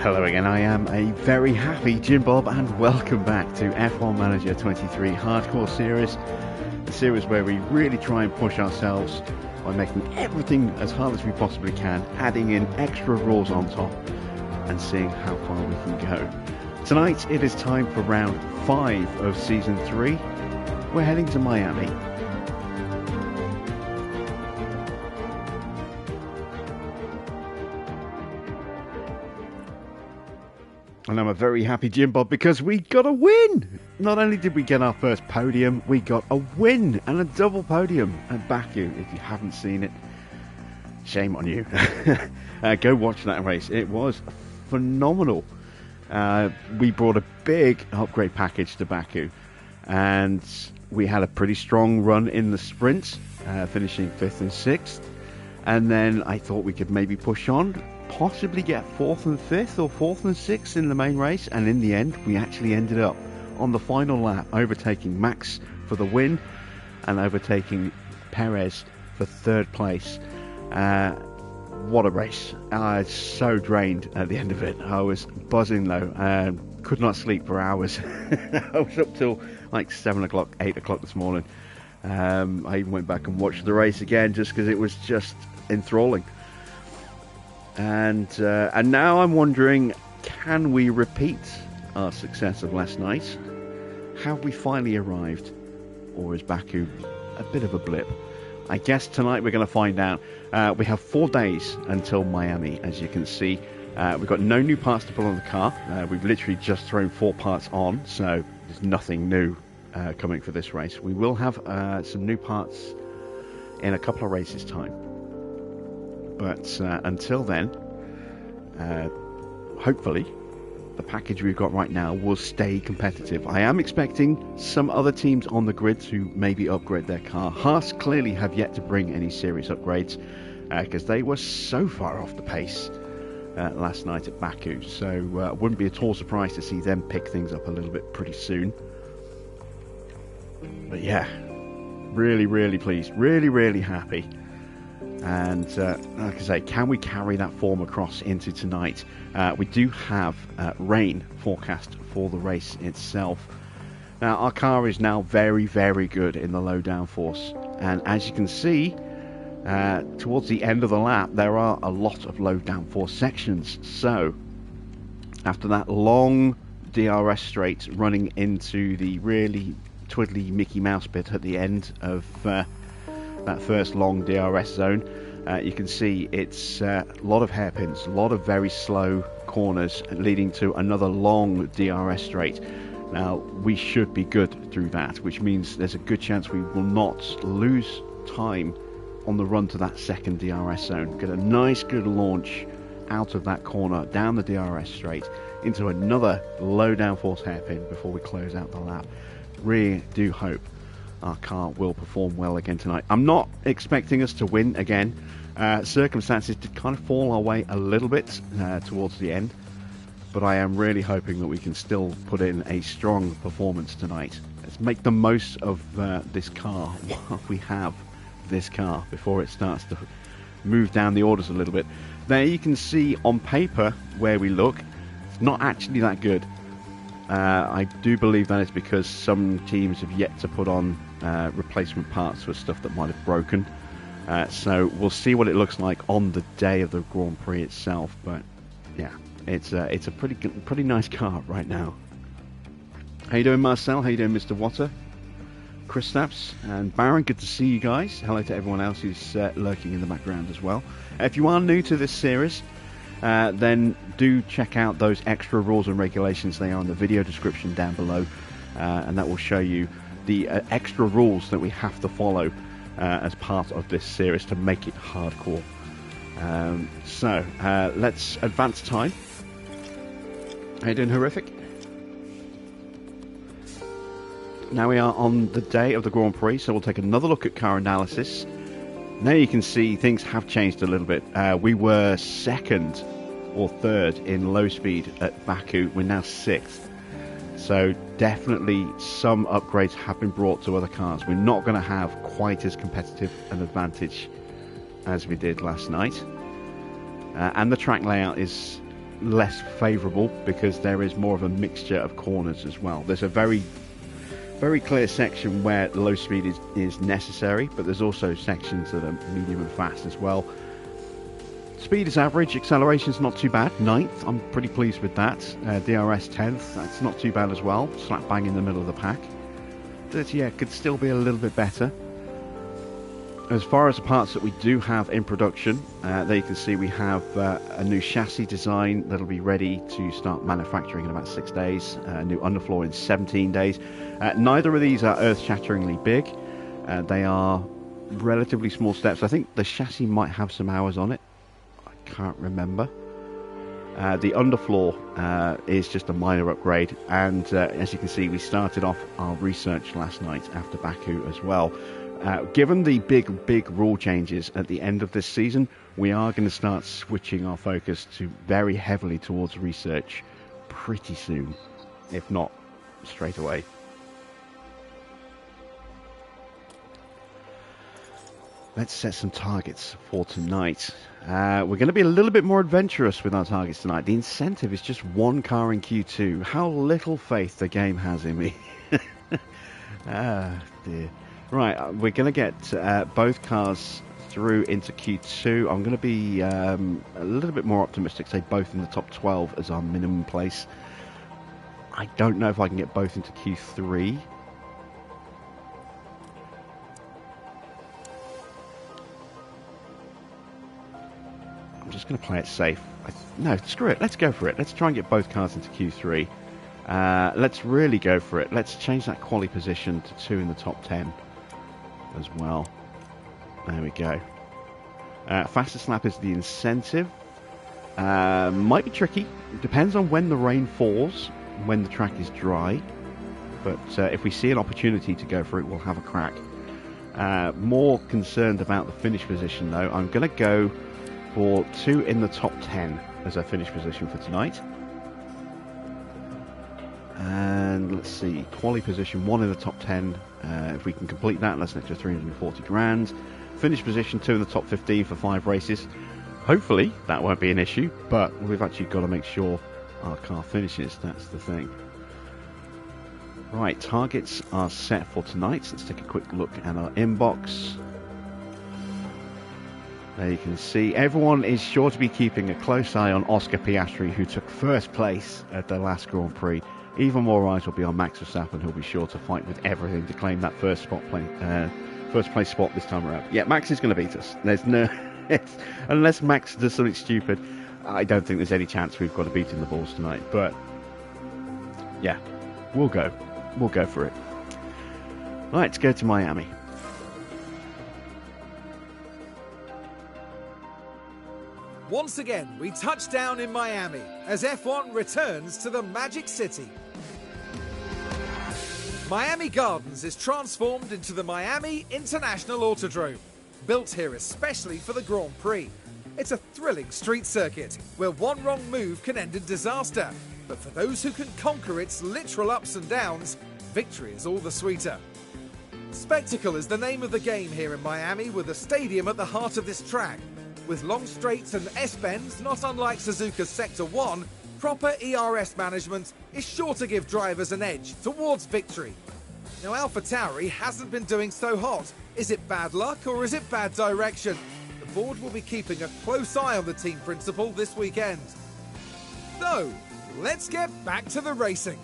Hello again, I am a very happy Jim Bob and welcome back to F1 Manager 23 Hardcore Series, the series where we really try and push ourselves by making everything as hard as we possibly can, adding in extra rules on top and seeing how far we can go. Tonight it is time for round 5 of Season 3. We're heading to Miami. And I'm a very happy Jim Bob because we got a win! Not only did we get our first podium, we got a win and a double podium at Baku. If you haven't seen it, shame on you. Go watch that race. It was phenomenal. We brought a big upgrade package to Baku and we had a pretty strong run in the sprint, finishing 5th and 6th. And then I thought we could maybe push on, possibly get 4th and 5th or 4th and 6th in the main race, and in the end we actually ended up on the final lap overtaking Max for the win and overtaking Perez for 3rd place. What a race. I was so drained at the end of it. I was buzzing though, could not sleep for hours. I was up till like 7 o'clock, 8 o'clock this morning. I even went back and watched the race again just because it was just enthralling. And now I'm wondering, can we repeat our success of last night? Have we finally arrived? Or is Baku a bit of a blip? I guess tonight we're going to find out. We have 4 days until Miami, as you can see. We've got no new parts to put on the car. We've literally just thrown 4 parts on, so there's nothing new coming for this race. We will have some new parts in a couple of races' time. But until then, hopefully, the package we've got right now will stay competitive. I am expecting some other teams on the grid to maybe upgrade their car. Haas clearly have yet to bring any serious upgrades because they were so far off the pace last night at Baku. So I wouldn't be at all surprised to see them pick things up a little bit pretty soon. But yeah, really, really pleased. Really, really happy. And like I say, can we carry that form across into tonight? We do have rain forecast for the race itself. Now our car is now very, very good in the low downforce, and as you can see towards the end of the lap there are a lot of low downforce sections. So after that long DRS straight running into the really twiddly Mickey Mouse bit at the end of that first long DRS zone, you can see it's a lot of hairpins, a lot of very slow corners leading to another long DRS straight. Now we should be good through that, which means there's a good chance we will not lose time on the run to that second DRS zone. Get a nice good launch out of that corner, down the DRS straight into another low downforce hairpin before we close out the lap. Really do hope our car will perform well again tonight. I'm not expecting us to win again. Circumstances did kind of fall our way a little bit towards the end, but I am really hoping that we can still put in a strong performance tonight. Let's make the most of this car while we have this car before it starts to move down the orders a little bit. There you can see on paper where we look, it's not actually that good. I do believe that is because some teams have yet to put on replacement parts for stuff that might have broken. So we'll see what it looks like on the day of the Grand Prix itself. But yeah, it's a pretty nice car right now. How you doing, Marcel? How you doing, Mr. Water? Chris Snaps and Baron, good to see you guys. Hello to everyone else who's lurking in the background as well. If you are new to this series, then do check out those extra rules and regulations. They are in the video description down below, and that will show you the extra rules that we have to follow as part of this series to make it hardcore. So let's advance time. How you doing, Horrific? Now we are on the day of the Grand Prix, so we'll take another look at car analysis Now you can see things have changed a little bit. We were second or third in low speed at Baku. We're now sixth. So definitely some upgrades have been brought to other cars. We're not going to have quite as competitive an advantage as we did last night. And the track layout is less favourable because there is more of a mixture of corners as well. There's a very clear section where low speed is necessary, but there's also sections that are medium and fast as well. Speed is average, acceleration's not too bad, 9th, I'm pretty pleased with that. DRS 10th, that's not too bad as well, slap bang in the middle of the pack. But yeah, could still be a little bit better. As far as the parts that we do have in production, there you can see we have a new chassis design that'll be ready to start manufacturing in about 6 days, a new underfloor in 17 days. Neither of these are earth-shatteringly big. They are relatively small steps. I think the chassis might have some hours on it. I can't remember. The underfloor is just a minor upgrade, and as you can see, we started off our research last night after Baku as well. Given the big rule changes at the end of this season, we are going to start switching our focus to very heavily towards research pretty soon, if not straight away. Let's set some targets for tonight. We're going to be a little bit more adventurous with our targets tonight. The incentive is just one car in Q2. How little faith the game has in me. Ah, dear. Right, we're going to get both cars through into Q2. I'm going to be a little bit more optimistic, say both in the top 12 as our minimum place. I don't know if I can get both into Q3. I'm just going to play it safe. No, screw it. Let's go for it. Let's try and get both cars into Q3. Let's really go for it. Let's change that quali position to 2 in the top 10 as well. There we go. Fastest lap is the incentive. Might be tricky. It depends on when the rain falls, when the track is dry. But if we see an opportunity to go for it, we'll have a crack. More concerned about the finish position though. I'm going to go for 2 in the top 10 as a finish position for tonight. And let's see, quali position 1 in the top 10. If we can complete that, that's an extra 340 grand. Finish position 2 in the top 15 for 5 races. Hopefully that won't be an issue, but we've actually got to make sure our car finishes. That's the thing. Right, targets are set for tonight. So let's take a quick look at our inbox. There you can see everyone is sure to be keeping a close eye on Oscar Piastri, who took first place at the last Grand Prix. Even more eyes will be on Max Verstappen, who'll be sure to fight with everything to claim that first place spot this time around. Yeah, Max is going to beat us. There's no, unless Max does something stupid, I don't think there's any chance we've got to beat in the balls tonight. But yeah, we'll go for it. Right, let's go to Miami. Once again, we touch down in Miami as F1 returns to the Magic City. Miami Gardens is transformed into the Miami International Autodrome, built here especially for the Grand Prix. It's a thrilling street circuit where one wrong move can end in disaster, but for those who can conquer its literal ups and downs, victory is all the sweeter. Spectacle is the name of the game here in Miami, with a stadium at the heart of this track. With long straights and S-bends, not unlike Suzuka's Sector 1, proper ERS management is sure to give drivers an edge towards victory. Now, AlphaTauri hasn't been doing so hot. Is it bad luck or is it bad direction? The board will be keeping a close eye on the team principal this weekend. So, let's get back to the racing.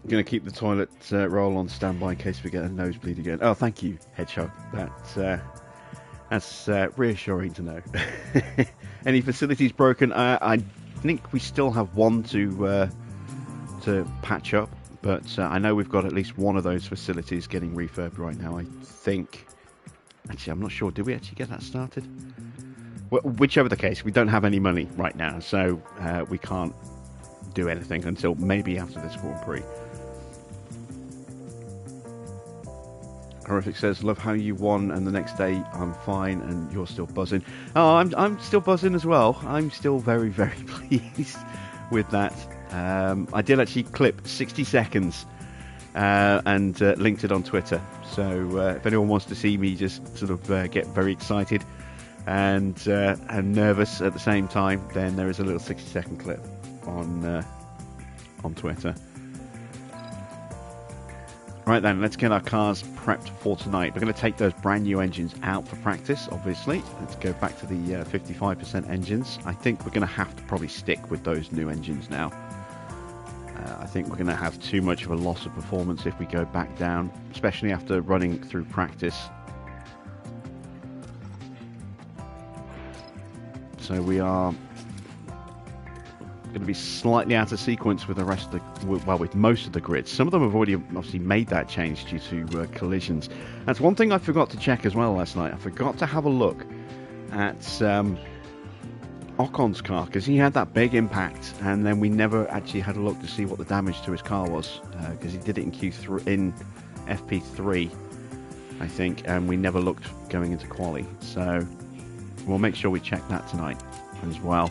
I'm going to keep the toilet roll on standby in case we get a nosebleed again. Oh, thank you, Hedgehog. That's reassuring to know. Any facilities broken? I think we still have one to patch up, but I know we've got at least one of those facilities getting refurbed right now, I think. Actually, I'm not sure. Did we actually get that started? Well, whichever the case, we don't have any money right now, so we can't do anything until maybe after this Grand Prix. Horrific says, love how you won and the next day I'm fine and you're still buzzing. Oh, I'm still buzzing as well. I'm still very, very pleased with that. I did actually clip 60 seconds and linked it on Twitter. So if anyone wants to see me just sort of get very excited and nervous at the same time, then there is a little 60-second clip on Twitter. Right then, let's get our cars prepped for tonight. We're going to take those brand new engines out for practice, obviously. Let's go back to the 55% engines. I think we're going to have to probably stick with those new engines now. I think we're going to have too much of a loss of performance if we go back down, especially after running through practice. So we are going to be slightly out of sequence with the rest of the, well, with most of the grids. Some of them have already obviously made that change due to collisions. That's one thing I forgot to check as well last night. I forgot to have a look at Ocon's car, because he had that big impact and then we never actually had a look to see what the damage to his car was, because he did it in Q3, in FP3 I think, and we never looked going into quali, so we'll make sure we check that tonight as well.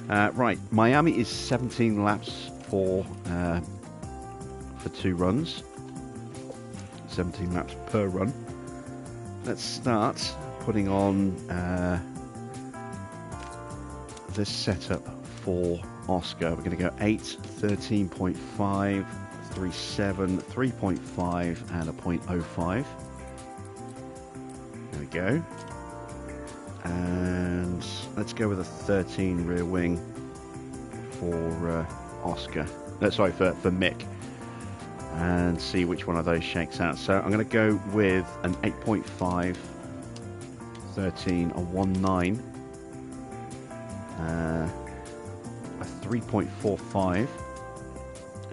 Right, Miami is 17 laps for 2 runs, 17 laps per run. Let's start putting on this setup for Oscar. We're going to go 8, 13.5, 37, 3.5 and a 0.05. There we go. And let's go with a 13 rear wing for Oscar. Sorry, for Mick, and see which one of those shakes out. So I'm going to go with an 8.5, 13, a 1.9, a 3.45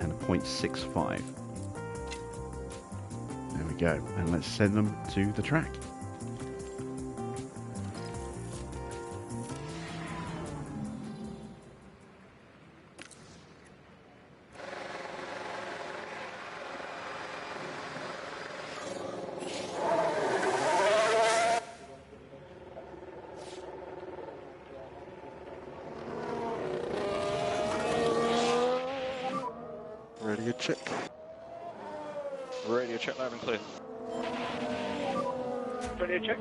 and a 0.65. There we go, and let's send them to the track. Radio check. Radio check, loud and clear. Radio check.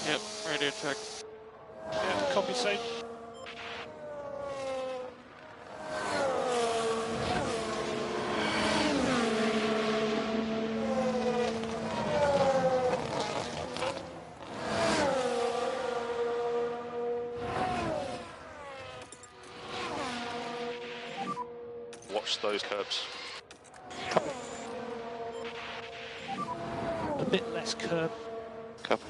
Yep, radio check. Yeah, copy safe. Watch those curbs. A bit less curb. Copy.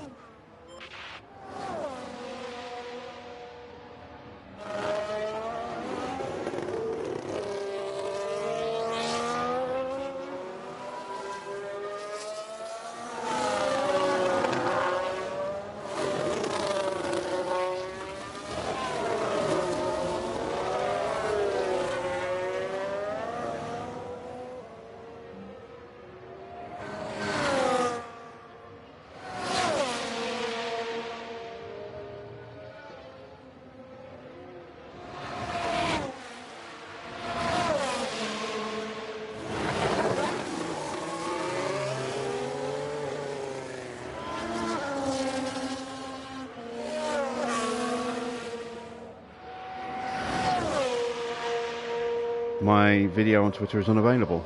My video on Twitter is unavailable.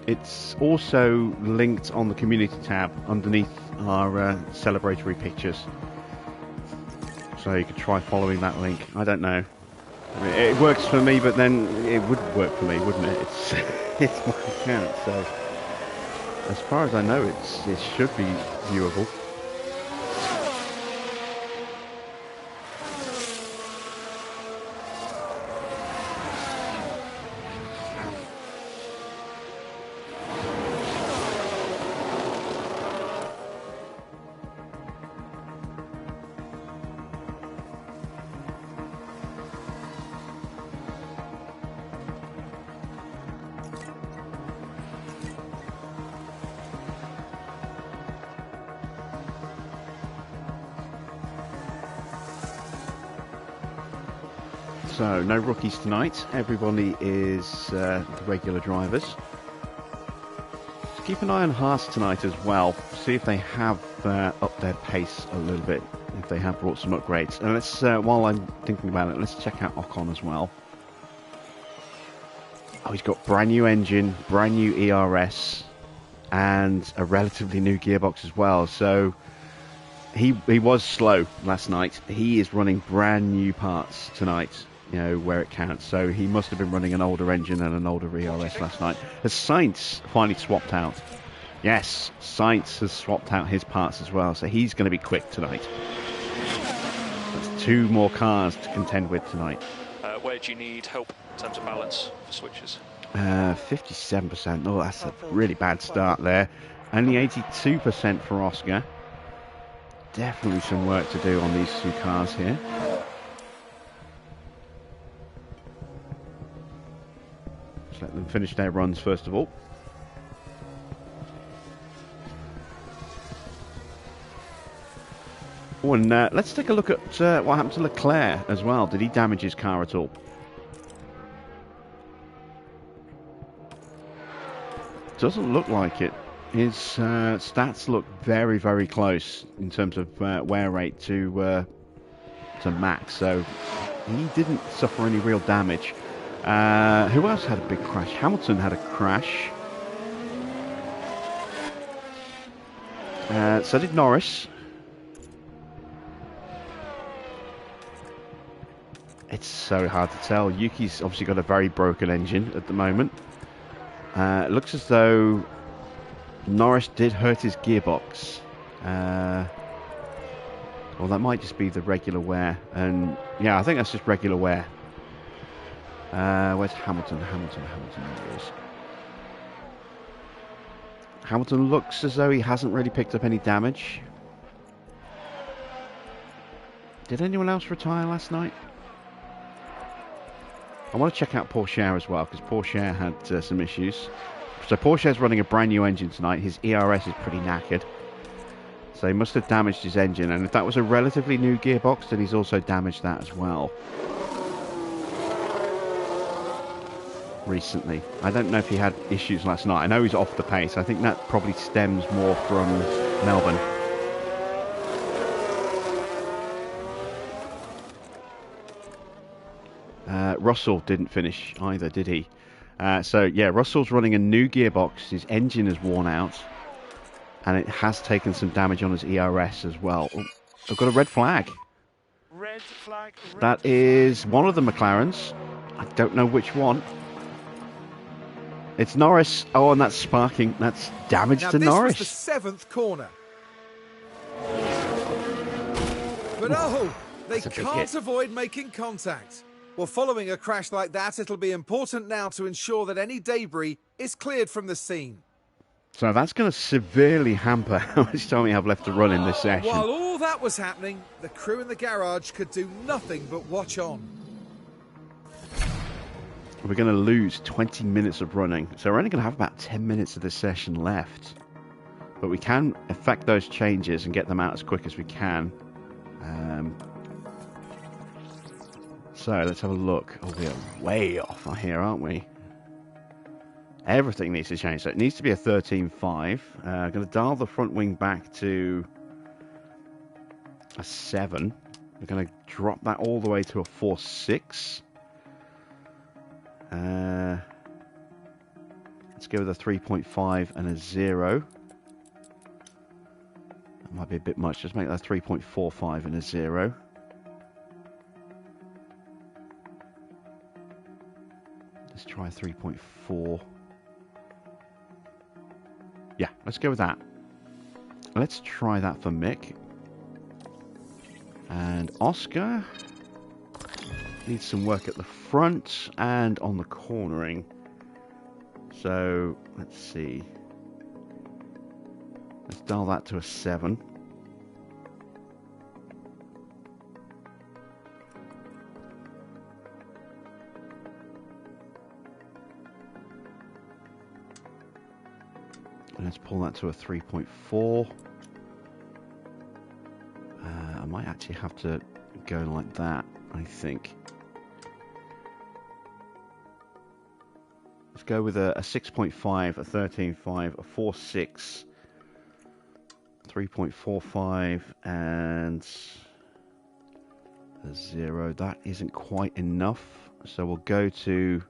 It's also linked on the community tab underneath our celebratory pictures, so you could try following that link. I don't know, I mean, it works for me, but then it wouldn't work for me, wouldn't it? It's my account, so as far as I know it should be viewable. So, no rookies tonight. Everybody is the regular drivers. So keep an eye on Haas tonight as well. See if they have upped their pace a little bit. If they have brought some upgrades. And let's, while I'm thinking about it, let's check out Ocon as well. Oh, he's got brand new engine, brand new ERS, and a relatively new gearbox as well. So he was slow last night. He is running brand new parts tonight, you know, where it counts. So he must have been running an older engine and an older ERS last night. Has Sainz finally swapped out? Yes, Sainz has swapped out his parts as well. So he's going to be quick tonight. That's 2 more cars to contend with tonight. Where do you need help in terms of balance for switches? 57%. Oh, that's a really bad start there. Only 82% for Oscar. Definitely some work to do on these 2 cars here. Let's let them finish their runs first of all. Oh, and let's take a look at what happened to Leclerc as well. Did he damage his car at all? Doesn't look like it. His stats look very, very close in terms of wear rate to max, so he didn't suffer any real damage. Who else had a big crash? Hamilton had a crash. So did Norris. It's so hard to tell. Yuki's obviously got a very broken engine at the moment. It looks as though Norris did hurt his gearbox. Well, that might just be the regular wear. And yeah, I think that's just regular wear. Where's Hamilton? Hamilton. There he is. Hamilton looks as though he hasn't really picked up any damage. Did anyone else retire last night? I want to check out Porsche as well, because Porsche had some issues. So Porsche's running a brand new engine tonight. His ERS is pretty knackered. So he must have damaged his engine. And if that was a relatively new gearbox, then he's also damaged that as well. Recently. I don't know if he had issues last night. I know he's off the pace. I think that probably stems more from Melbourne. Russell didn't finish either, did he? So yeah, Russell's running a new gearbox. His engine is worn out, and it has taken some damage on his ERS as well. Oh, I've got a red flag. Red flag. That is one of the McLarens. I don't know which one. It's Norris. Oh, and that's sparking. That's damage to Norris. This was the 7th corner. But oh, they can't avoid making contact. Well, following a crash like that, it'll be important now to ensure that any debris is cleared from the scene. So that's going to severely hamper how much time we have left to run in this session. While all that was happening, the crew in the garage could do nothing but watch on. We're going to lose 20 minutes of running, so we're only going to have about 10 minutes of this session left. But we can effect those changes and get them out as quick as we can. So let's have a look. Oh, we are way off here, aren't we? Everything needs to change. So it needs to be a 13.5. I'm going to dial the front wing back to a 7. We're going to drop that all the way to a 4.6. Let's go with a 3.5 and a 0. That might be a bit much. Let's make that 3.45 and a 0. Let's try 3.4. Yeah, let's go with that. Let's try that for Mick. And Oscar needs some work at the front and on the cornering. So, let's see. Let's dial that to a 7. Let's pull that to a 3.4. I might actually have to go like that, I think. Let's go with a 6.5, a 13.5, a 4.6, 3.45, and a 0. That isn't quite enough, so we'll go to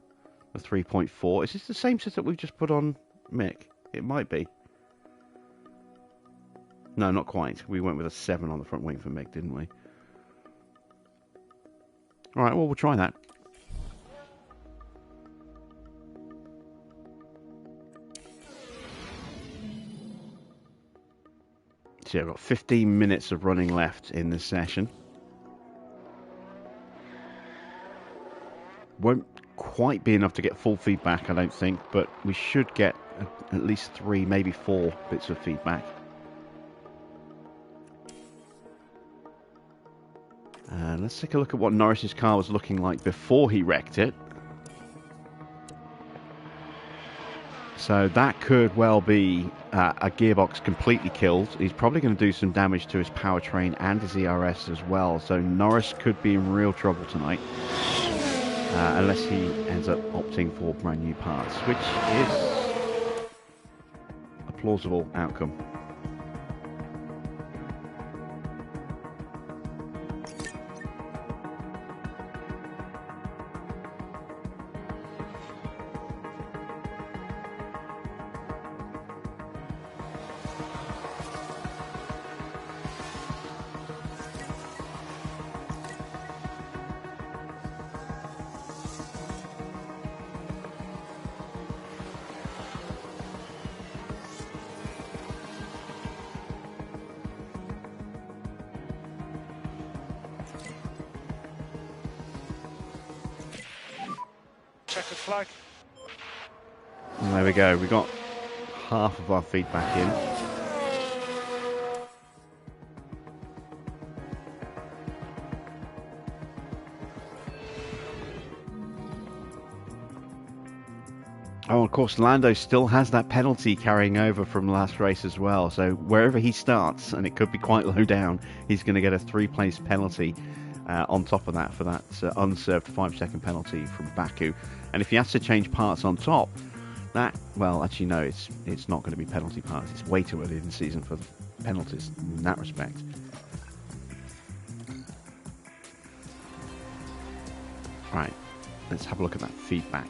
a 3.4. Is this the same setup we've just put on Mick? It might be. No, not quite. We went with a 7 on the front wing for Mick, didn't we? Alright, well, we'll try that. So yeah, we've got 15 minutes of running left in this session. Won't quite be enough to get full feedback, I don't think, but we should get at least 3, maybe 4 bits of feedback. And let's take a look at what Norris's car was looking like before he wrecked it. So that could well be a gearbox completely killed. He's probably going to do some damage to his powertrain and his ERS as well. So Norris could be in real trouble tonight. Unless he ends up opting for brand new parts, which is a plausible outcome. Checkered flag. And there we go. We got half of our feedback in. Oh, of course, Lando still has that penalty carrying over from last race as well. So wherever he starts, and it could be quite low down, he's going to get a 3-place penalty on top of that for that unserved 5-second penalty from Baku. And if he has to change parts on top, that, well, actually, no, it's not going to be penalty parts. It's way too early in the season for the penalties in that respect. Right, let's have a look at that feedback.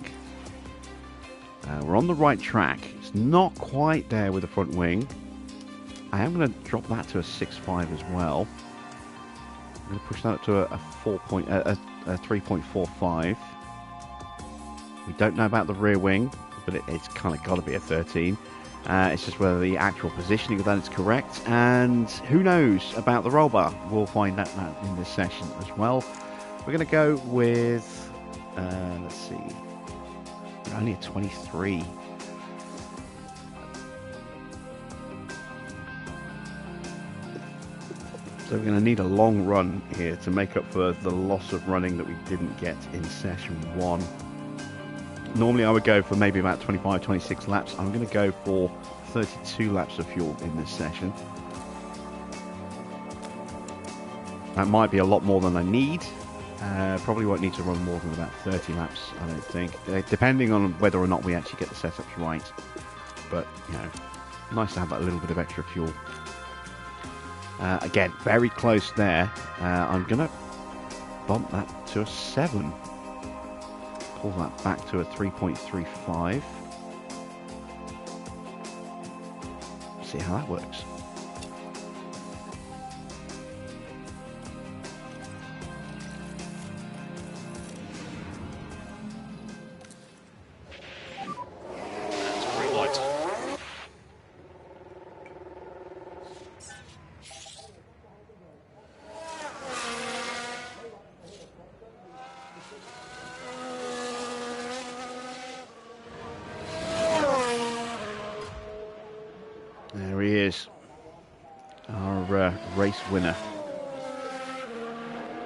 We're on the right track. It's not quite there with the front wing. I am going to drop that to a 6.5 as well. I'm going to push that up to a 3.45. We don't know about the rear wing, but it's kind of got to be a 13. It's just whether the actual positioning of that is correct. And who knows about the roll bar? We'll find out that in this session as well. We're going to go with, let's see, only a 23. So we're going to need a long run here to make up for the loss of running that we didn't get in session 1. Normally I would go for maybe about 25, 26 laps. I'm going to go for 32 laps of fuel in this session. That might be a lot more than I need. Probably won't need to run more than about 30 laps, I don't think, depending on whether or not we actually get the setups right. But, you know, nice to have that little bit of extra fuel. Again, very close there. I'm going to bump that to a 7. Pull that back to a 3.35. See how that works. There he is, our race winner.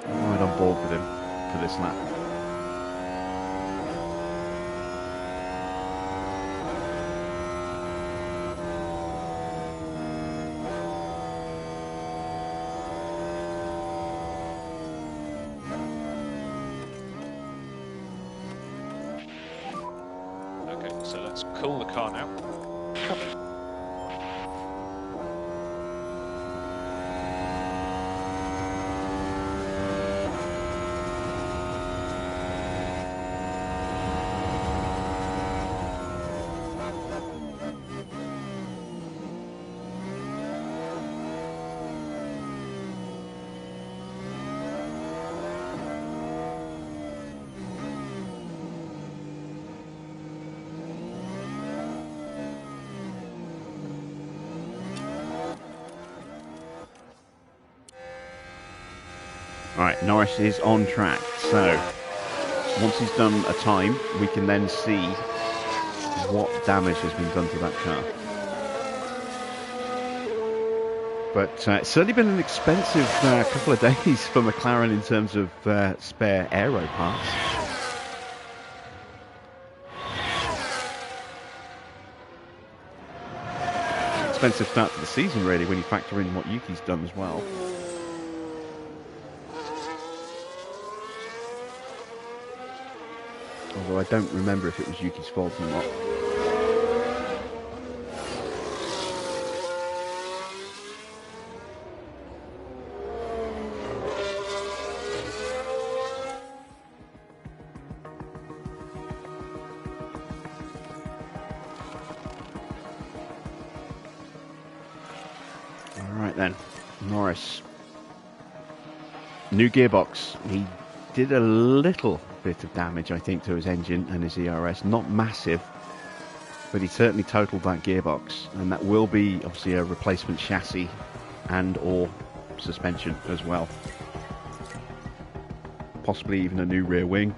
I'm right on board with him for this lap. Okay, so let's cool the car now. Alright, Norris is on track, so once he's done a time, we can then see what damage has been done to that car. But it's certainly been an expensive couple of days for McLaren in terms of spare aero parts. Expensive start to the season, really, when you factor in what Yuki's done as well. Although I don't remember if it was Yuki's fault or not. Alright then, Norris. New gearbox. He did a little bit of damage, I think, to his engine and his ERS. Not massive, but he certainly totaled that gearbox, and that will be obviously a replacement chassis and or suspension as well. Possibly even a new rear wing.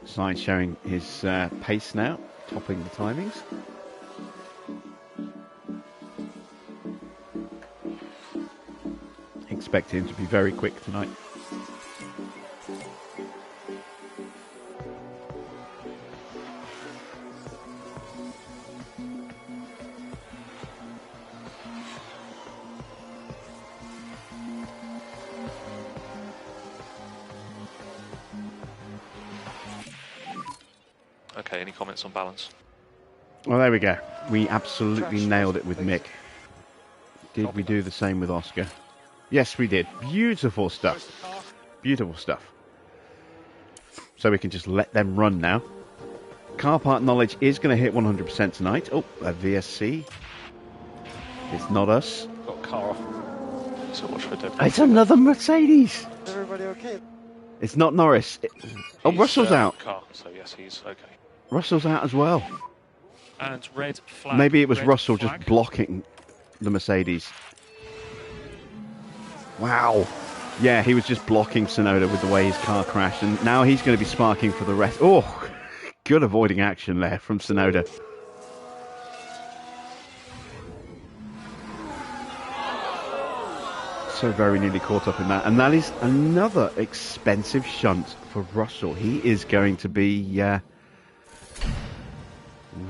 Sign showing his pace now, topping the timings. Expect him to be very quick tonight. Okay, any comments on balance? Well, there we go. We absolutely nailed it with Mick. Did we do the same with Oscar? Yes, we did. Beautiful stuff. Beautiful stuff. So we can just let them run now. Car part knowledge is going to hit 100% tonight. Oh, a VSC. It's not us. Got a car off. So watch for dead. It's another Mercedes. Is everybody okay? It's not Norris. Oh, Russell's out. Car, so yes, he's okay. Russell's out as well. And red flag. Maybe it was red Russell flag. just blocking the Mercedes. Wow. Yeah, he was just blocking Tsunoda with the way his car crashed, and now he's going to be sparking for the rest. Oh, good avoiding action there from Tsunoda. So very nearly caught up in that. And that is another expensive shunt for Russell. He is going to be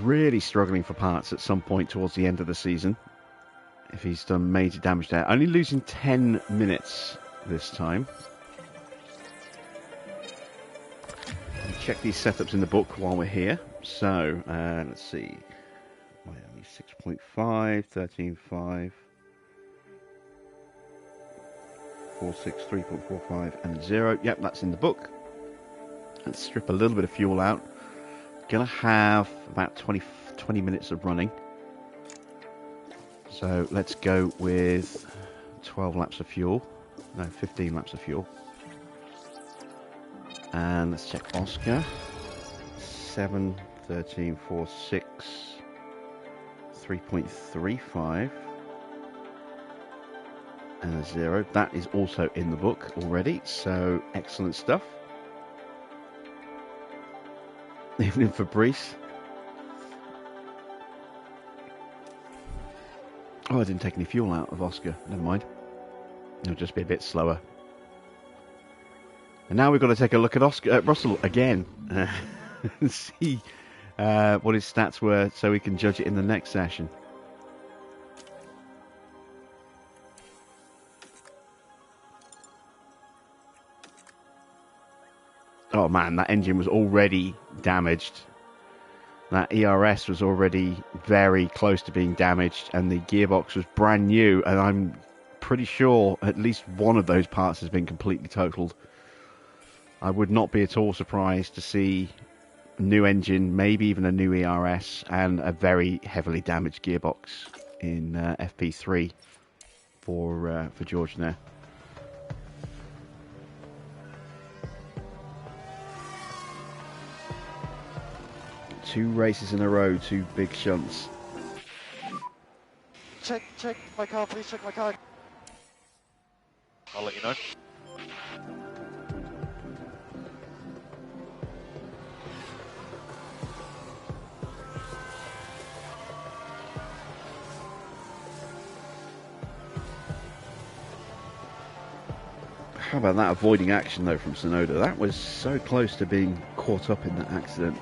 really struggling for parts at some point towards the end of the season, if he's done major damage there. Only losing 10 minutes this time. I'll check these setups in the book while we're here. So, let's see. Miami 6.5, 13.5, 4.6, 3.45, and 0. Yep, that's in the book. Let's strip a little bit of fuel out. Gonna have about 20 minutes of running. So let's go with 12 laps of fuel. No, 15 laps of fuel. And let's check Oscar. 7, 13, 4, 6, 3.35. And a 0. That is also in the book already. So excellent stuff. Evening Fabrice. Oh, I didn't take any fuel out of Oscar. Never mind. It'll just be a bit slower. And now we've got to take a look at Russell again and see what his stats were so we can judge it in the next session. Oh man, that engine was already damaged. That ERS was already very close to being damaged, and the gearbox was brand new, and I'm pretty sure at least one of those parts has been completely totaled. I would not be at all surprised to see a new engine, maybe even a new ERS, and a very heavily damaged gearbox in FP3 for George there. Two races in a row, two big shunts. Check my car, please check my car. I'll let you know. How about that avoiding action though from Tsunoda? That was so close to being caught up in that accident.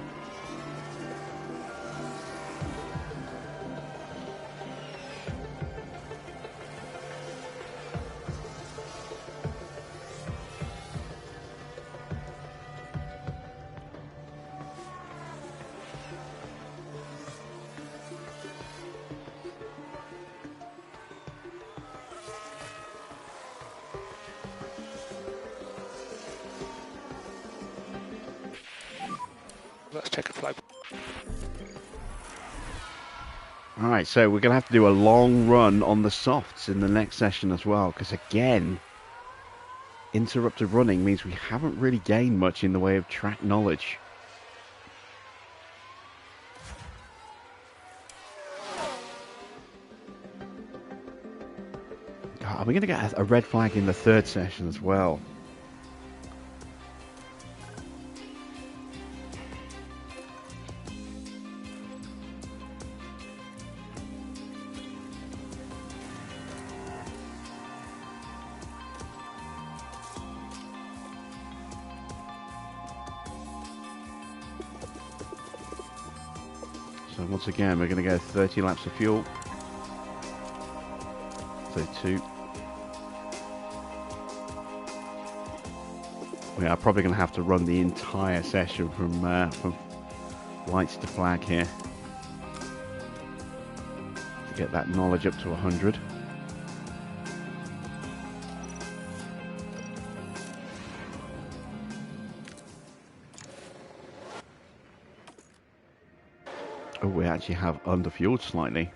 Let's check a flag. Alright, so we're going to have to do a long run on the softs in the next session as well, because again, interrupted running means we haven't really gained much in the way of track knowledge. Are we going to get a red flag in the third session as well? So once again, we're going to go 30 laps of fuel. 32. We are probably going to have to run the entire session from lights to flag here to get that knowledge up to 100. Oh, we actually have underfueled slightly.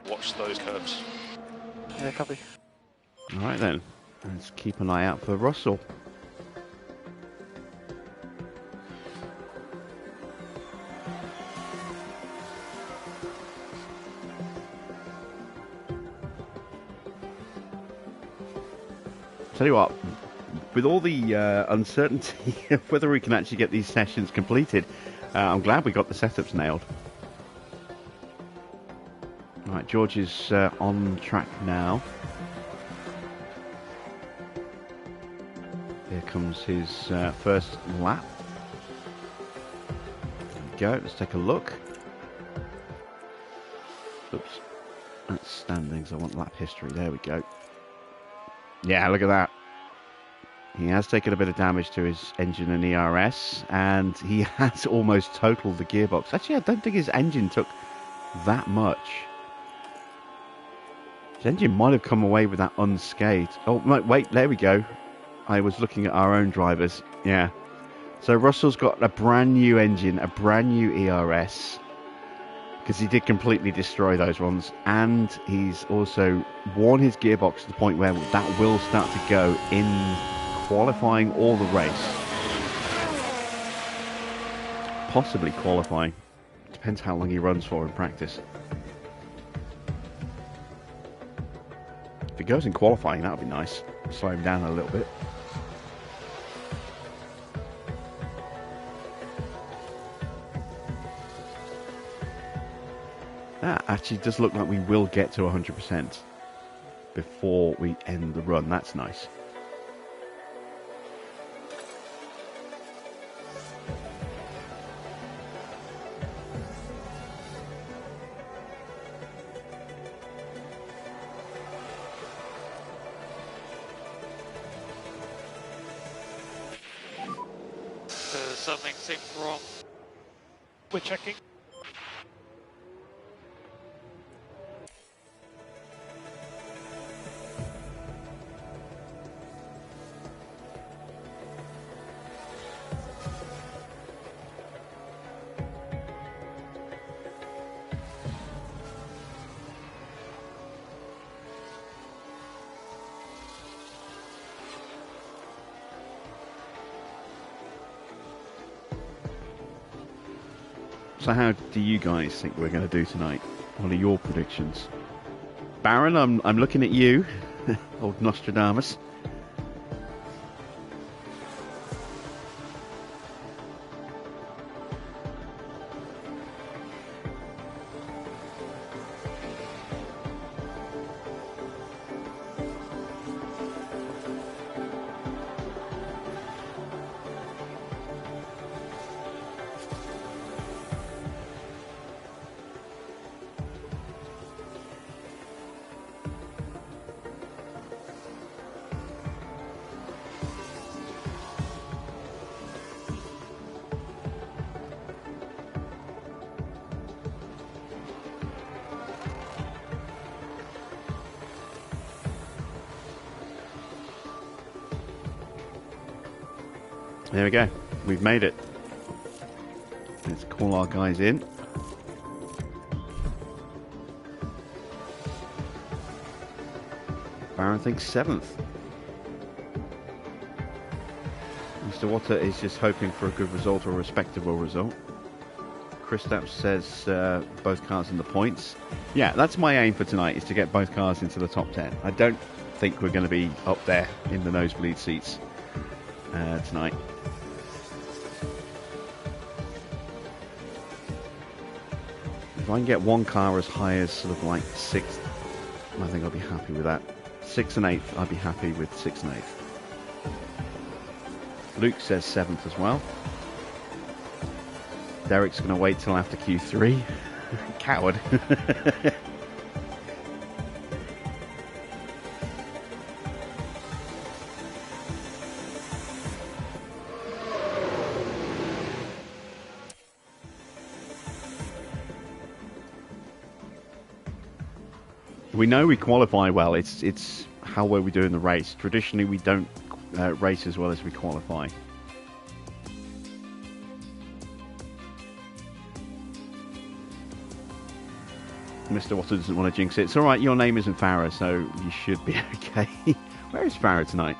Watch those curves. Yeah, copy. All right then, let's keep an eye out for Russell. Tell you what, with all the uncertainty of whether we can actually get these sessions completed, I'm glad we got the setups nailed. Right, George is on track now. Here comes his first lap. There we go, let's take a look. Oops, that's standings, I want lap history, there we go. Yeah, look at that. He has taken a bit of damage to his engine and ERS, and he has almost totaled the gearbox. Actually, I don't think his engine took that much. His engine might have come away with that unscathed. Oh, wait, there we go. I was looking at our own drivers. Yeah. So Russell's got a brand new engine, a brand new ERS, because he did completely destroy those ones, and he's also worn his gearbox to the point where that will start to go in qualifying or the race. Possibly qualifying. Depends how long he runs for in practice. If it goes in qualifying, that would be nice. Slow him down a little bit. Actually, it does look like we will get to 100% before we end the run. That's nice. Something seems wrong. We're checking. So how do you guys think we're going to do tonight? What are your predictions? Baron, I'm looking at you, old Nostradamus. There we go. We've made it. Let's call our guys in. Baron thinks 7th. Mr. Water is just hoping for a good result or a respectable result. Kristaps says both cars in the points. Yeah, that's my aim for tonight, is to get both cars into the top 10. I don't think we're going to be up there in the nosebleed seats tonight. If I can get one car as high as sort of like 6th, I think I'll be happy with that. 6th and 8th, I'd be happy with 6th and 8th. Luke says 7th as well. Derek's going to wait till after Q3. Coward. We know we qualify well. It's how well we do in the race. Traditionally, we don't race as well as we qualify. Mr. Water doesn't want to jinx it. It's all right. Your name isn't Farah, so you should be okay. Where is Farah tonight?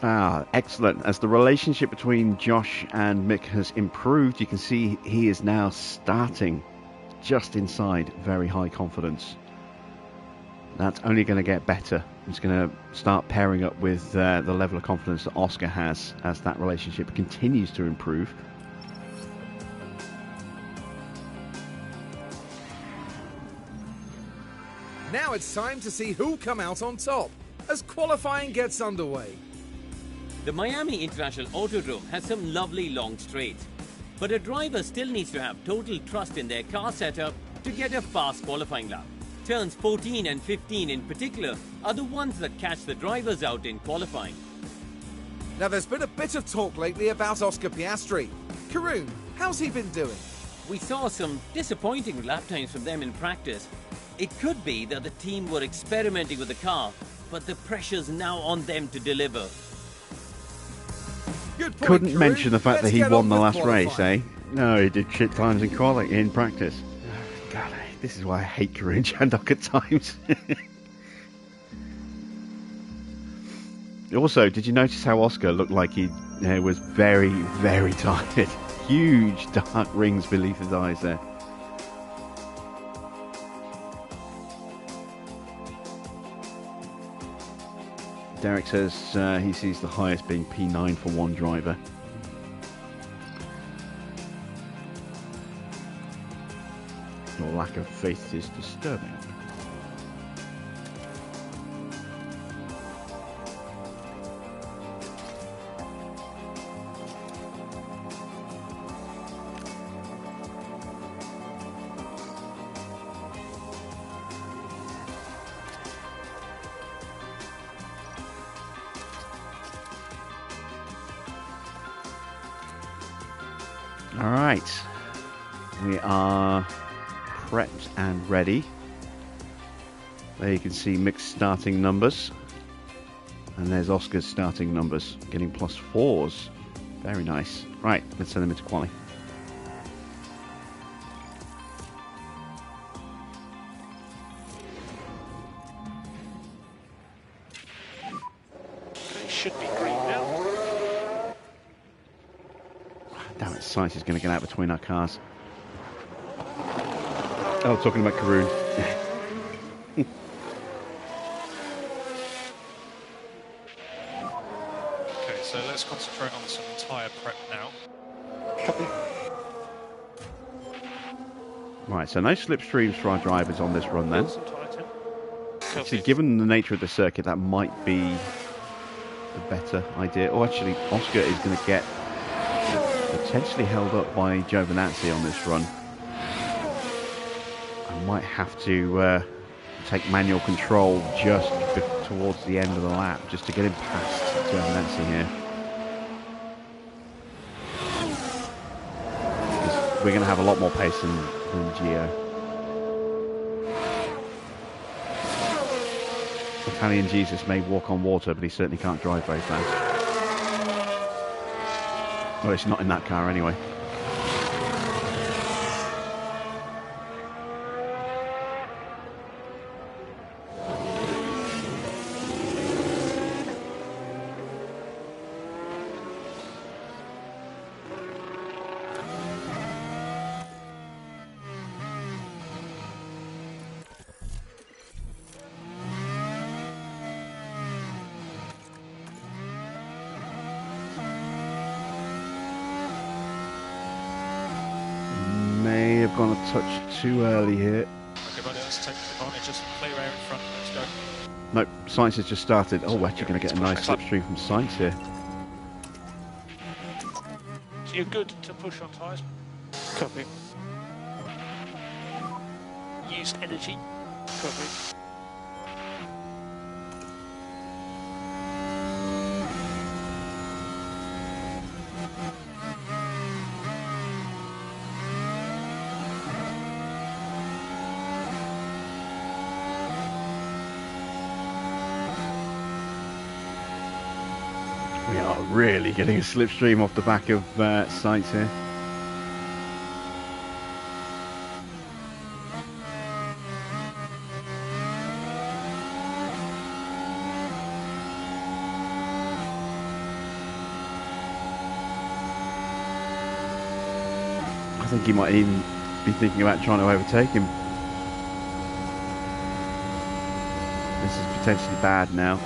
Ah, excellent. As the relationship between Josh and Mick has improved, you can see he is now starting just inside very high confidence. That's only going to get better. It's going to start pairing up with the level of confidence that Oscar has as that relationship continues to improve. Now it's time to see who'll come out on top as qualifying gets underway. The Miami International Autodrome has some lovely long straights, but a driver still needs to have total trust in their car setup to get a fast qualifying lap. Turns 14 and 15 in particular are the ones that catch the drivers out in qualifying. Now there's been a bit of talk lately about Oscar Piastri. Karun, how's he been doing? We saw some disappointing lap times from them in practice. It could be that the team were experimenting with the car, but the pressure's now on them to deliver. Good point, Couldn't Karun. mention the fact Let's that he get won on the with last race, qualifying. eh? No, he did shit times in practice. God, this is why I hate Karun Chandok at times. Also, did you notice how Oscar looked like he was very, very tired? Huge dark rings beneath his eyes there. Derek says he sees the highest being P9 for one driver. Your lack of faith is disturbing. All right, we are prepped and ready. There you can see mixed starting numbers, and there's Oscar's starting numbers, getting +4s. Very nice. Right, let's send them into quali. Okay, should be green now. Damn it, Science is going to get out between our cars. Oh, talking about Karun. Okay, so let's concentrate on some tyre prep now. Copy. Right, so no slipstreams for our drivers on this run then. Some tyre tin. Actually, given the nature of the circuit, that might be the better idea. Oh, actually, Oscar is going to get potentially held up by Giovinazzi on this run. I might have to take manual control just towards the end of the lap, just to get him past Giovinazzi here. Because we're going to have a lot more pace than Gio. Italian Jesus may walk on water, but he certainly can't drive very fast. Well, it's not in that car anyway. Have gone a touch too early here. Okay, buddy, let's take advantage of some clear air in front. Let's go. Nope, Science has just started. Oh, we're actually going to get a nice slipstream from Science here. So you're good to push on tyres. Copy. Use energy. Copy. We are really getting a slipstream off the back of Science here. I think he might even be thinking about trying to overtake him. This is potentially bad now.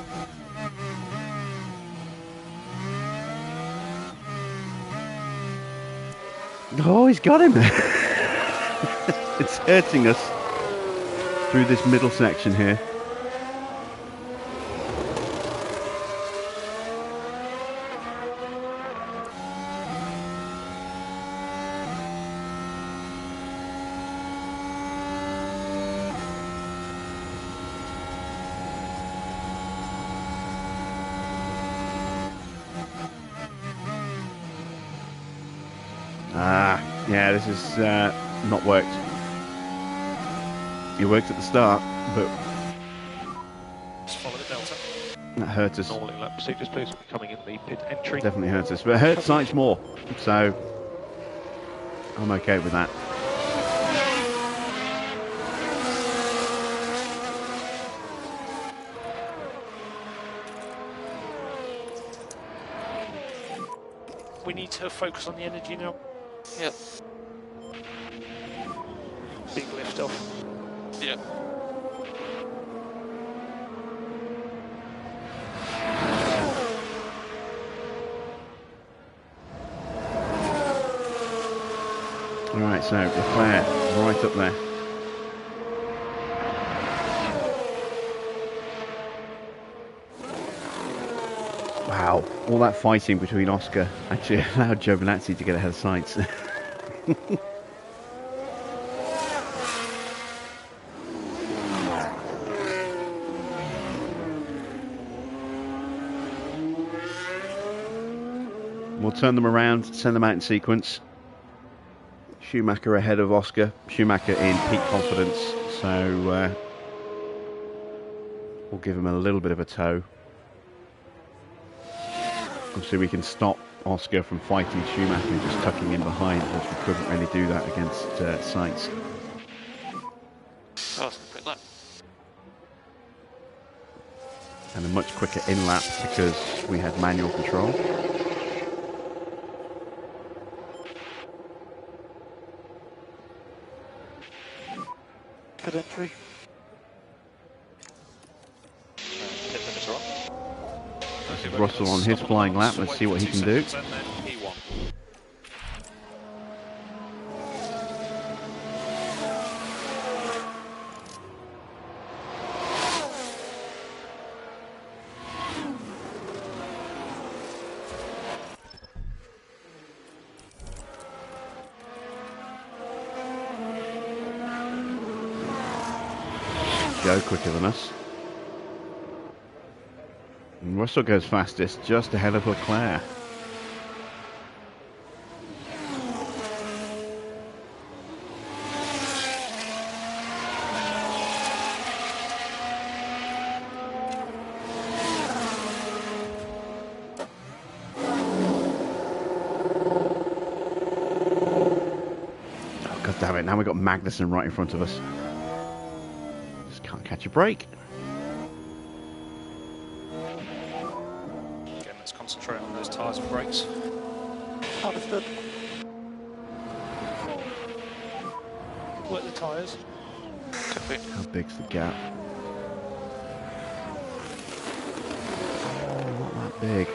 Oh, he's got him. It's hurting us through this middle section here. Yeah, this has not worked. It worked at the start, but Just follow the delta. that hurt us. Normally lap procedures, please. Coming in the pit entry. Definitely hurt us, but it hurt Science more, so I'm okay with that. We need to focus on the energy now. Yep. Big lift off. Yep. Right, so Leclerc right up there. Wow, all that fighting between Oscar actually allowed Giovinazzi to get ahead of Sainz. We'll turn them around, send them out in sequence. Schumacher ahead of Oscar. Schumacher in peak confidence, so we'll give him a little bit of a tow. Obviously we can stop Oscar from fighting Schumacher and just tucking in behind, which we couldn't really do that against Sainz. Oh, it's a quick lap. And a much quicker in-lap because we had manual control. Good entry. Pit limiter on. Russell on his flying lap. Let's see what he can do. Joe quicker than us. And Russell goes fastest, just ahead of Leclerc. Oh, God damn it, now we've got Magnussen right in front of us. Just can't catch a break. Again, let's concentrate on those tyres and brakes. Understood. Work the tyres. Copy. How big's the gap? Oh, not that big.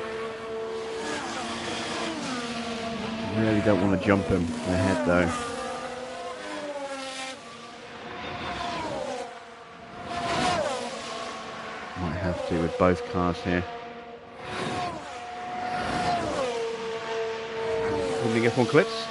Really don't want to jump him ahead though. Might have to with both cars here. Can we get one clips?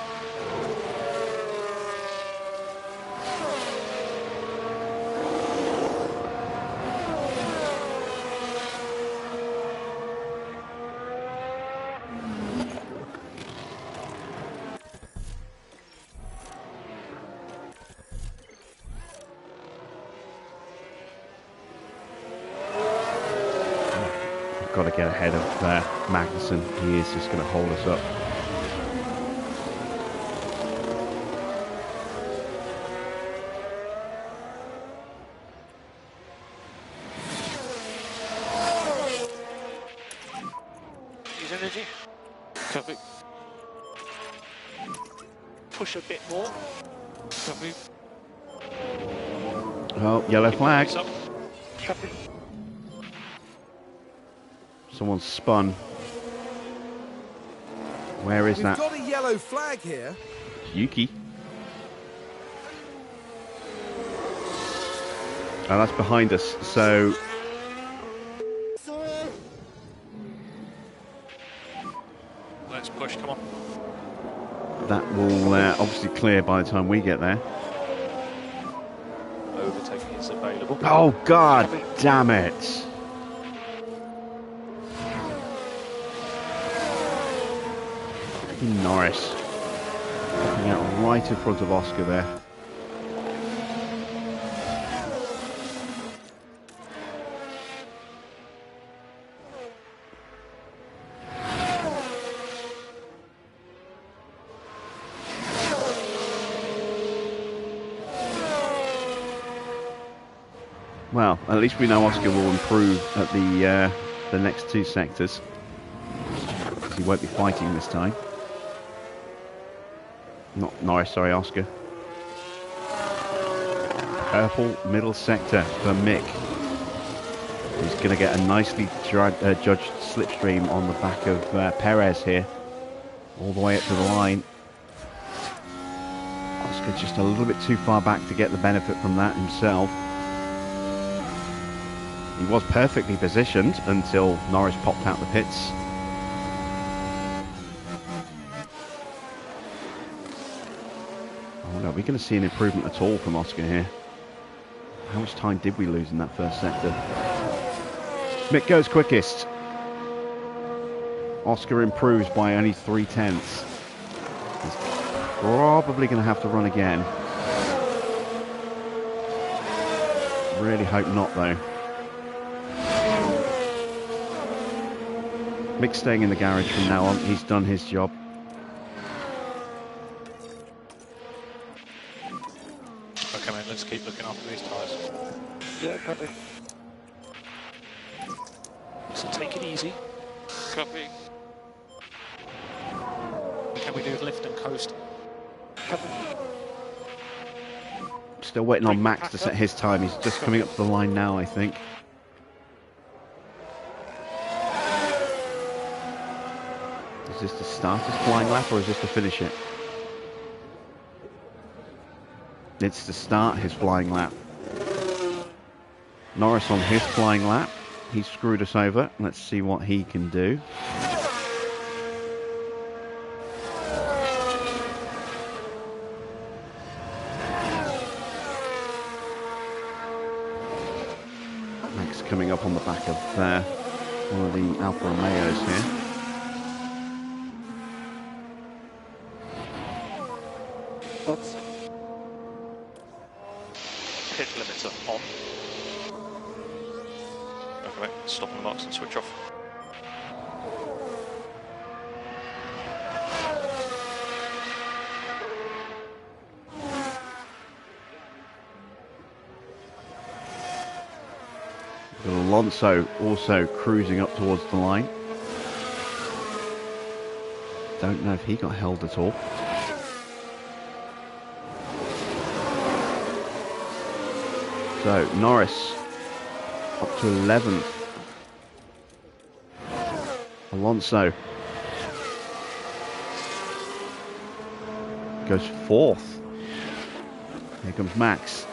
Got to get ahead of Magnussen. He is just going to hold us up. Use energy. Copy. Push a bit more. Copy. Oh, yellow flag. Copy. Someone's spun. Where is We've that? got a yellow flag here. Yuki. Oh, that's behind us. So Let's push, come on. that will obviously clear by the time we get there. Overtaking is available. Oh, God damn it. Norris coming out right in front of Oscar there. Well, at least we know Oscar will improve at the next two sectors, because he won't be fighting this time. Not Norris, sorry, Oscar. Purple middle sector for Mick. He's going to get a nicely judged slipstream on the back of Perez here. All the way up to the line. Oscar just a little bit too far back to get the benefit from that himself. He was perfectly positioned until Norris popped out the pits. Oh no, are we going to see an improvement at all from Oscar here? How much time did we lose in that first sector? Mick goes quickest. Oscar improves by only 0.3. He's probably going to have to run again. Really hope not, though. Mick's staying in the garage from now on. He's done his job. Okay, man, let's keep looking after these tyres. Yeah, copy. So take it easy. Copy. Can we do lift and coast? Copy. Still waiting on Max to set his time. He's just coming up to the line now, I think. Is this to start his flying lap or is this to finish it? It's to start his flying lap. Norris on his flying lap. He screwed us over. Let's see what he can do. Max coming up on the back of one of the Alfa Romeos here. Oops. Pit limiter on. Okay, stop on the marks and switch off. Alonso also cruising up towards the line. Don't know if he got held at all. So Norris up to 11th. Alonso goes 4th. Here comes Max.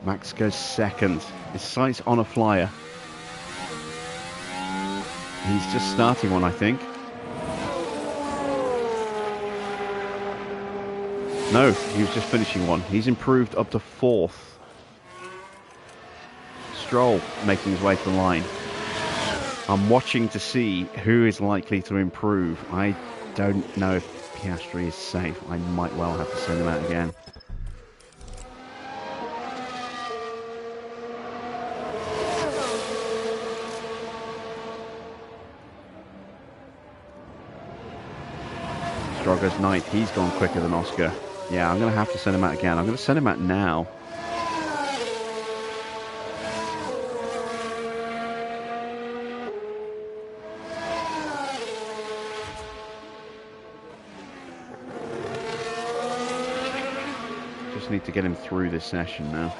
Max goes 2nd. His sights on a flyer. He's just starting one, I think. No, he was just finishing one. He's improved up to 4th. Stroll making his way to the line. I'm watching to see who is likely to improve. I don't know if Piastri is safe. I might well have to send him out again. Drogo's 9th. He's gone quicker than Oscar. Yeah, I'm going to have to send him out again. I'm going to send him out now. Just need to get him through this session now.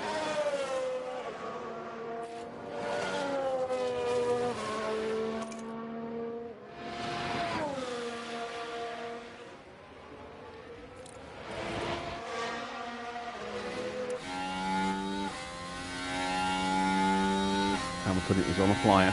Hamilton is on a flyer.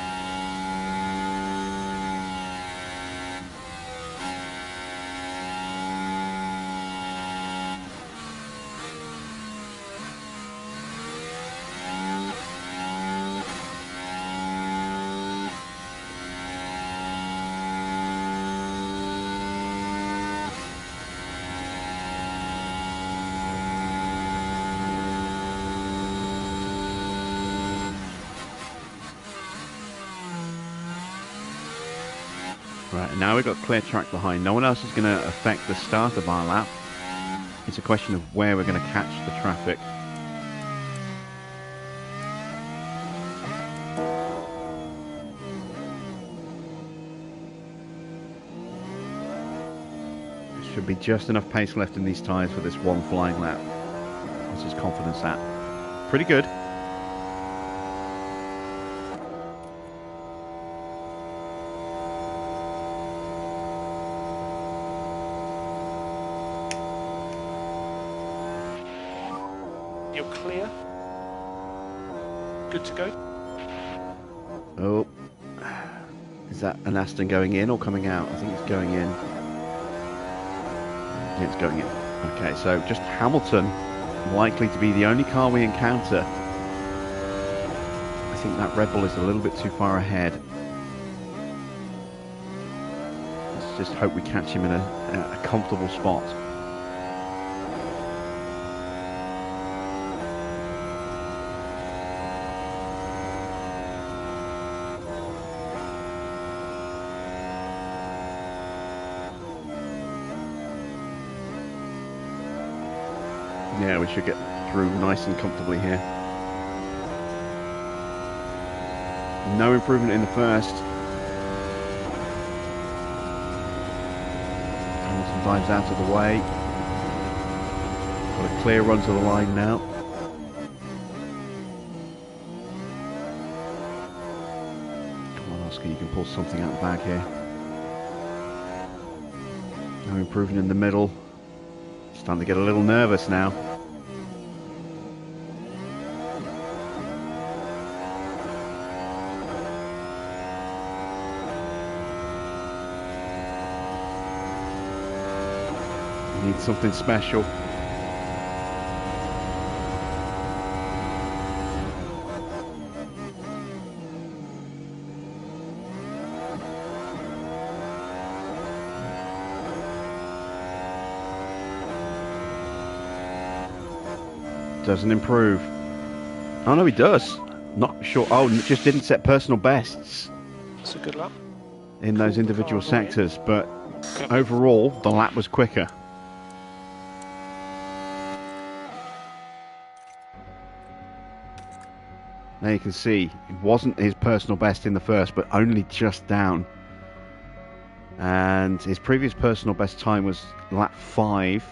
Right, now we've got clear track behind. No one else is going to affect the start of our lap. It's a question of where we're going to catch the traffic. There should be just enough pace left in these tyres for this one flying lap. What's his confidence at? Pretty good. you're clear. Good to go. Oh, is that an Aston going in or coming out? I think it's going in. Yeah, it's going in. Okay, so just Hamilton likely to be the only car we encounter. I think that Red Bull is a little bit too far ahead. Let's just hope we catch him in a comfortable spot. Yeah, we should get through nice and comfortably here. No improvement in the first. Hamilton dives out of the way. Got a clear run to the line now. Come on, Oscar, you can pull something out of the bag here. No improvement in the middle. Starting to get a little nervous now. Need something special. Doesn't improve. Oh no, he does. Not sure. Oh, just didn't set personal bests. That's a good lap. In those individual sectors, but overall the lap was quicker. There you can see it wasn't his personal best in the first, but only just down. And his previous personal best time was lap 5.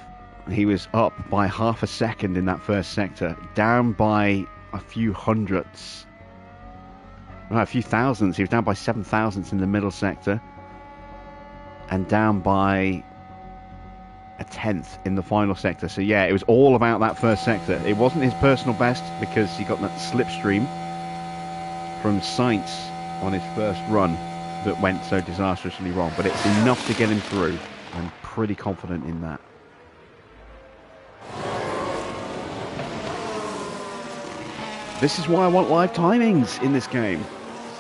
He was up by half a second in that first sector, down by a few hundredths. No, a few thousandths. He was down by 7 thousandths in the middle sector, and down by a tenth in the final sector. So yeah, it was all about that first sector. It wasn't his personal best because he got that slipstream from Sainz on his first run that went so disastrously wrong, but it's enough to get him through. I'm pretty confident in that. This is why I want live timings in this game,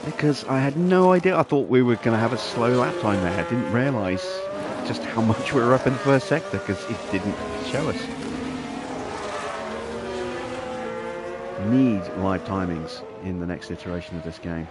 because I had no idea. I thought we were going to have a slow lap time there. I didn't realise just how much we were up in the first sector because it didn't show us. Need live timings in the next iteration of this game.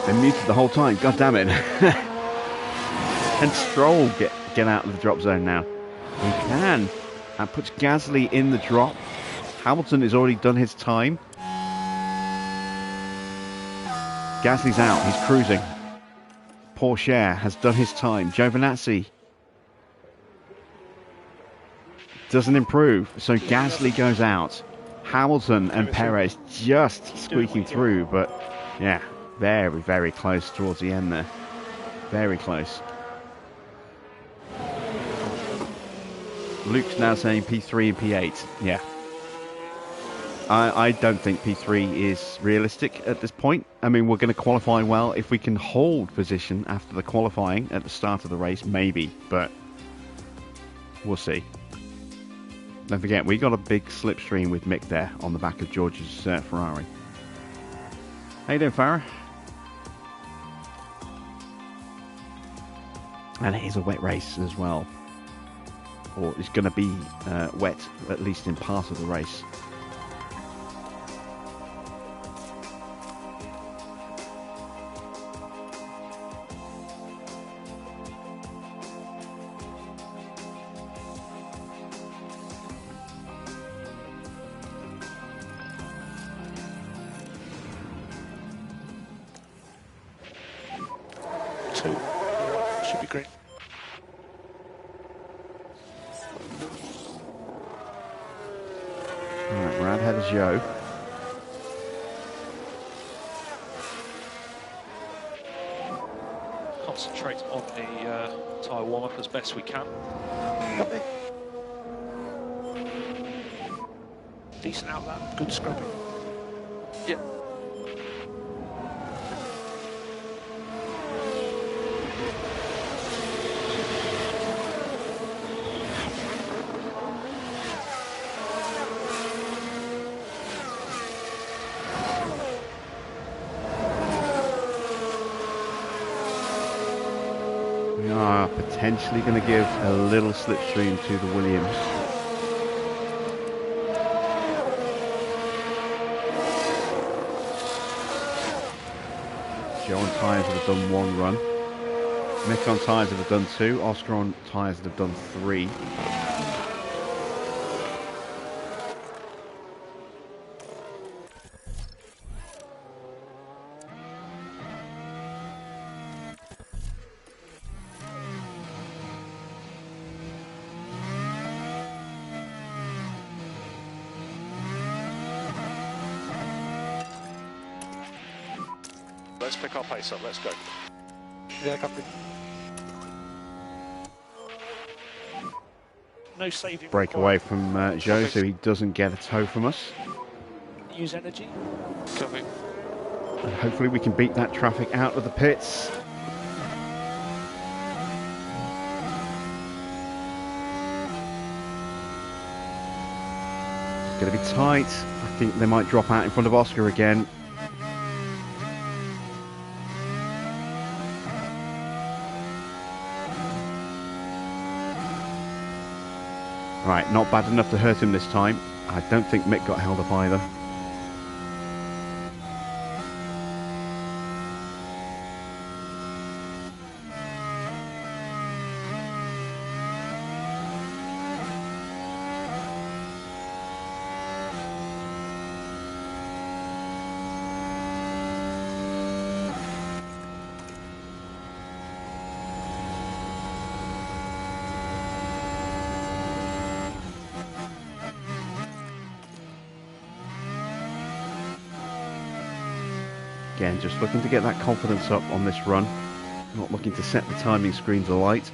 Been muted the whole time, god damn it. And Stroll get out of the drop zone now. He can. That puts Gasly in the drop. Hamilton has already done his time. Gasly's out. He's cruising. Porsche has done his time. Giovinazzi doesn't improve. So Gasly goes out. Hamilton and Perez just squeaking through. But yeah, very, very close towards the end there. Very close. Luke's now saying P3 and P8. Yeah. I don't think P3 is realistic at this point. I mean, we're going to qualify well. If we can hold position after the qualifying at the start of the race, maybe. But we'll see. Don't forget, we got a big slipstream with Mick there on the back of George's Ferrari. How you doing, Farah? And it is a wet race as well. Or it's going to be wet, at least in part of the race. Should be green. Alright, we're out ahead of Joe. Concentrate on the tyre warm-up as best we can. Copy. Decent outlet, good scrubbing. Yep. We are potentially going to give a little slipstream to the Williams. Joe on tyres that have done one run. Mick on tyres that have done two. Oscar on tyres that have done three. Let's pick our pace up, let's go. Yeah, copy. No saving. Break away from Joe so he doesn't get a tow from us. Use energy. Copy. And hopefully we can beat that traffic out of the pits. It's going to be tight. I think they might drop out in front of Oscar again. Right, not bad enough to hurt him this time. I don't think Mick got held up either. Again, just looking to get that confidence up on this run. Not looking to set the timing screens alight.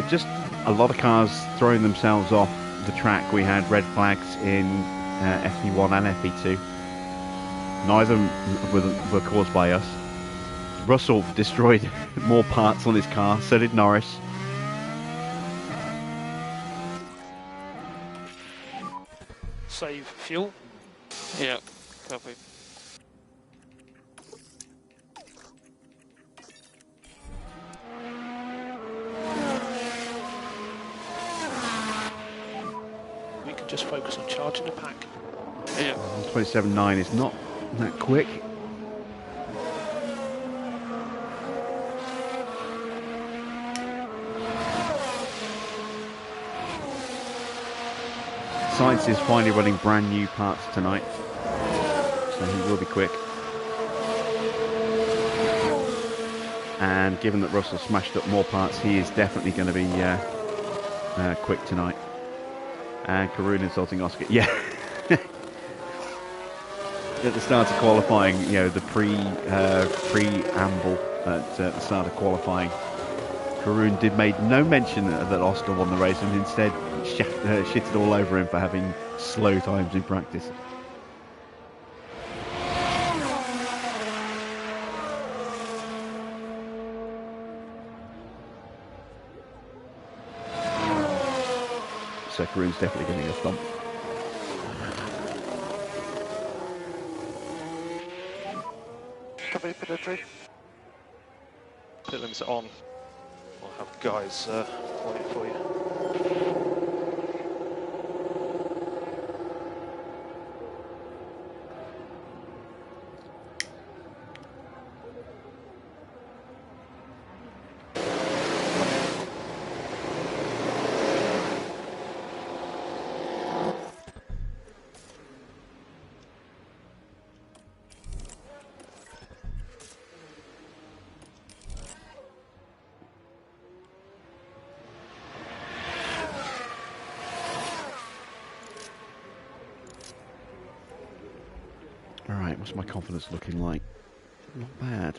Just a lot of cars throwing themselves off the track. We had red flags in FP1 and FP2. Neither were caused by us. Russell destroyed more parts on his car, so did Norris. Save fuel. Yeah, copy. We can just focus on charging the pack. Yeah. 27.9 is not that quick. Science is finally running brand new parts tonight, so he will be quick. And given that Russell smashed up more parts, he is definitely going to be quick tonight. And Karun insulting Oscar. Yeah. At the start of qualifying, you know, the preamble at the start of qualifying, Karun did make no mention that Oscar won the race and instead shitted all over him for having slow times in practice. So Karun's definitely getting a thump. Copy, pit entry. Pit limits on. We'll have guys waiting for you. Alright, what's my confidence looking like? Not bad.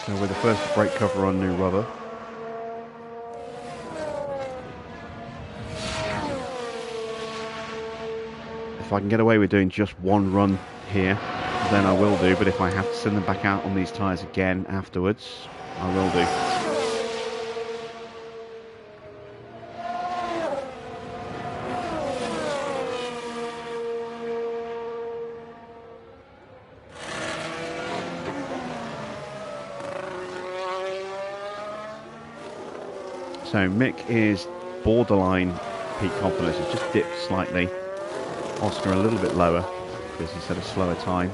So with the first brake cover on new rubber. If I can get away with doing just one run here, then I will do, but if I have to send them back out on these tyres again afterwards, I will do. So Mick is borderline peak confidence, it's just dipped slightly. Oscar a little bit lower because he's had a slower time.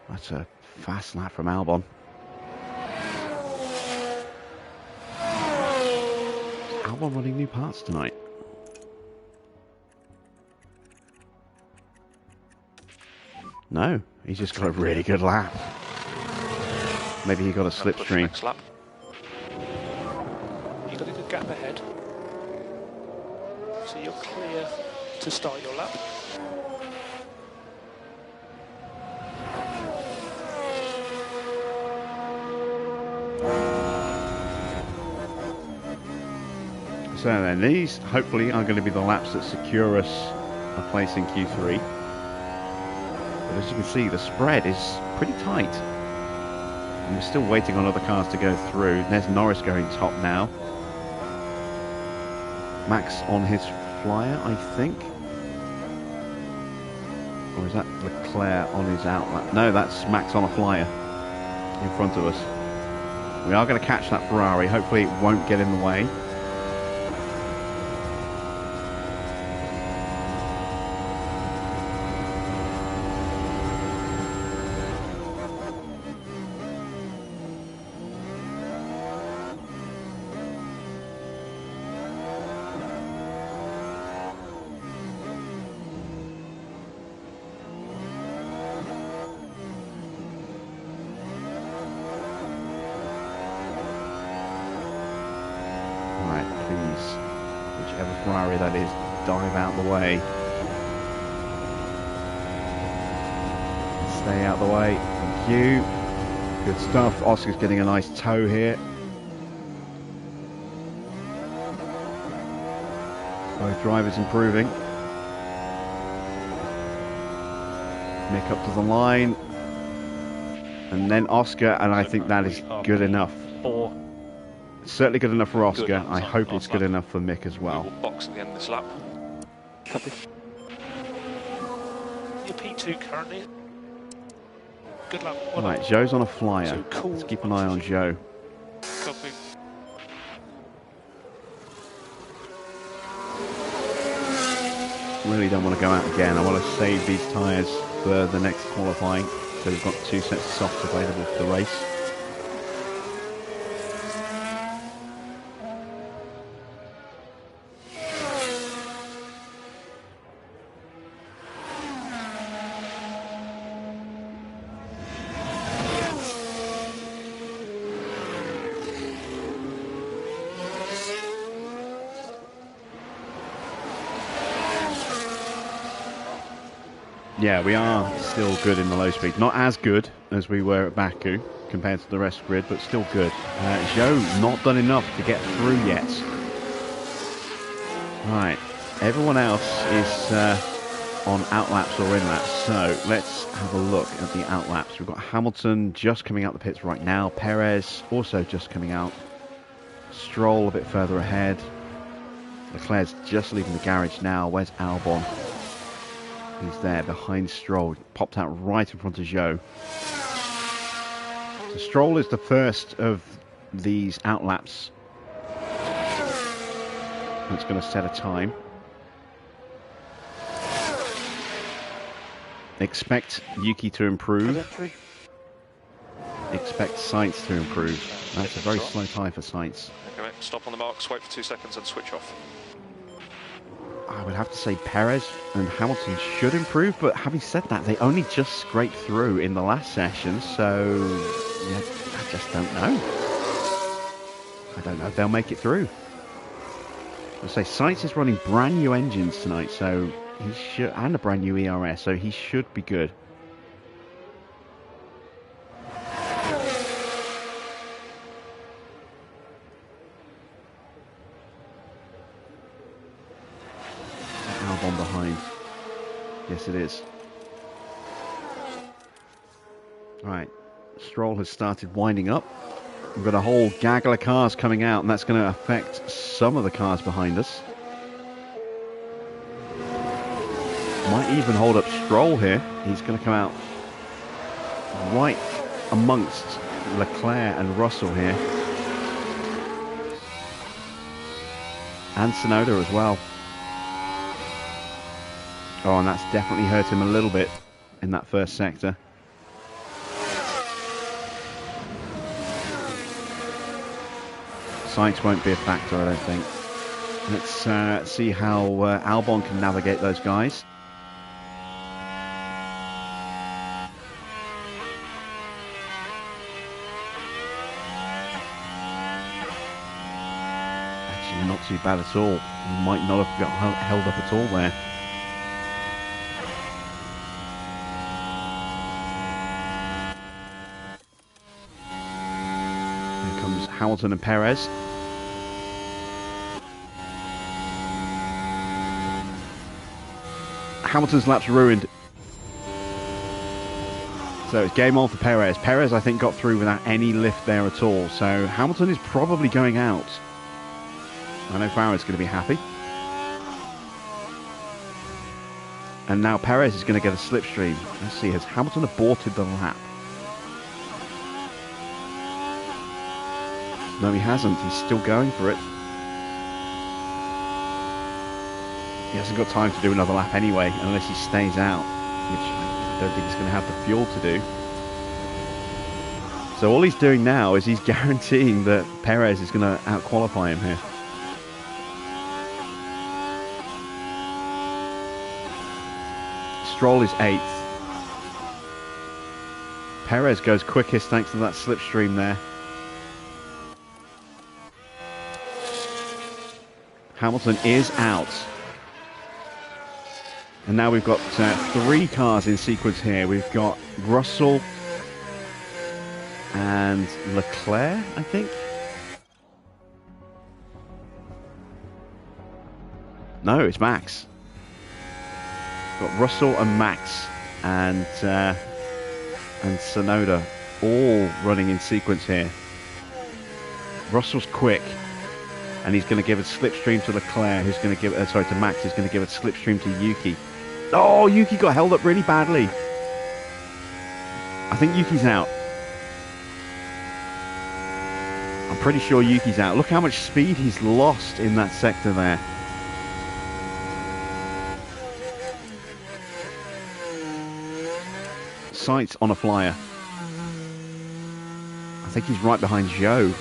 That's a fast lap from Albon. Albon running new parts tonight. No, he's just got a really good lap. Maybe he got a slipstream. You got a good gap ahead, so you're clear to start your lap. So then these hopefully are going to be the laps that secure us a place in Q3. But as you can see, the spread is pretty tight. And we're still waiting on other cars to go through. There's Norris going top now. Max on his flyer, I think. Or is that Leclerc on his outlap? No, that's Max on a flyer in front of us. We are going to catch that Ferrari. Hopefully it won't get in the way. Please, whichever Ferrari that is, dive out the way. Stay out the way. Thank you. Good stuff. Oscar's getting a nice toe here. Both drivers improving. Mick up to the line. And then Oscar, and I think that is good enough. Certainly good enough for Oscar. I hope it's good enough for Mick as well. Box at the end of this lap. Copy. Your P2 currently. Good lap. Right, Joe's on a flyer. So cool. Let's keep an eye on Joe. Copy. Really don't want to go out again. I want to save these tyres for the next qualifying. So we've got 2 sets of softs available for the race. Yeah, we are still good in the low speed. Not as good as we were at Baku compared to the rest of the grid, but still good. Joe not done enough to get through yet. Right, everyone else is on outlaps or inlaps. So let's have a look at the outlaps. We've got Hamilton just coming out the pits right now. Perez also just coming out. Stroll a bit further ahead. Leclerc's just leaving the garage now. Where's Albon? He's there behind Stroll, popped out right in front of Zhou. So Stroll is the first of these outlaps. It's going to set a time. Expect Yuki to improve. Expect Sainz to improve. That's a very slow tyre for Sainz. Okay, stop on the marks, wait for 2 seconds and switch off. I would have to say Perez and Hamilton should improve, but having said that, they only just scraped through in the last session, so yeah, I just don't know. I don't know if they'll make it through. I'll say Sainz is running brand new engines tonight, so he should, and a brand new ERS, so he should be good. Albon behind. Yes, it is. Right, Stroll has started winding up. We've got a whole gaggle of cars coming out, and that's going to affect some of the cars behind us. Might even hold up Stroll here. He's going to come out right amongst Leclerc and Russell here. And Tsunoda as well. Oh, and that's definitely hurt him a little bit in that first sector. Sainz won't be a factor, I don't think. Let's see how Albon can navigate those guys. Actually, not too bad at all. He might not have got held up at all there. Here comes Hamilton and Perez. Hamilton's lap's ruined. So it's game on for Perez. Perez, I think, got through without any lift there at all. So Hamilton is probably going out. I know Farah's going to be happy. And now Perez is going to get a slipstream. Let's see, has Hamilton aborted the lap? No, he hasn't. He's still going for it. He hasn't got time to do another lap anyway, unless he stays out, which I don't think he's going to have the fuel to do. So all he's doing now is he's guaranteeing that Perez is going to out-qualify him here. Stroll is 8th. Perez goes quickest thanks to that slipstream there. Hamilton is out. And now we've got 3 cars in sequence here. We've got Russell and Leclerc, I think. No, it's Max. We've got Russell and Max and Tsunoda all running in sequence here. Russell's quick, and he's going to give a slipstream to Leclerc, who's going to give to Max, who's going to give a slipstream to Yuki. Oh, Yuki got held up really badly. I think Yuki's out. I'm pretty sure Yuki's out. Look how much speed he's lost in that sector there. Sights on a flyer. I think he's right behind Zhou.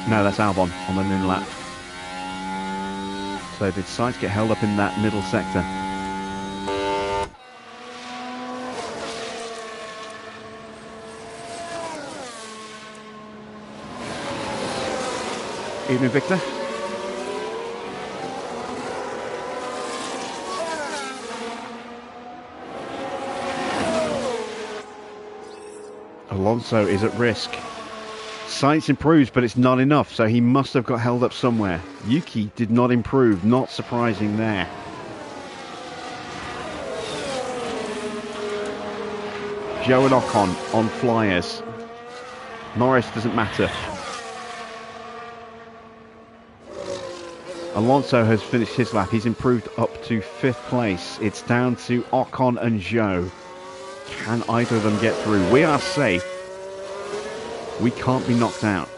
No, that's Albon on the new lap. So did Sainz get held up in that middle sector? Evening, Victor. Alonso is at risk. Sainz improves, but it's not enough, so he must have got held up somewhere. Yuki did not improve, not surprising there. Zhou and Ocon on flyers. Norris doesn't matter. Alonso has finished his lap. He's improved up to 5th place. It's down to Ocon and Zhou. Can either of them get through? We are safe. We can't be knocked out.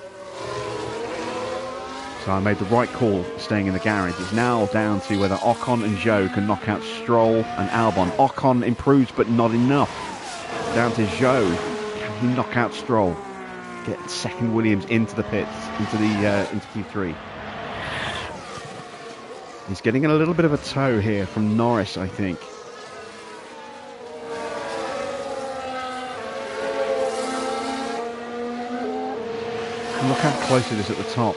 So I made the right call staying in the garage. It's now down to whether Ocon and Zhou can knock out Stroll and Albon. Ocon improves, but not enough. It's down to Zhou. Can he knock out Stroll? Get second Williams into the pits, into Q3. He's getting a little bit of a tow here from Norris, I think. And look how close it is at the top.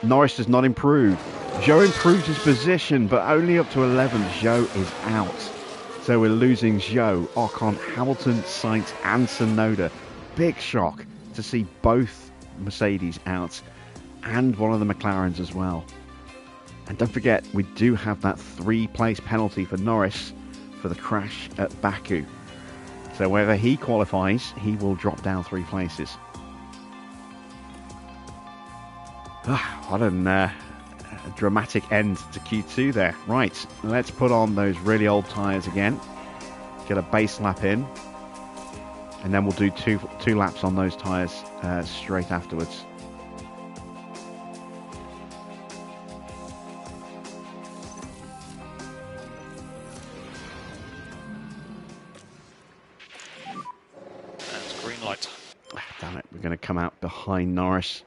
Norris does not improve. Zhou improves his position, but only up to 11th. Zhou is out. So we're losing Zhou, Ocon, Hamilton, Sainz and Tsunoda. Big shock to see both Mercedes out and one of the McLarens as well. And don't forget, we do have that 3-place penalty for Norris for the crash at Baku. So whether he qualifies, he will drop down 3 places. What a dramatic end to Q2 there. Right, let's put on those really old tyres again. Get a base lap in. And then we'll do two laps on those tyres straight afterwards. That's green light. Damn it, we're going to come out behind Norris.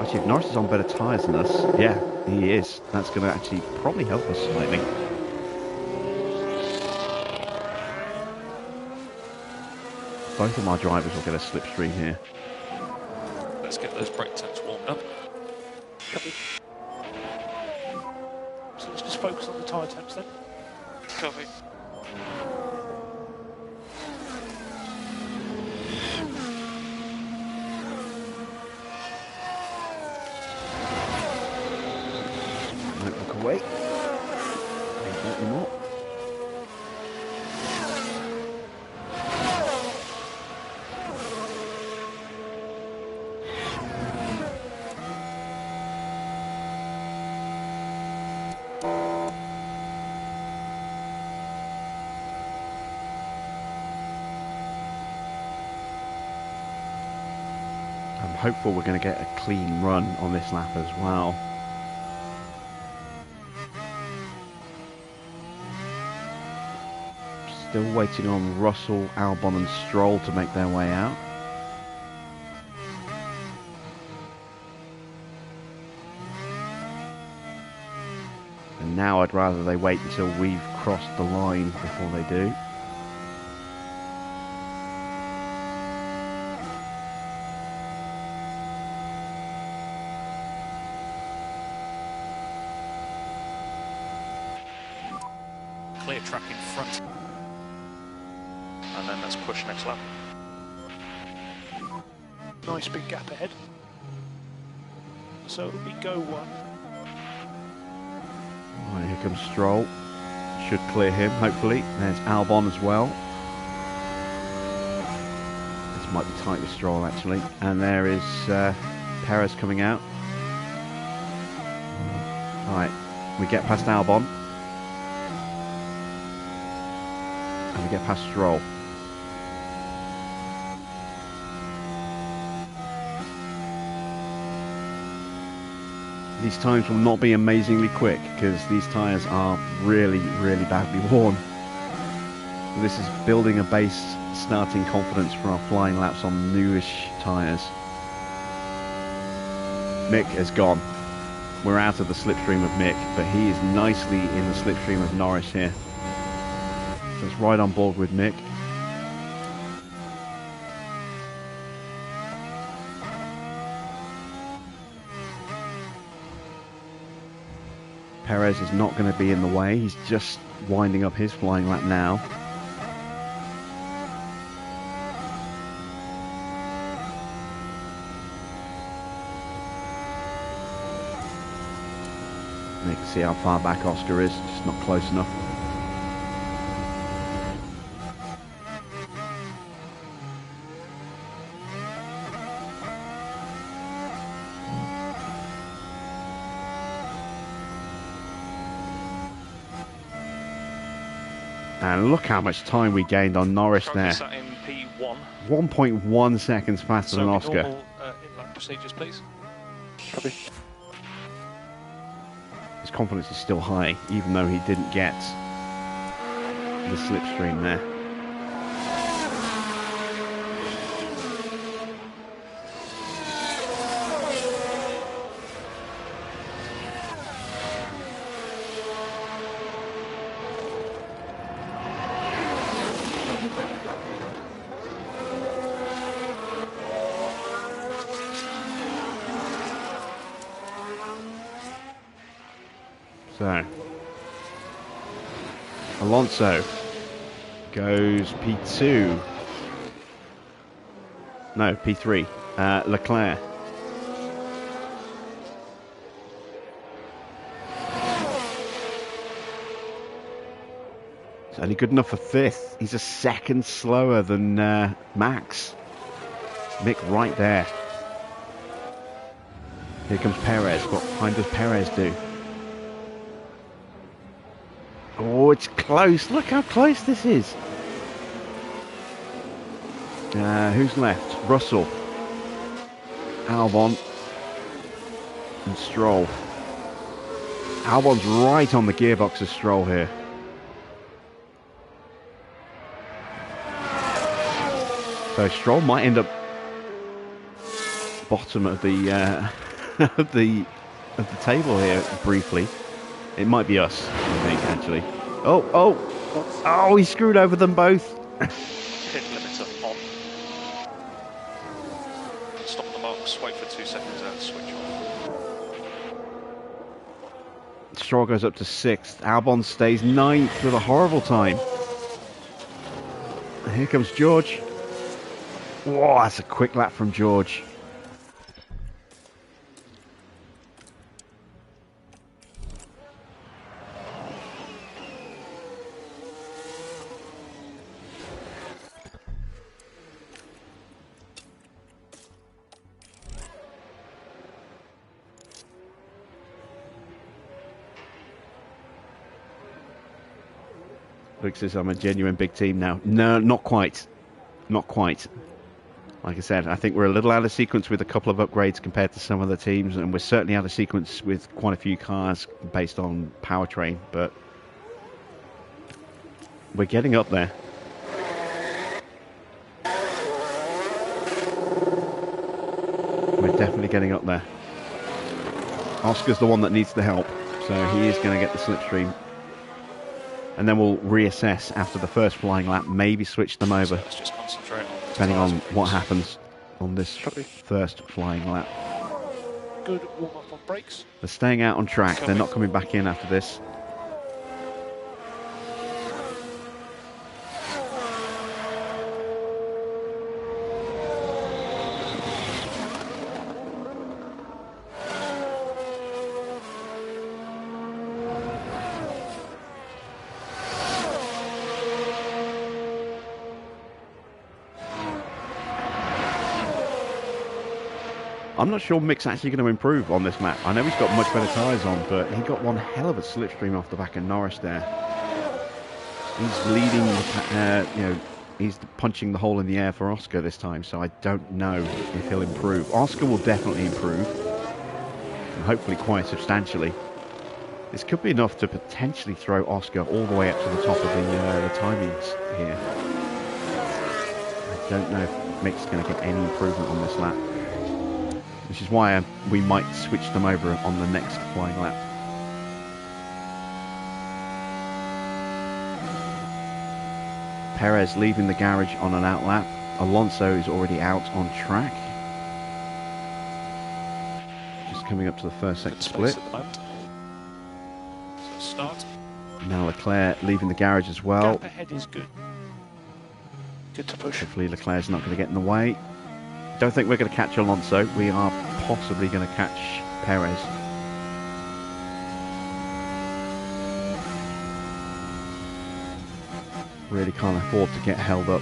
Actually, if Norris is on better tyres than us, yeah, he is. That's going to actually probably help us slightly. Both of our drivers will get a slipstream here. Let's get those brake tanks warmed up. Copy. So let's just focus on the tyre temps then. Copy. Don't look away. Not anymore. I'm hopeful we're going to get a clean run on this lap as well. Still waiting on Russell, Albon and Stroll to make their way out. And now I'd rather they wait until we've crossed the line before they do. clear track in front. And then let's push next lap. Nice big gap ahead. So it'll be go one. Right, here comes Stroll. Should clear him, hopefully. There's Albon as well. This might be tight with Stroll, actually. And there is Perez coming out. Right, we get past Albon. And we get past Stroll. These times will not be amazingly quick because these tyres are really, really badly worn. This is building a base, starting confidence for our flying laps on newish tyres. Mick has gone. We're out of the slipstream of Mick, but he is nicely in the slipstream of Norris here. So it's right on board with Mick. Perez is not going to be in the way. He's just winding up his flying lap now. And you can see how far back Oscar is, just not close enough. And look how much time we gained on Norris there. Sat in P1. 1.1 seconds faster than Oscar. Normal in-lap procedures, please. Copy. His confidence is still high, even though he didn't get the slipstream there. So, Alonso goes P2. No, P3. Leclerc. It's only good enough for fifth. He's a second slower than Max. Mick right there. Here comes Perez. What time does Perez do? Oh, it's close. Look how close this is. Who's left? Russell, Albon, and Stroll. Albon's right on the gearbox of Stroll here. So Stroll might end up bottom of the of the table here briefly. It might be us, I think, actually. Oh, he screwed over them both. Hit limiter on. Stop the marks, wait for 2 seconds and switch on. Stroll goes up to 6th. Albon stays 9th with a horrible time. Here comes George. Whoa, that's a quick lap from George. Luke says I'm a genuine big team now. No, not quite. Not quite. Like I said, I think we're a little out of sequence with a couple of upgrades compared to some other teams, and we're certainly out of sequence with quite a few cars based on powertrain, but we're getting up there. We're definitely getting up there. Oscar's the one that needs the help, so he is going to get the slipstream. And then we'll reassess after the first flying lap, maybe switch them over, So let's just concentrate on depending on what happens on this first flying lap. Good warm up on brakes. They're staying out on track, they're not coming back in after this. I'm not sure Mick's actually going to improve on this lap. I know he's got much better tyres on, but he got one hell of a slipstream off the back of Norris there. He's leading, he's punching the hole in the air for Oscar this time, so I don't know if he'll improve. Oscar will definitely improve, and hopefully quite substantially. This could be enough to potentially throw Oscar all the way up to the top of the timings here. I don't know if Mick's going to get any improvement on this lap, which is why we might switch them over on the next flying lap. Perez leaving the garage on an out lap. Alonso is already out on track. Just coming up to the first sector split. So start. Now Leclerc leaving the garage as well. Gap ahead is good. Good to push. Hopefully Leclerc's not going to get in the way. Don't think we're going to catch Alonso. We are possibly going to catch Perez. Really can't afford to get held up.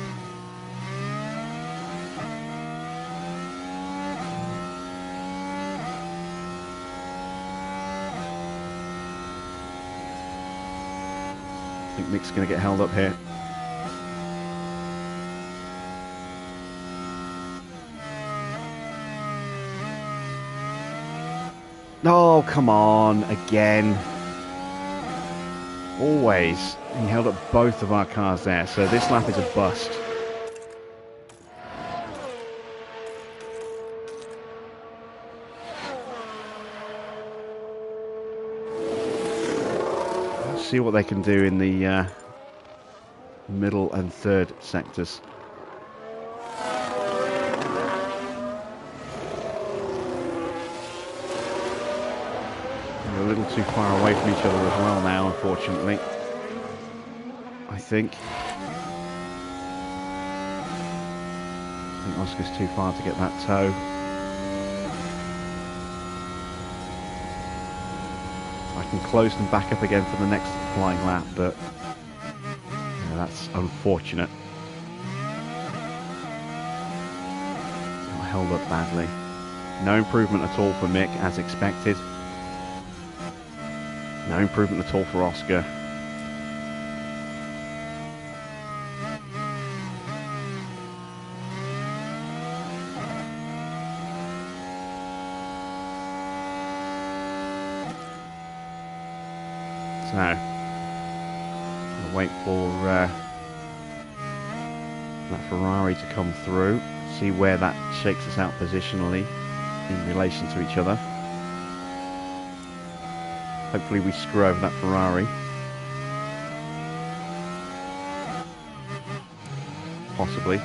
I think Mick's going to get held up here. Oh, come on, again. Always. He held up both of our cars there, so this lap is a bust. Let's see what they can do in the middle and third sectors. We're a little too far away from each other as well now, unfortunately. I think Oscar's too far to get that toe. I can close them back up again for the next flying lap, but yeah, that's unfortunate. Held up badly. No improvement at all for Mick, as expected. No improvement at all for Oscar. So, we'll wait for that Ferrari to come through, see where that shakes us out positionally in relation to each other. Hopefully we screw over that Ferrari. Possibly.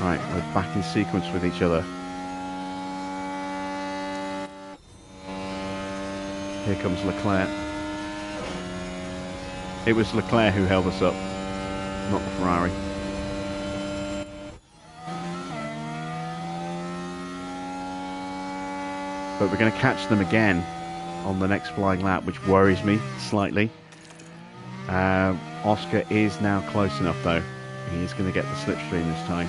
Right, we're back in sequence with each other. Here comes Leclerc. It was Leclerc who held us up, not the Ferrari. But we're going to catch them again on the next flying lap, which worries me slightly. Oscar is now close enough though. He's going to get the slipstream this time.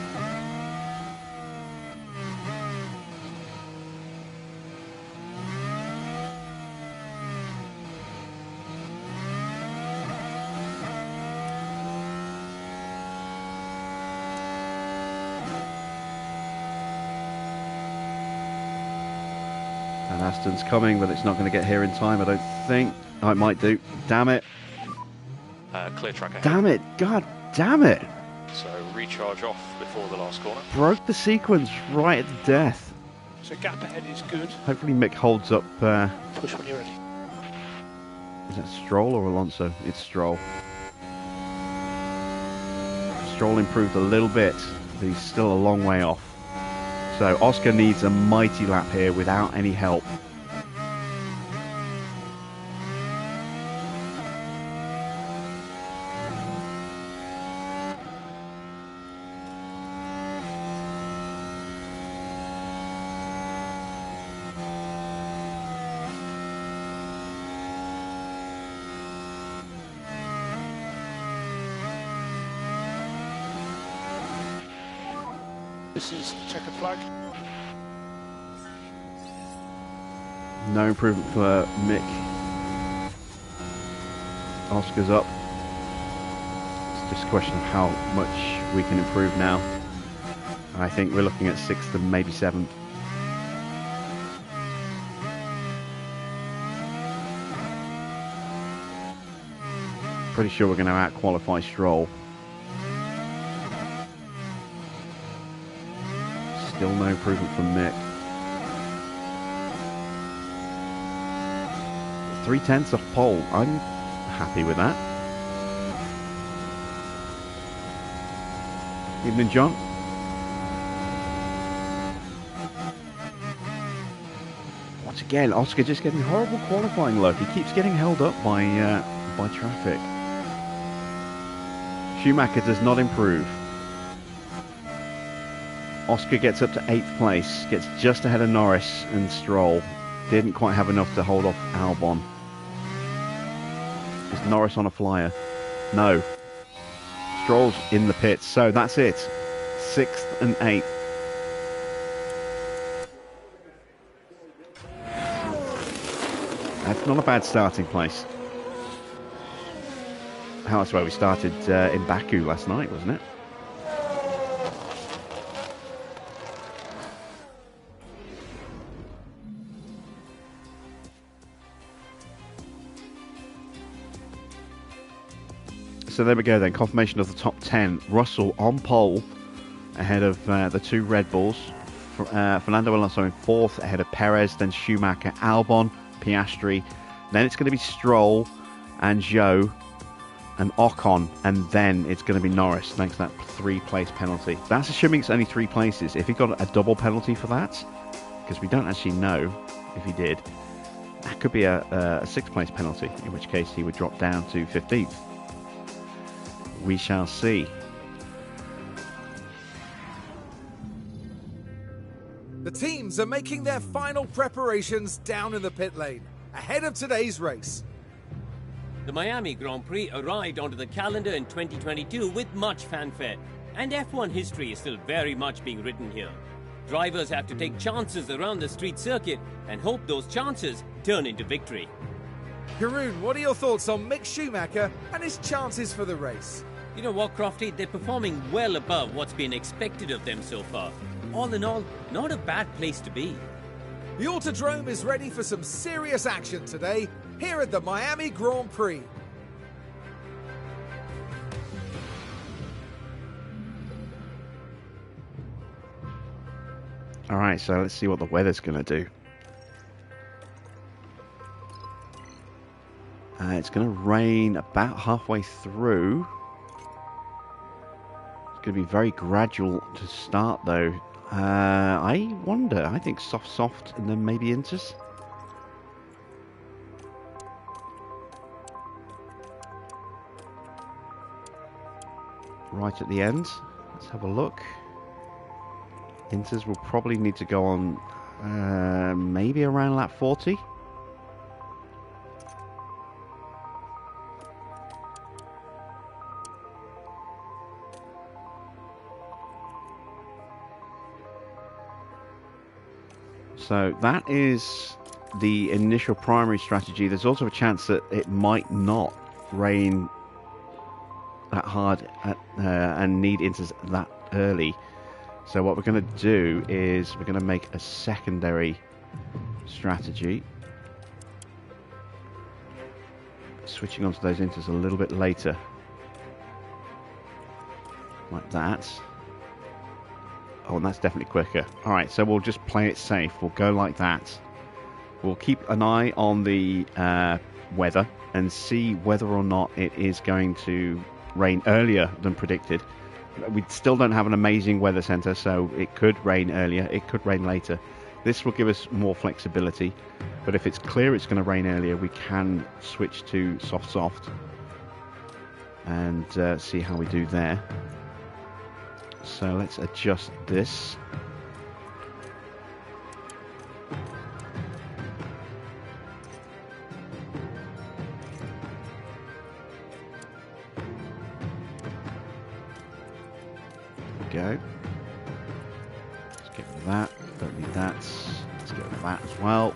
And Aston's coming, but it's not going to get here in time, I don't think. Oh, it might do. Damn it. Clear track ahead. Damn it. God damn it. So recharge off before the last corner. Broke the sequence right at death. So gap ahead is good. Hopefully Mick holds up. Push when you're ready. Is that Stroll or Alonso? It's Stroll. Stroll improved a little bit, but he's still a long way off. So Oscar needs a mighty lap here without any help. This is checkered flag. No improvement for Mick. Oscar's up. It's just a question of how much we can improve now. I think we're looking at 6th and maybe 7th. Pretty sure we're going to out-qualify Stroll. Still no improvement from Mick. 3/10 off pole. I'm happy with that. Evening, John. Once again, Oscar just getting horrible qualifying luck. He keeps getting held up by traffic. Schumacher does not improve. Oscar gets up to 8th place, gets just ahead of Norris and Stroll. Didn't quite have enough to hold off Albon. Is Norris on a flyer? No. Stroll's in the pits, so that's it. 6th and 8th. That's not a bad starting place. That's where we started in Baku last night, wasn't it? So there we go then, confirmation of the top 10. Russell on pole, ahead of the 2 Red Bulls. Fernando Alonso in 4th, ahead of Perez, then Schumacher, Albon, Piastri. Then it's going to be Stroll and Zhou and Ocon, and then it's going to be Norris, thanks to that 3-place penalty. That's assuming it's only 3 places. If he got a double penalty for that, because we don't actually know if he did, that could be a 6th-place penalty, in which case he would drop down to 15th. We shall see. The teams are making their final preparations down in the pit lane, ahead of today's race. The Miami Grand Prix arrived onto the calendar in 2022 with much fanfare, and F1 history is still very much being written here. Drivers have to take chances around the street circuit and hope those chances turn into victory. Jeroen, what are your thoughts on Mick Schumacher and his chances for the race? You know what, Crofty? They're performing well above what's been expected of them so far. All in all, not a bad place to be. The Autodrome is ready for some serious action today here at the Miami Grand Prix. All right, so let's see what the weather's going to do. It's going to rain about halfway through. It's going to be very gradual to start, though. I wonder. I think soft, and then maybe inters. Right at the end. Let's have a look. Inters will probably need to go on maybe around lap 40. So that is the initial primary strategy. There's also a chance that it might not rain that hard and need inters that early. So what we're going to do is we're going to make a secondary strategy, switching onto those inters a little bit later, like that. Oh, and that's definitely quicker. All right, so we'll just play it safe. We'll go like that. We'll keep an eye on the weather and see whether or not it is going to rain earlier than predicted. We still don't have an amazing weather centre, so it could rain earlier, it could rain later. This will give us more flexibility, but if it's clear it's going to rain earlier, we can switch to soft and see how we do there. So let's adjust this. Go. that. Don't need that. Let's get rid of that as well.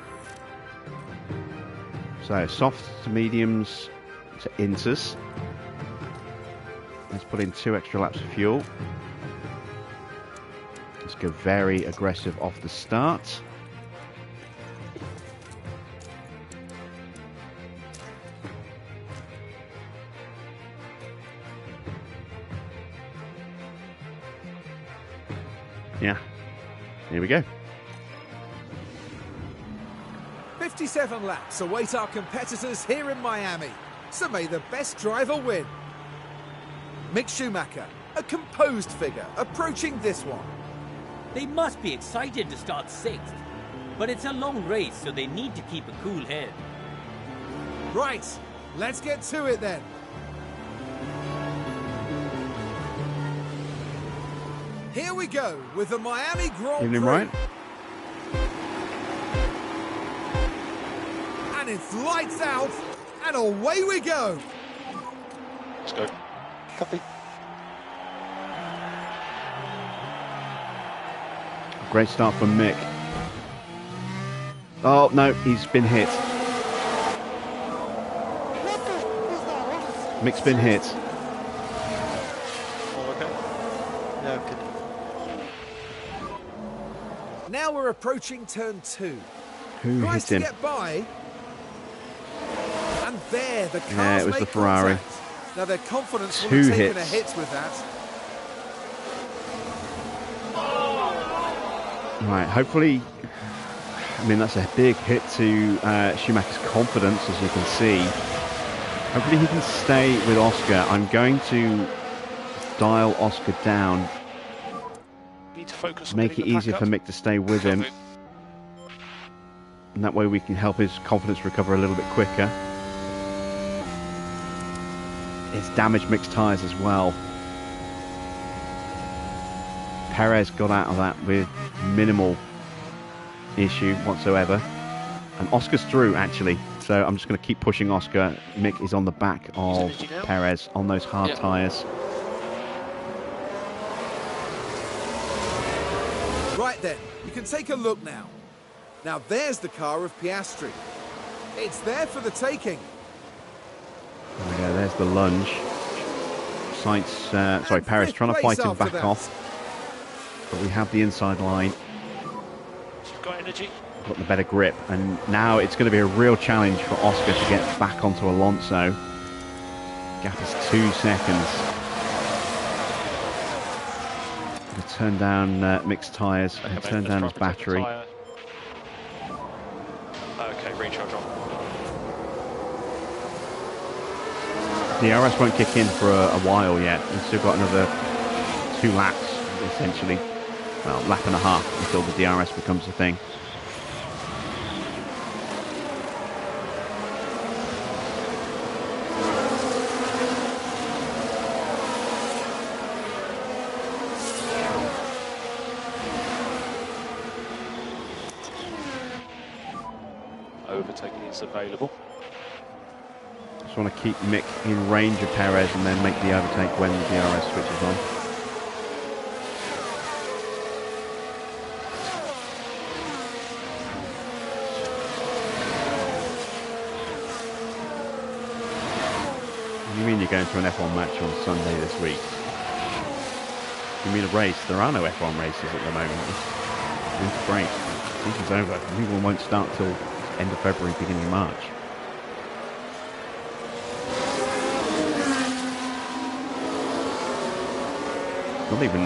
So softs to mediums to inters. Let's put in 2 extra laps of fuel. Let's go very aggressive off the start. Yeah, here we go. 57 laps await our competitors here in Miami, so may the best driver win. Mick Schumacher, a composed figure, approaching this one. They must be excited to start 6th, but it's a long race, so they need to keep a cool head. Right, let's get to it then. Here we go with the Miami Grand Evening, Prix. Ryan. And it's lights out, and away we go. Let's go. Copy. Great start from Mick. Oh, no, he's been hit. Mick's been hit. All okay? Yeah, good. Now we're approaching turn 2. Who Tries hit to him? get by. And there, the cars Yeah, it was make the Ferrari. contact. Now their confidence will 2 have taken hits. a hit with that. Right, hopefully, I mean, that's a big hit to Schumacher's confidence, as you can see. Hopefully he can stay with Oscar. I'm going to dial Oscar down, Need to focus on make it getting the easier pack for up. Mick to stay with him. Copy. And that way we can help his confidence recover a little bit quicker. It's damaged Mick's tyres as well. Perez got out of that with minimal issue whatsoever. And Oscar's through, actually. So I'm just going to keep pushing Oscar. Mick is on the back of He's energy now. Perez on those hard Yep. tyres. Right then, you can take a look now. Now there's the car of Piastri. It's there for the taking. There we go, there's the lunge. Perez fifth trying to place fight him after back that. off. But we have the inside line. You've got energy. Got the better grip, and now it's going to be a real challenge for Oscar to get back onto Alonso. Gap is 2 seconds. Going to turn down Mick's tyres and Okay, turn mate, down let's his try and protect the battery. tyre. Okay, recharge on. DRS won't kick in for a while yet. We've still got another 2 laps, essentially. Well, lap and a half until the DRS becomes a thing. Overtaking is available. Just want to keep Mick in range of Perez and then make the overtake when the DRS switches on. What do you mean you're going to an F1 match on Sunday this week? You mean a race? There are no F1 races at the moment. Winter break. Season's over. The new one won't start till end of February, beginning of March. Not even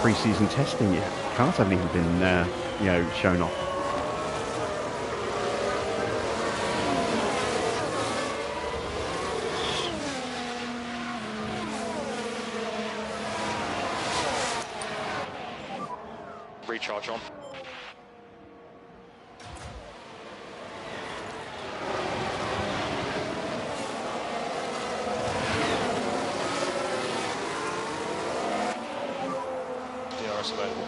pre-season testing yet. Cars haven't even been, shown off. Recharge on. DRS available.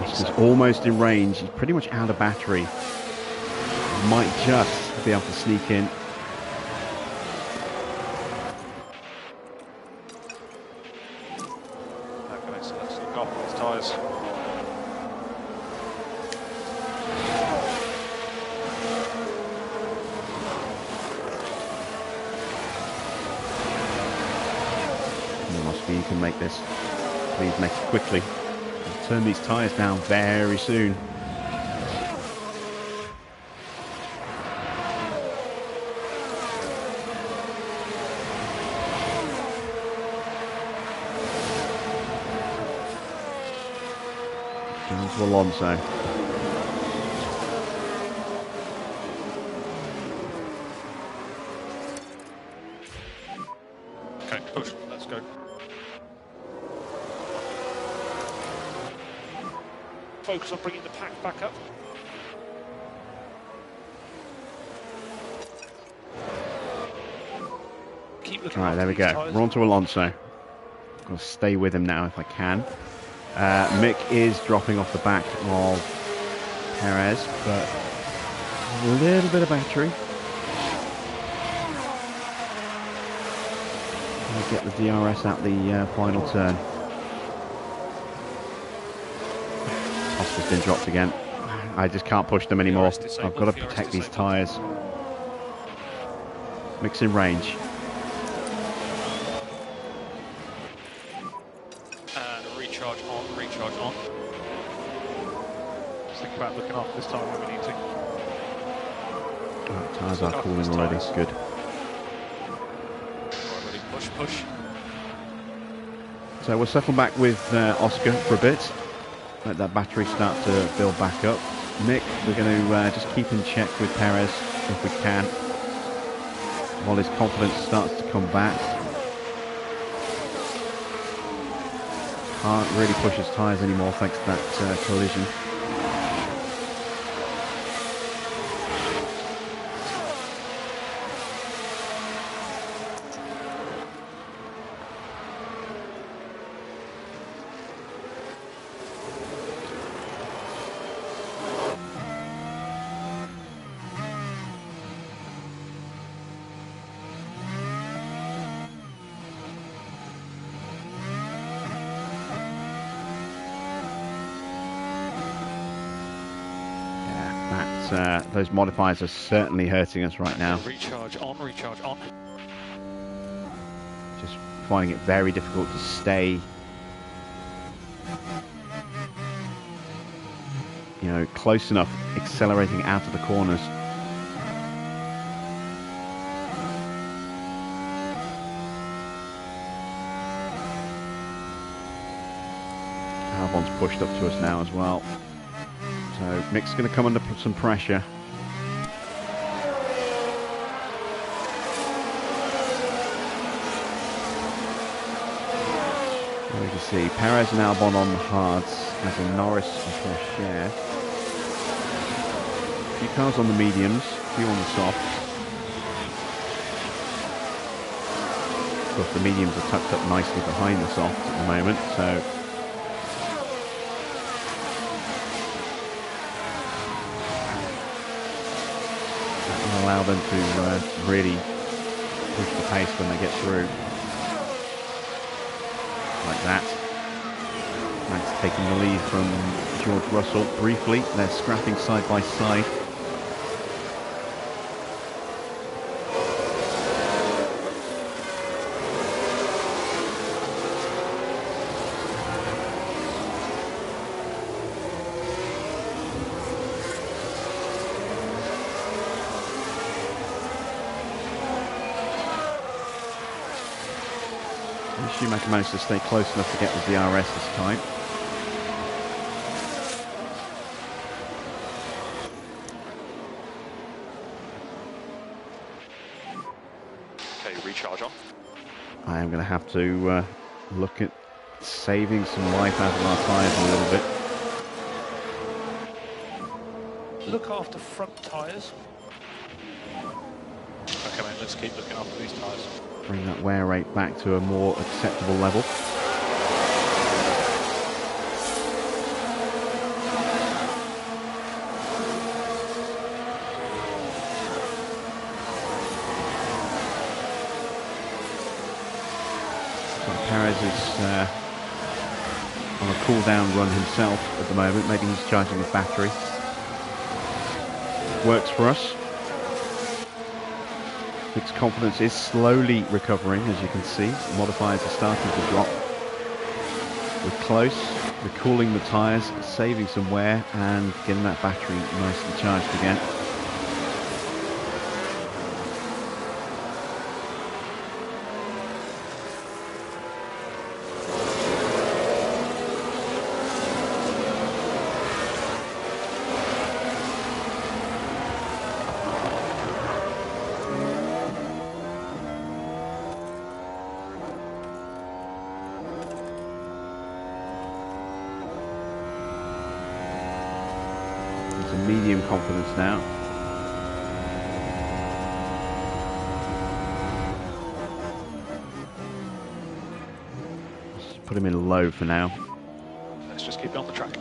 He's almost in range. He's pretty much out of battery. Might just be able to sneak in. Okay, So let's look after these tyres. Oscar, you can make this. Please make it quickly. I'll turn these tyres down very soon. Down to Alonso. Okay, push. Let's go. Focus on bringing the pack back up. Keep looking. All right, there we go. We're on to Alonso. I'm going to stay with him now if I can. Mick is dropping off the back of Perez, but a little bit of battery. I'll get the DRS out the final turn. Oscar's been dropped again. I just can't push them anymore. I've got to protect these tyres. Mick's in range. Recharge on, recharge on. Just think about looking after this tyre when we need to. Oh, tyres are cooling already, it's good. Right, ready, push, push. So we'll settle back with Oscar for a bit. Let that battery start to build back up. Mick, we're going to just keep in check with Perez if we can, while his confidence starts to come back. Can't really push his tyres anymore thanks to that collision. Those modifiers are certainly hurting us right now. Recharge on, recharge on. Just finding it very difficult to stay, you know, close enough, accelerating out of the corners. Albon's pushed up to us now as well. So Mick's going to come under some pressure. There we can see Perez and Albon on the hards as a Norris a fair share. A few cars on the mediums, a few on the softs. Of course, the mediums are tucked up nicely behind the softs at the moment, so allow them to really push the pace when they get through. Like that. Max taking the lead from George Russell briefly. They're scrapping side by side. Schumacher managed to stay close enough to get the DRS this time. Okay, recharge on. I am going to have to look at saving some life out of our tyres a little bit. Look after front tyres. Okay, mate, let's keep looking after these tyres. Bring that wear rate back to a more acceptable level. So Perez is on a cool-down run himself at the moment. Maybe he's charging his battery. Works for us. Mick's confidence is slowly recovering, as you can see. Modifiers are starting to drop. We're close. We're cooling the tyres, saving some wear, and getting that battery nicely charged again. Medium confidence now. Let's put him in low for now. Let's just keep it on the track.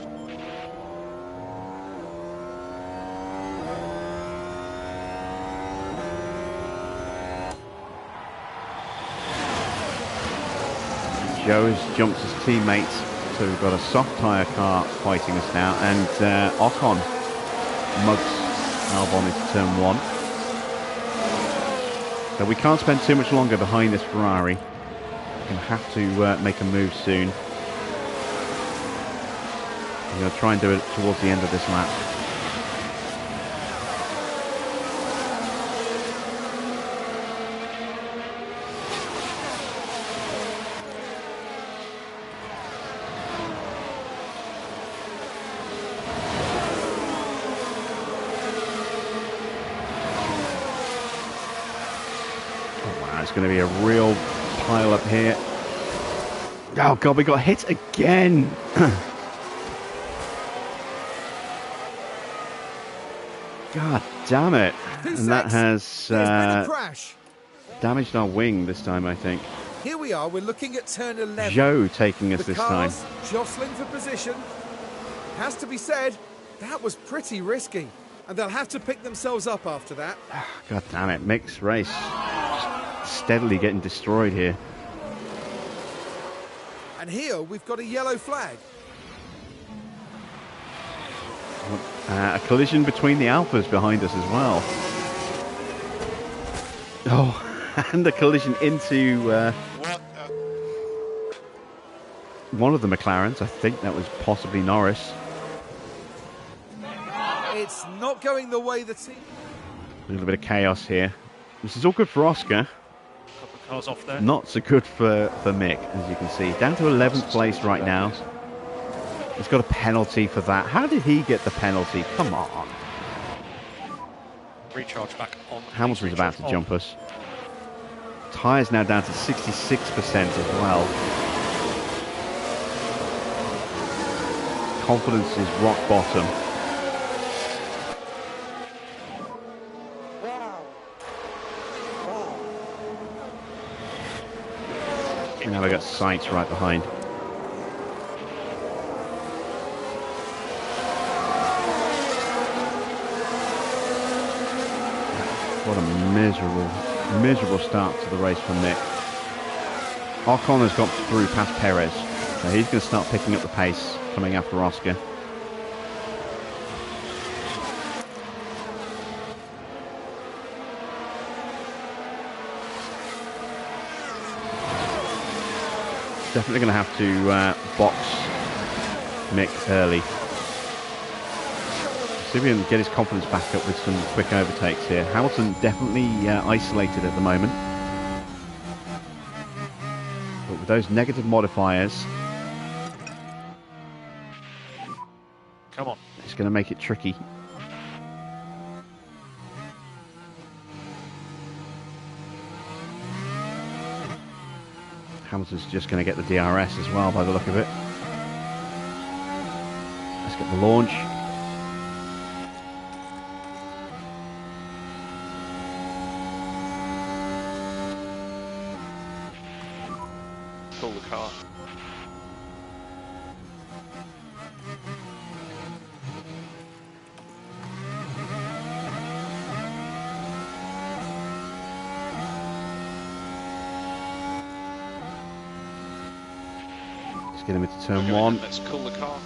Joe has jumped his teammates, so we've got a soft tyre car fighting us now, and Ocon mugs Albon into turn 1. So we can't spend too much longer behind this Ferrari. We're going to have to make a move soon. We're going to try and do it towards the end of this lap. It's going to be a real pile up here. Oh god, we got hit again. God damn it. And that has damaged our wing this time, I think. Here we are, we're looking at turn 11. Joe taking us this time. Jostling for position. Has to be said, that was pretty risky. And they'll have to pick themselves up after that. God damn it, mixed race. Steadily getting destroyed here. And here we've got a yellow flag. A collision between the Alphas behind us as well. Oh, and a collision into one of the McLarens. I think that was possibly Norris. It's not going the way the team... A little bit of chaos here. This is all good for Oscar. Couple of cars off there. Not so good for Mick, as you can see. Down to 11th place right now. He's got a penalty for that. How did he get the penalty? Come on. Recharge back on. Hamilton's about to jump us. Tyres now down to 66% as well. Confidence is rock bottom. And now we got Sainz right behind. What a miserable start to the race for Mick. Ocon has got through past Perez, so he's going to start picking up the pace coming after Oscar. Definitely going to have to box Mick early. See if we can get his confidence back up with some quick overtakes here. Hamilton definitely isolated at the moment. But with those negative modifiers, come on, it's going to make it tricky. Hamilton's just going to get the DRS as well by the look of it. Let's get the launch. Pull the car. get him into turn Okay, one. Let's cool the car.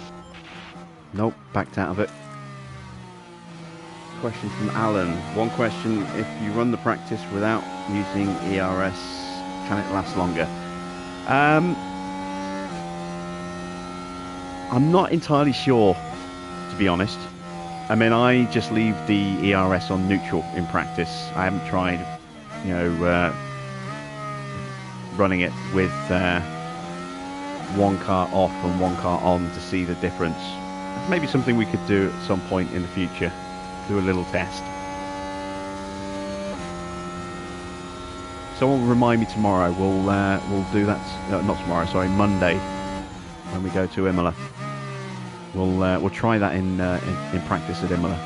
Nope, backed out of it. Question from Alan. One question, if you run the practice without using ERS, can it last longer? I'm not entirely sure, to be honest. I mean, I just leave the ERS on neutral in practice. I haven't tried, you know, running it with one car off and one car on to see the difference. Maybe something we could do at some point in the future. Do a little test. Someone will remind me tomorrow. We'll do that. Not tomorrow. Sorry, Monday when we go to Imola. We'll try that in practice at Imola.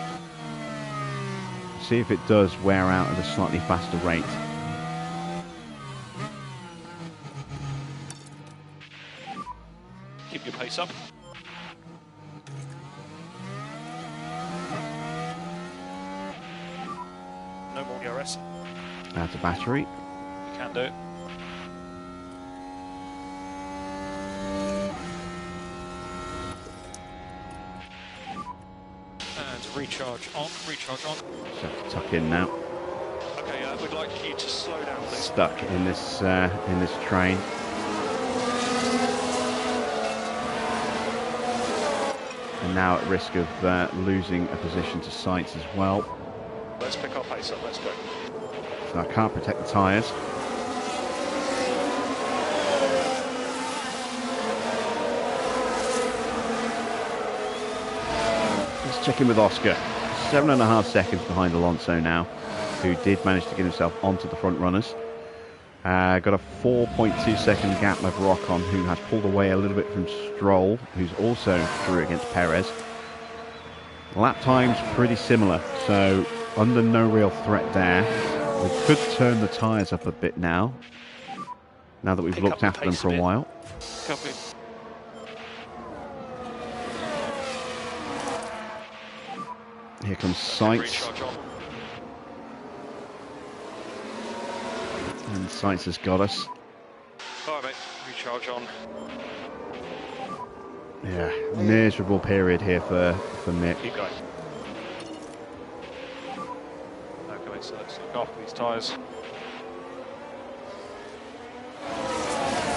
See if it does wear out at a slightly faster rate. Keep your pace up. No more ERS. Add a battery. You can do it. And recharge on, recharge on. Just have to tuck in now. Okay, we'd like you to slow down, please. Stuck in this train. And now at risk of losing a position to sights as well. Let's pick our pace up, let's go. So I can't protect the tyres. Let's check in with Oscar. 7.5 seconds behind Alonso now, who did manage to get himself onto the front runners. Got a 4.2 second gap over Ocon, who has pulled away a little bit from Stroll, who's also through against Perez. Lap time's pretty similar, so under no real threat there. We could turn the tyres up a bit now that we've looked after them for a while. Copy. Here comes Sights. And Sights has got us. Alright mate, recharge on. Yeah, miserable period here for Mick. Keep going. Okay, so let's look after these tyres.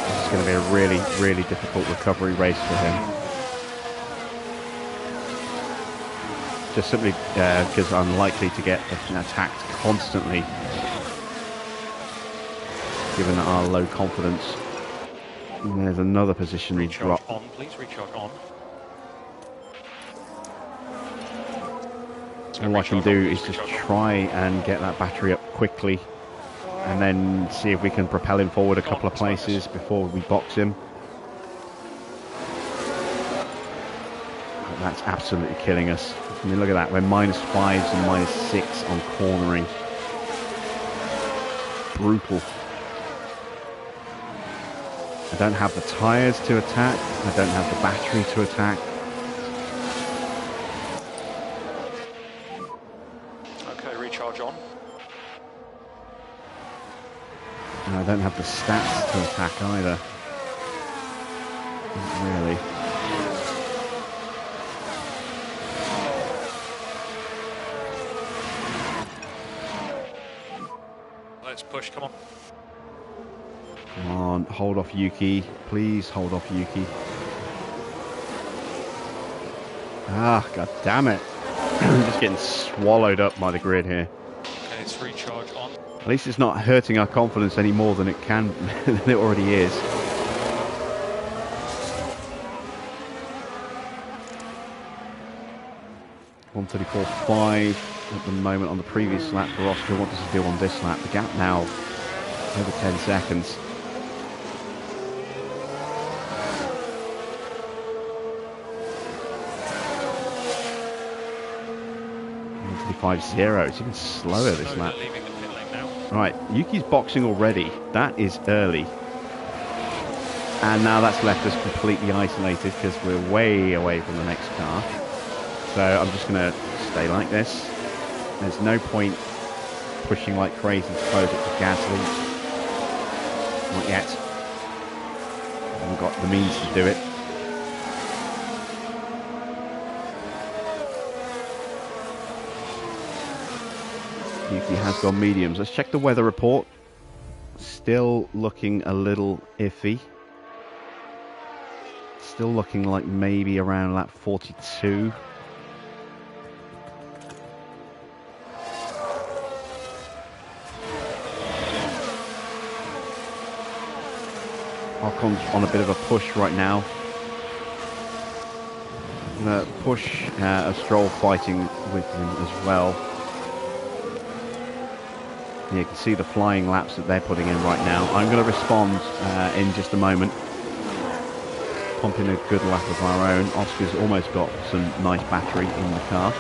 This is going to be a really, really difficult recovery race for him. Just simply because I'm likely to get attacked constantly, given our low confidence. And there's another position drop. On, please recharge on. All I can do is just try and get that battery up quickly, and then see if we can propel him forward a couple of places before we box him. That's absolutely killing us. I mean, look at that. We're -5s and -6 on cornering. Brutal. I don't have the tyres to attack. I don't have the battery to attack. Okay, recharge on. And I don't have the stats to attack either. Not really. Let's push, come on. Come on, hold off Yuki. Please hold off Yuki. Ah, god damn it. I'm just getting swallowed up by the grid here. Okay, it's recharge on. At least it's not hurting our confidence any more than it can, than it already is. .134.5 at the moment on the previous lap for Oscar. What does he do on this lap? The gap now over 10 seconds. 135.0. It's even slower this lap. Right, Yuki's boxing already. That is early. And now that's left us completely isolated because we're way away from the next car. So I'm just going to stay like this. There's no point pushing like crazy to close it to Gasly. Not yet. haven't got the means to do it. Yuki has gone mediums. Let's check the weather report. Still looking a little iffy. Still looking like maybe around lap 42. Ocon's on a bit of a push right now. The push of Stroll fighting with him as well. You can see the flying laps that they're putting in right now. I'm going to respond in just a moment. Pumping a good lap of our own. Oscar's almost got some nice battery in the car.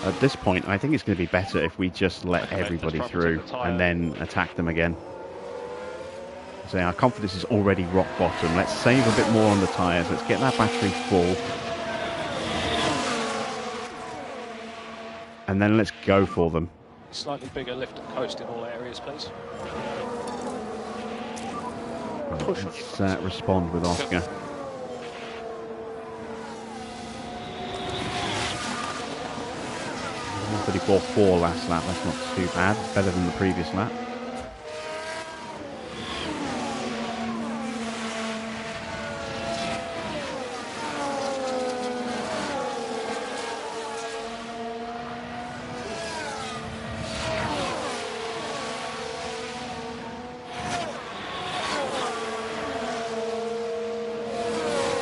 At this point, I think it's going to be better if we just let everybody through and then attack them again. So our confidence is already rock bottom. Let's save a bit more on the tyres. Let's get that battery full. And then let's go for them. Slightly bigger lift and coast in all areas, please. Right, let's respond with Oscar. 134.4 last lap, that's not too bad, better than the previous lap.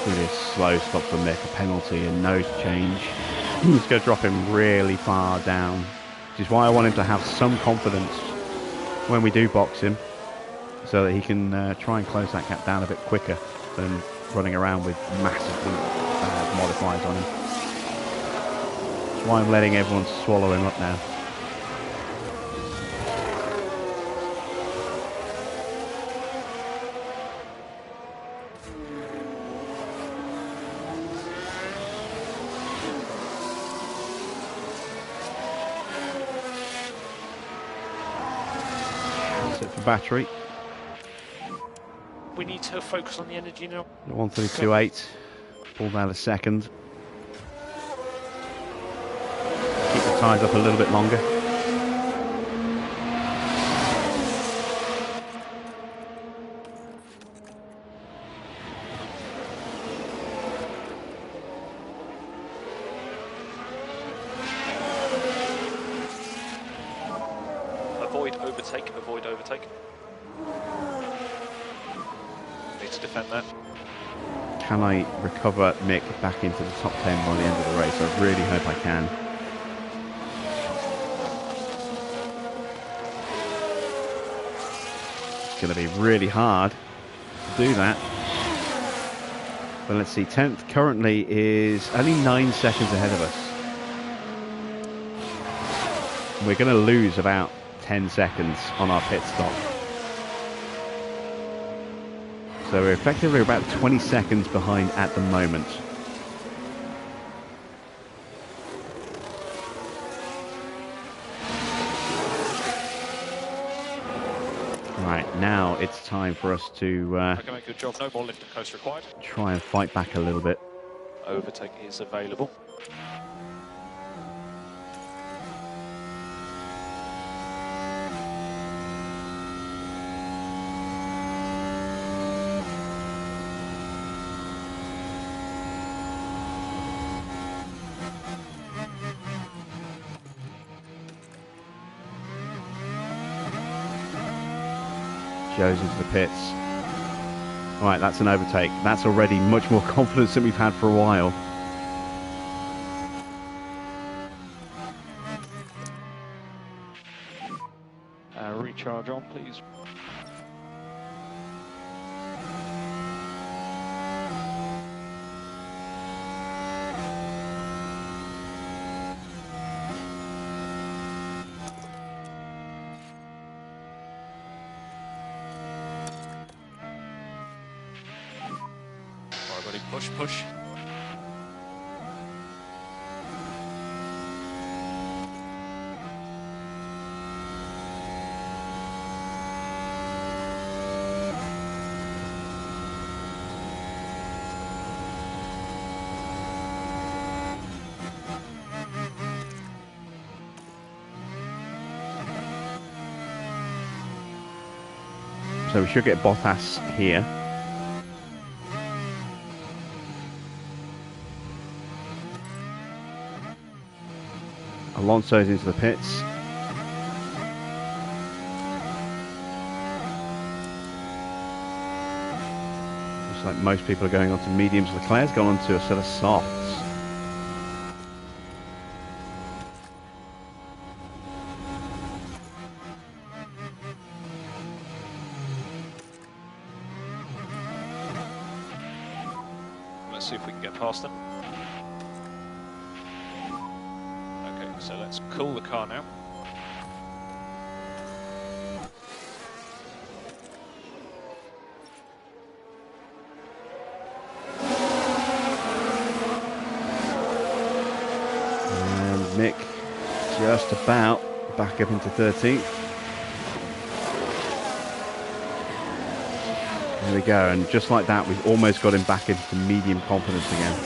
Really slow stop from Mick, a penalty and nose change. He's going to drop him really far down, which is why I want him to have some confidence when we do box him, so that he can try and close that gap down a bit quicker than running around with massively modifiers on him. That's why I'm letting everyone swallow him up now. Battery. We need to focus on the energy now. 132.8. Pulled out a second. Keep the tyres up a little bit longer. Avoid overtake. Need to defend that. Can I recover Mick back into the top 10 by the end of the race? I really hope I can. It's going to be really hard to do that. But let's see, 10th currently is only 9 seconds ahead of us. We're going to lose about 10 seconds on our pit stop. So we're effectively about 20 seconds behind at the moment. Right, now it's time for us to Okay, mate, good job. No more lift and coast required. try and fight back a little bit. Overtake is available. Goes into the pits. Right, that's an overtake. That's already much more confidence than we've had for a while. Recharge on, please. Everybody push, push. So we should get Bottas here. Alonso's into the pits. Looks like most people are going on to mediums. Leclerc's gone on to a set of softs. Let's see if we can get past them. Okay, so let's cool the car now. And Mick just about back up into 13th. There we go, and just like that, we've almost got him back into medium confidence again.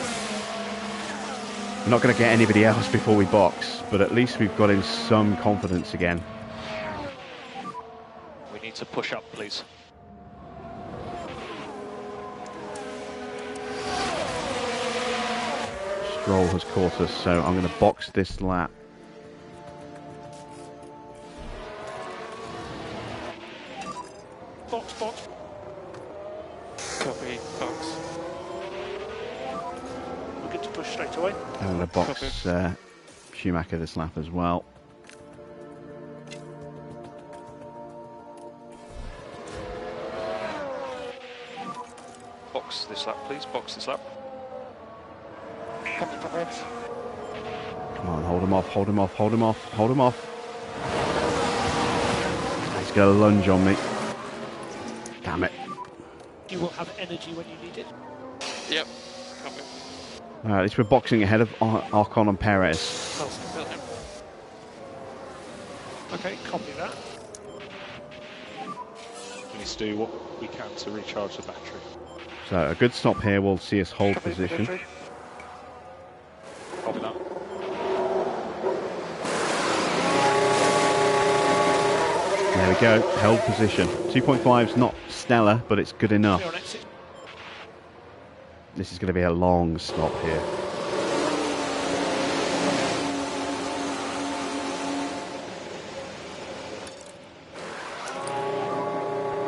We're not going to get anybody else before we box, but at least we've got him some confidence again. We need to push up, please. Stroll has caught us, so I'm going to box this lap. Box, box. Copy, box. We're good to push straight away. I'm going to box Schumacher this lap as well. Box this lap, please. Box this lap. Come on, hold him off, hold him off, hold him off, hold him off. He's got a lunge on me. Damn it. You will have energy when you need it. Yep. Copy. At least we're boxing ahead of Ocon and Perez. Okay, copy that. We need to do what we can to recharge the battery. So a good stop here will see us hold position. Copy that. There we go, held position. 2.5 is not stellar, but it's good enough. This is going to be a long stop here.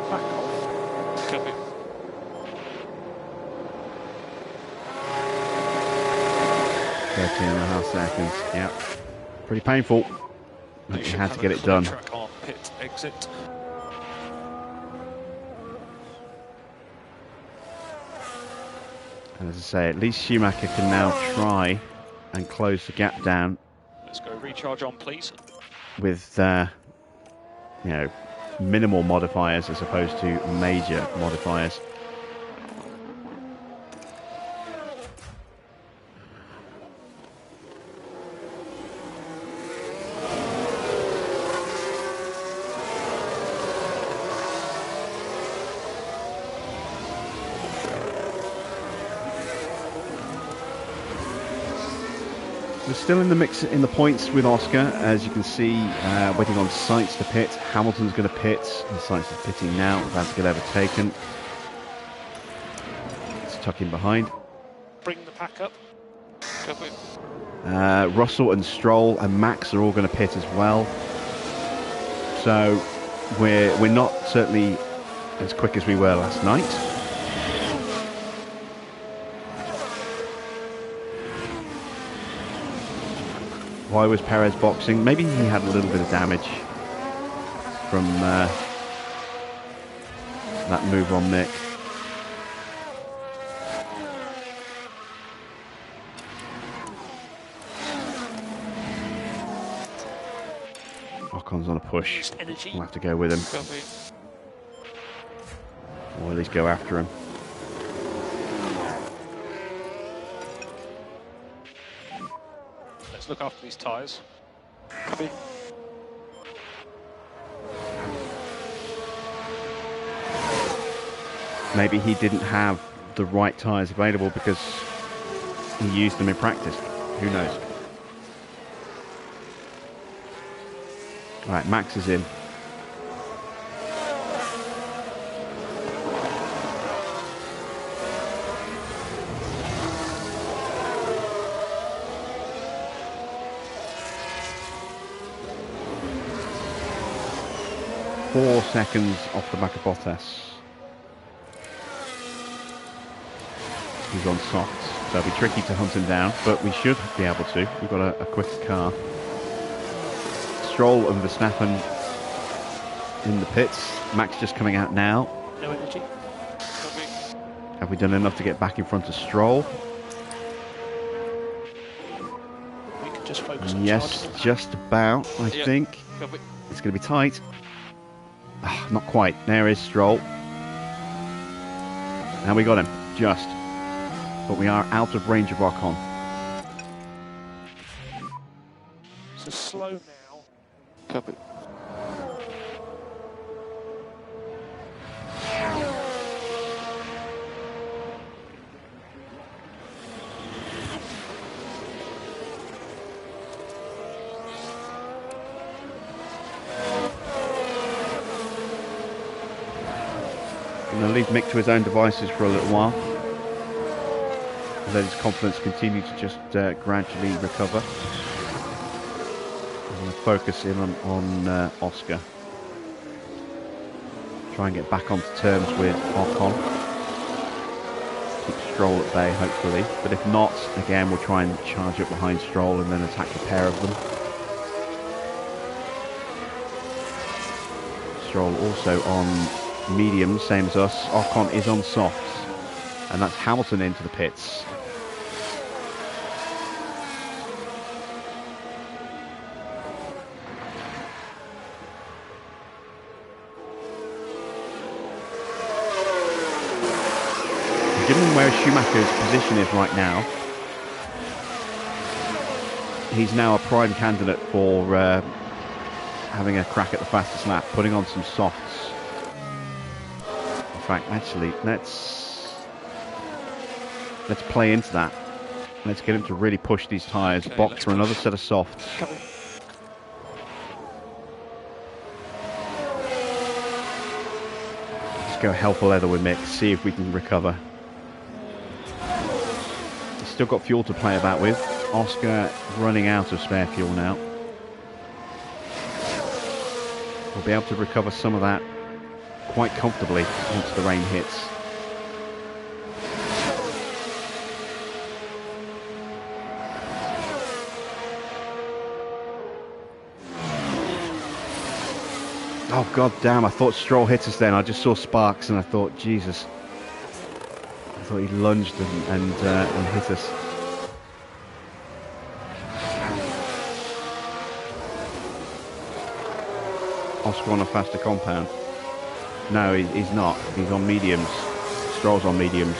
Back off. Copy. And a half seconds. Yeah, pretty painful. But you had to get it done. Track on pit exit. And as I say, at least Schumacher can now try and close the gap down. Let's go recharge on, please. With you know, minimal modifiers as opposed to major modifiers. We're still in the mix in the points with Oscar, as you can see, waiting on Sainz to pit. Hamilton's going to pit, and Sainz is pitting now, about to get overtaken. It's tucking behind. Bring the pack up. Copy. Russell and Stroll and Max are all going to pit as well. So we're not certainly as quick as we were last night. Why was Perez boxing? Maybe he had a little bit of damage from that move on Mick. Ocon's on a push. We'll have to go with him. Copy. Or at least go after him. to look after these tyres. Copy. Maybe he didn't have the right tyres available because he used them in practice. Who knows? All right, Max is in. Four seconds off the back of Bottas. He's on softs, so it'll be tricky to hunt him down, but we should be able to. We've got a quicker car. Stroll and Verstappen in the pits. Max just coming out now. No energy. Copy. Have we done enough to get back in front of Stroll? We can just focus on Yes, just about, I think. Copy. It's going to be tight. Ah, not quite. There is Stroll. And we got him, just. But we are out of range of Ocon. So slow now. Copy. I'm going to leave Mick to his own devices for a little while. Let his confidence continue to just gradually recover. I'm going to focus in on Oscar. Try and get back onto terms with Ocon. Keep Stroll at bay, hopefully. But if not, again, we'll try and charge up behind Stroll and then attack the pair of them. Stroll also on mediums, same as us. Ocon is on softs. And that's Hamilton into the pits. Given where Schumacher's position is right now, he's now a prime candidate for having a crack at the fastest lap, putting on some softs. In fact, actually, let's play into that. Let's get him to really push these tyres, Okay, box for another set of softs. Copy. Let's go hell for leather with Mick, see if we can recover. Still got fuel to play about with. Oscar running out of spare fuel now. We'll be able to recover some of that quite comfortably once the rain hits. Oh god damn, I thought Stroll hit us then. I just saw sparks and I thought, Jesus. I thought he lunged and hit us. Oscar on a faster compound. No, he's not. He's on mediums. Stroll's on mediums.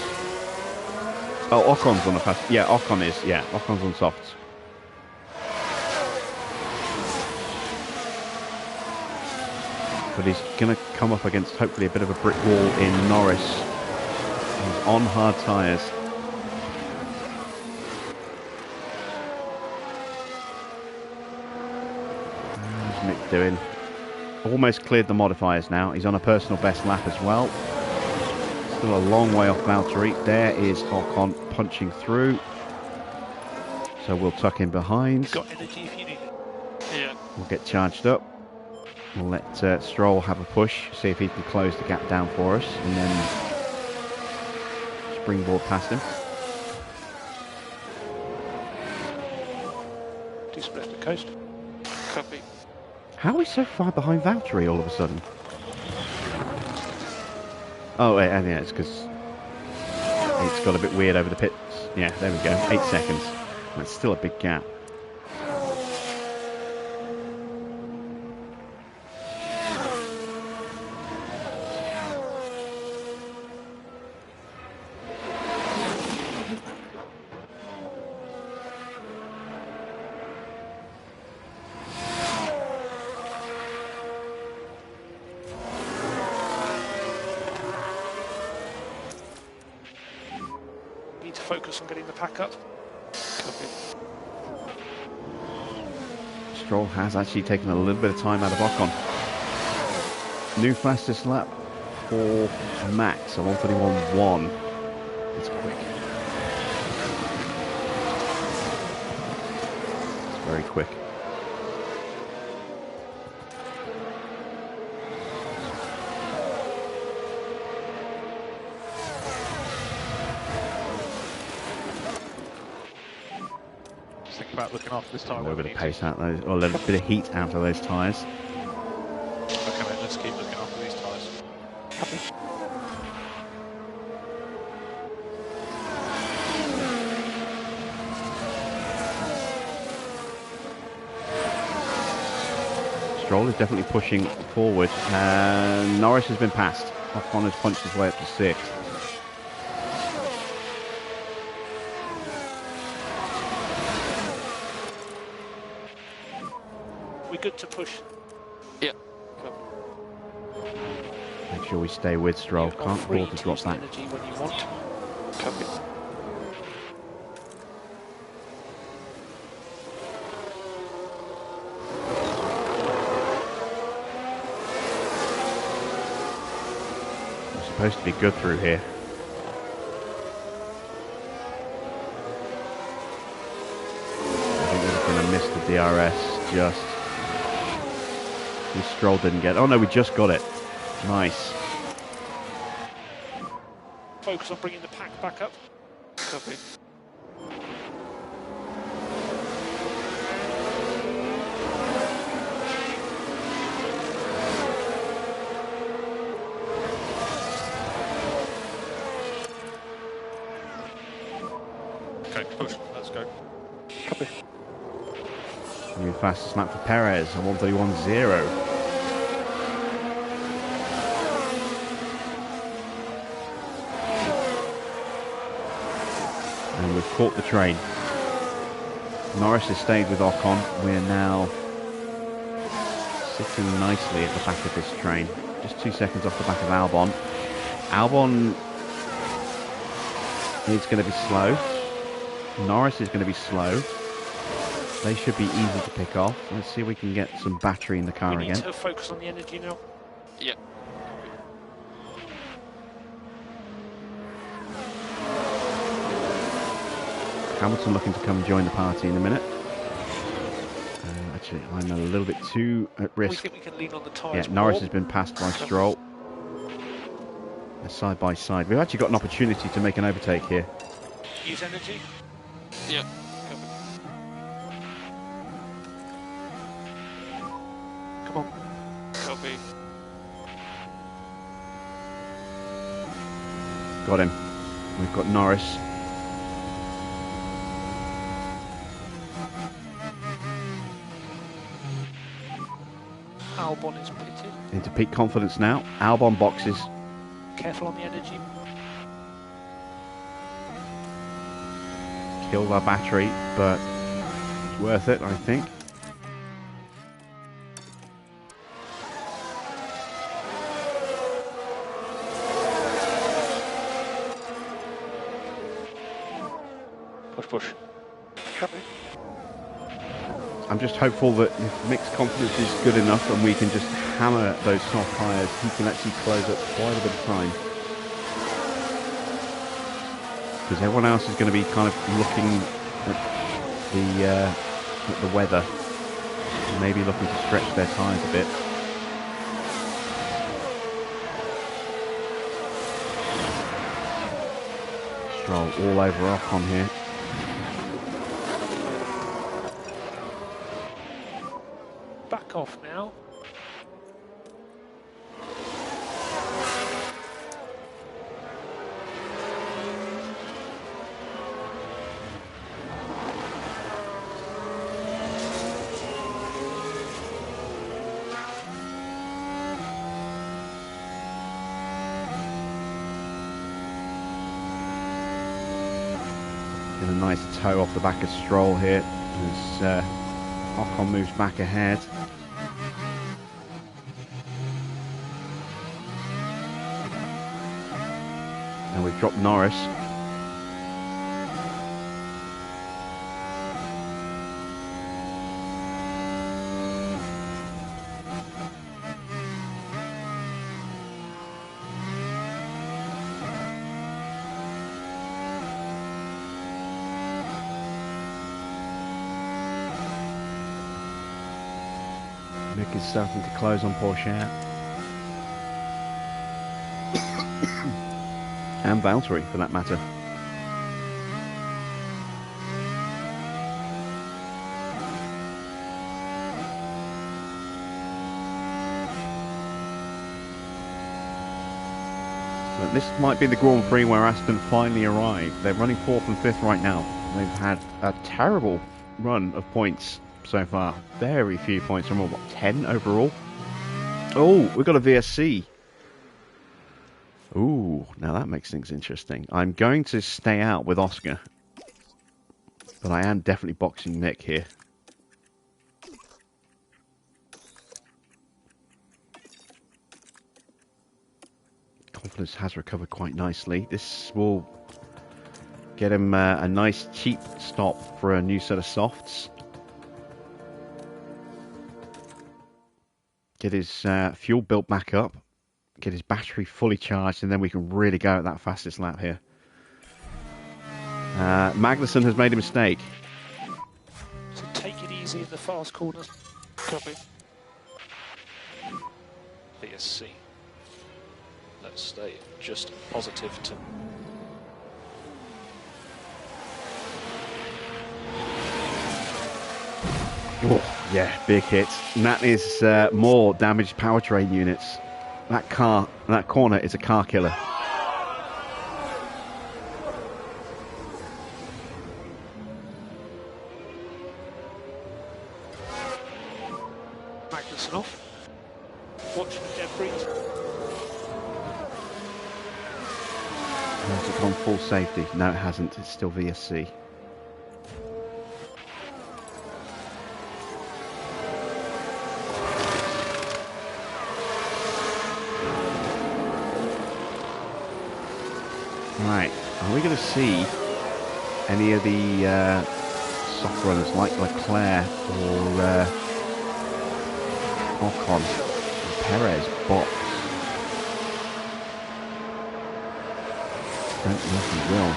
Oh, Ocon's on a fast... Yeah, Ocon is. Yeah, Ocon's on softs. But he's going to come up against, hopefully, a bit of a brick wall in Norris. He's on hard tyres. How's Mick doing? Almost cleared the modifiers now. He's on a personal best lap as well. Still a long way off Valtteri. There is Ocon punching through. So we'll tuck in behind. Got energy if you need it. Yeah. We'll get charged up. We'll let Stroll have a push, see if he can close the gap down for us, and then springboard past him. Do split the coast. Copy. How are we so far behind Valtteri all of a sudden? Oh, wait, yeah, it's because it's got a bit weird over the pits. Yeah, there we go. 8 seconds. That's still a big gap. to focus on getting the pack up. Copy. Stroll has actually taken a little bit of time out of Ocon. New fastest lap for Max, a 1:31.1. It's quick. It's very quick. Just think about looking after this tyre. A little bit of pace out those, or a little bit of heat out of those tyres. Okay, mate, let's keep looking after these tyres. Copy. Stroll is definitely pushing forward. Norris has been passed. Ocon has punched his way up to 6th. We good to push? Yeah. Make sure we stay with Stroll. Can't afford to drop that. Energy when you want. Copy. We're supposed to be good through here. I think we're going to miss the DRS. Just. This Stroll didn't get. Oh no, we just got it. Nice. Focus on bringing the pack back up. Copy. Okay, push. Let's go. Copy. New fastest lap for Perez, a 1:31.0. And we've caught the train. Norris has stayed with Ocon. We're now sitting nicely at the back of this train. Just 2 seconds off the back of Albon. Albon is going to be slow. Norris is going to be slow. They should be easy to pick off. Let's see if we can get some battery in the car We need again. to focus on the energy now. Yeah. Hamilton looking to come and join the party in a minute. Actually, I'm a little bit too at We risk. think we can lean on the Yeah, tyres Norris more. has been passed by Stroll. They're side by side. We've actually got an opportunity to make an overtake here. Use energy. Yeah. Come on. Copy. Got him. We've got Norris. Albon is pitted. Into peak confidence now. Albon boxes. Careful on the energy. Killed our battery, but it's worth it, I think. Push, push. Copy. I'm just hopeful that if mixed confidence is good enough and we can just hammer those soft tyres, he can actually close up quite a bit of time. Because everyone else is going to be kind of looking at the weather, maybe looking to stretch their tyres a bit. Stroll all over Ocon here. Back off now. And a nice toe off the back of Stroll here as Ocon moves back ahead. And we've dropped Norris. Mick is starting to close on Porsche. And Valtteri, for that matter. But this might be the Grand Prix where Aston finally arrived. They're running 4th and 5th right now. They've had a terrible run of points so far. Very few points from, what, 10 overall? Oh, we've got a VSC. Ooh, now that makes things interesting. I'm going to stay out with Oscar, but I am definitely boxing Mick here. Confidence has recovered quite nicely. This will get him a nice cheap stop for a new set of softs. Get his fuel built back up. Get his battery fully charged, and then we can really go at that fastest lap here. Magnussen has made a mistake. So take it easy in the fast corners. Copy. VSC. Let's stay just positive to... Oh, yeah, big hit. And that is more damaged powertrain units. That corner is a car killer. Magnussen off. Watching the debris. Has it gone full safety? No, it hasn't. It's still VSC. Right, are we going to see any of the soft runners like Leclerc or Ocon or Perez box? Don't know if we will.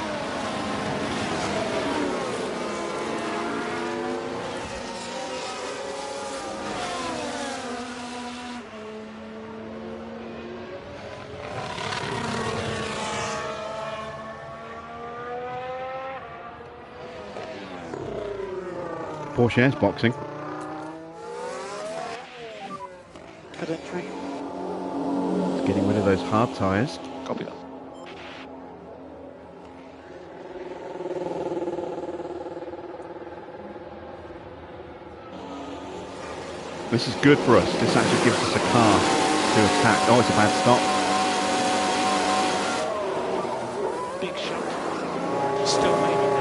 Porsche's boxing. Good entry. It's getting rid of those hard tyres. Copy that. This is good for us. This actually gives us a car to attack. Oh, it's a bad stop. Big shot. Still maybe there.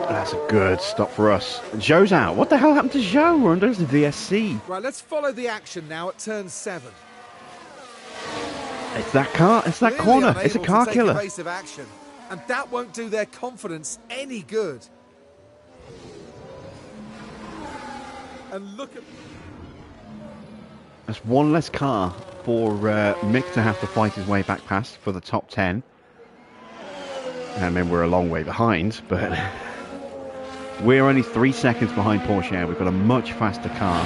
That's a good stop for us. Zhou's out. What the hell happened to Zhou? We're under the VSC. Right, let's follow the action now at turn 7. It's that car. It's that Clearly corner. It's a unable car to take killer. evasive action, and that won't do their confidence any good. And look at... That's one less car for Mick to have to fight his way back past for the top 10. I mean, we're a long way behind, but we're only 3 seconds behind Porsche. We've got a much faster car.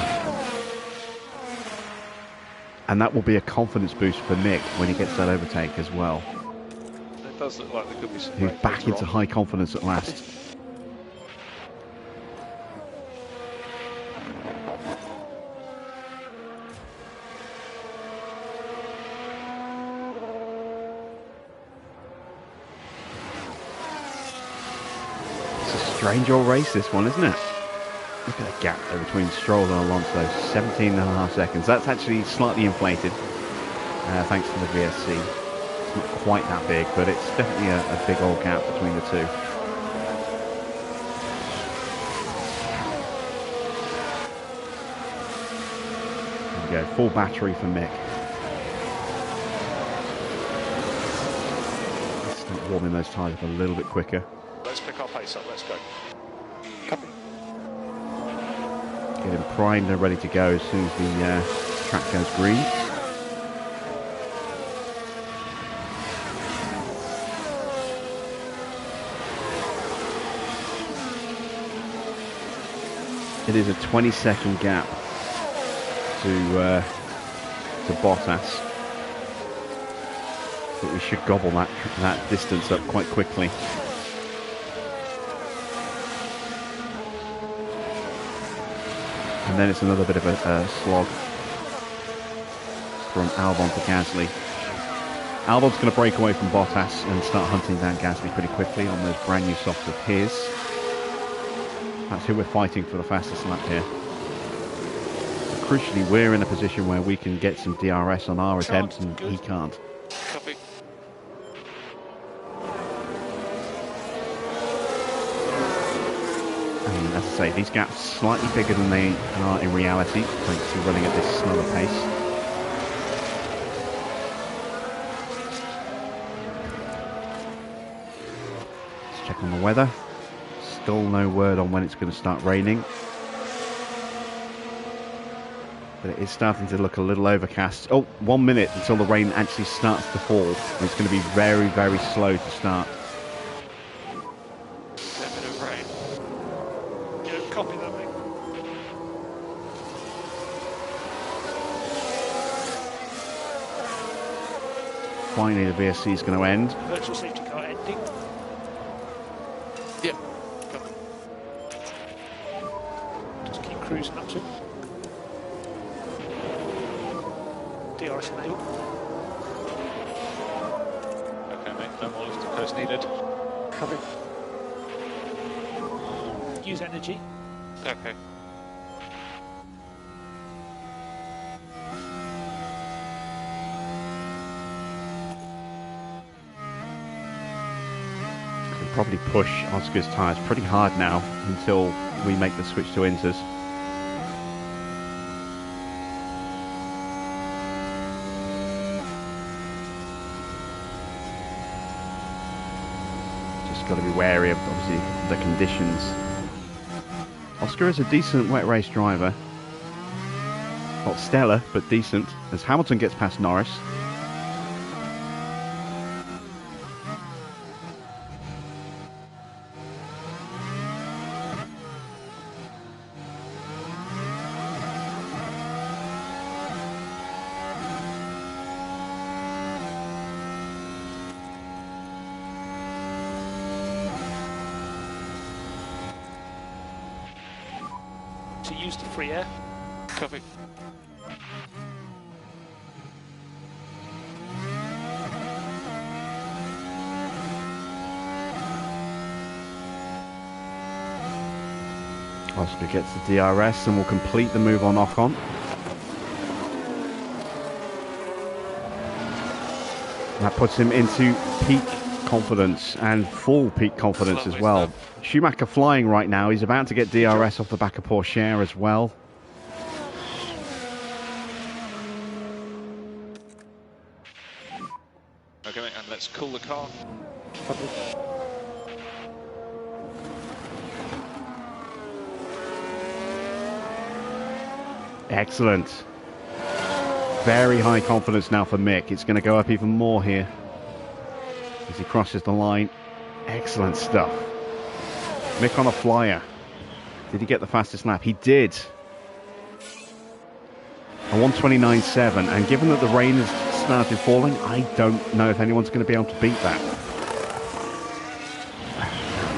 And that will be a confidence boost for Mick when he gets that overtake as well. It does look like there could be some... He's back into high confidence at last. Strange old race, this one, isn't it? Look at the gap there between Stroll and Alonso, 17.5 seconds. That's actually slightly inflated, thanks to the VSC. It's not quite that big, but it's definitely a big old gap between the two. There we go, full battery for Mick. Let's start warming those tyres up a little bit quicker. Let's pick our pace up, let's go. Copy. Get him primed and ready to go as soon as the track goes green. It is a 20-second gap to Bottas. But we should gobble that distance up quite quickly. And then it's another bit of a slog from Albon to Gasly. Albon's going to break away from Bottas and start hunting down Gasly pretty quickly on those brand new softs of his. That's who we're fighting for the fastest lap here. But crucially, we're in a position where we can get some DRS on our attempts and he can't. Copy. And as I say, these gaps slightly bigger than they are in reality, thanks to running at this slower pace. Let's check on the weather. Still no word on when it's going to start raining. But it is starting to look a little overcast. Oh, 1 minute until the rain actually starts to fall. And it's going to be very, very slow to start. A bit of rain. Yeah, copy that, mate. Finally, the VSC is going to end. Virtual safety car ending. Yep. Copy. Just keep cruising up to. DRS enabled. Okay, mate, no more lifting post needed. Copy. Use energy. Okay. We'll probably push Oscar's tyres pretty hard now until we make the switch to Inters. Got to be wary of obviously the conditions. Oscar is a decent wet race driver. Not stellar, but decent. As Hamilton gets past Norris. To use the free air. Copy. Oscar gets the DRS and will complete the move on Ocon. That puts him into peak confidence and full peak confidence as well. Schumacher flying right now. He's about to get DRS off the back of Porsche as well. Okay, mate, and let's cool the car. Excellent. Very high confidence now for Mick. It's going to go up even more here as he crosses the line. Excellent stuff. Mick on a flyer. Did he get the fastest lap? He did. A 1:29.7, and given that the rain has started falling, I don't know if anyone's going to be able to beat that.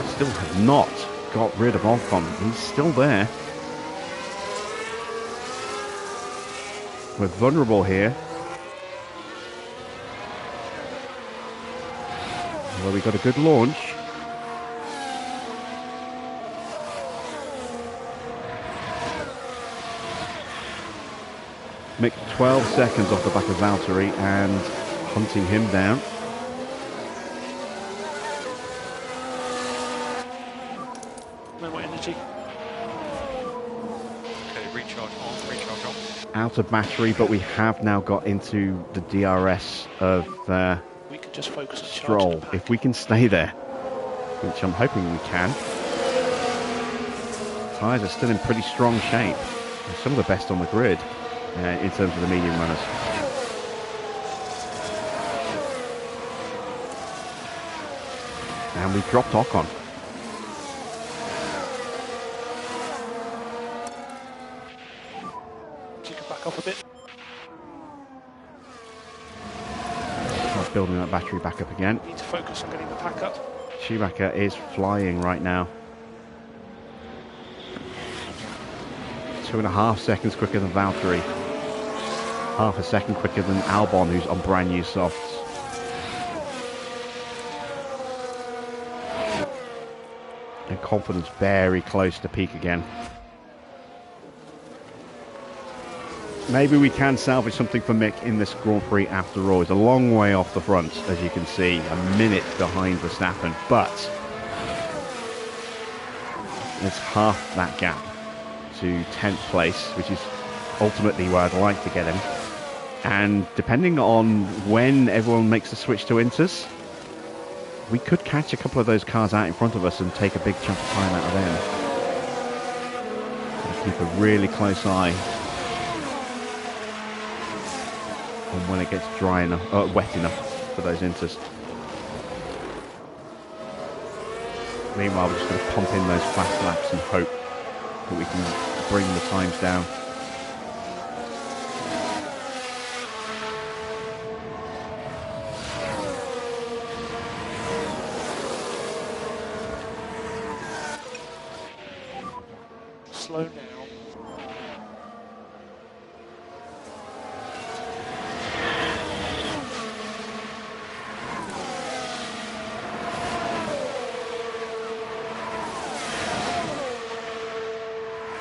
Still have not got rid of Ocon. He's still there. We're vulnerable here. Well, we got a good launch. Mick 12 seconds off the back of Valtteri and hunting him down. No more energy. Okay, recharge on, recharge off. Out of battery, but we have now got into the DRS of We can just focus on Stroll. charging the pack. If we can stay there, which I'm hoping we can. Tyres are still in pretty strong shape. They're some of the best on the grid in terms of the medium runners. And we dropped Ocon. Kick it back back off a bit. Start building that battery back up again. Need to focus on getting the pack up. Schumacher is flying right now. 2.5 seconds quicker than Valtteri. Half a second quicker than Albon, who's on brand new softs. And confidence very close to peak again. Maybe we can salvage something for Mick in this Grand Prix after all. He's a long way off the front, as you can see, a minute behind Verstappen, but it's half that gap to 10th place, which is ultimately where I'd like to get him. And depending on when everyone makes the switch to Inters, we could catch a couple of those cars out in front of us and take a big chunk of time out of them. So keep a really close eye on when it gets dry enough, wet enough for those Inters. Meanwhile, we're just going to pump in those fast laps and hope that we can bring the times down. Slow now.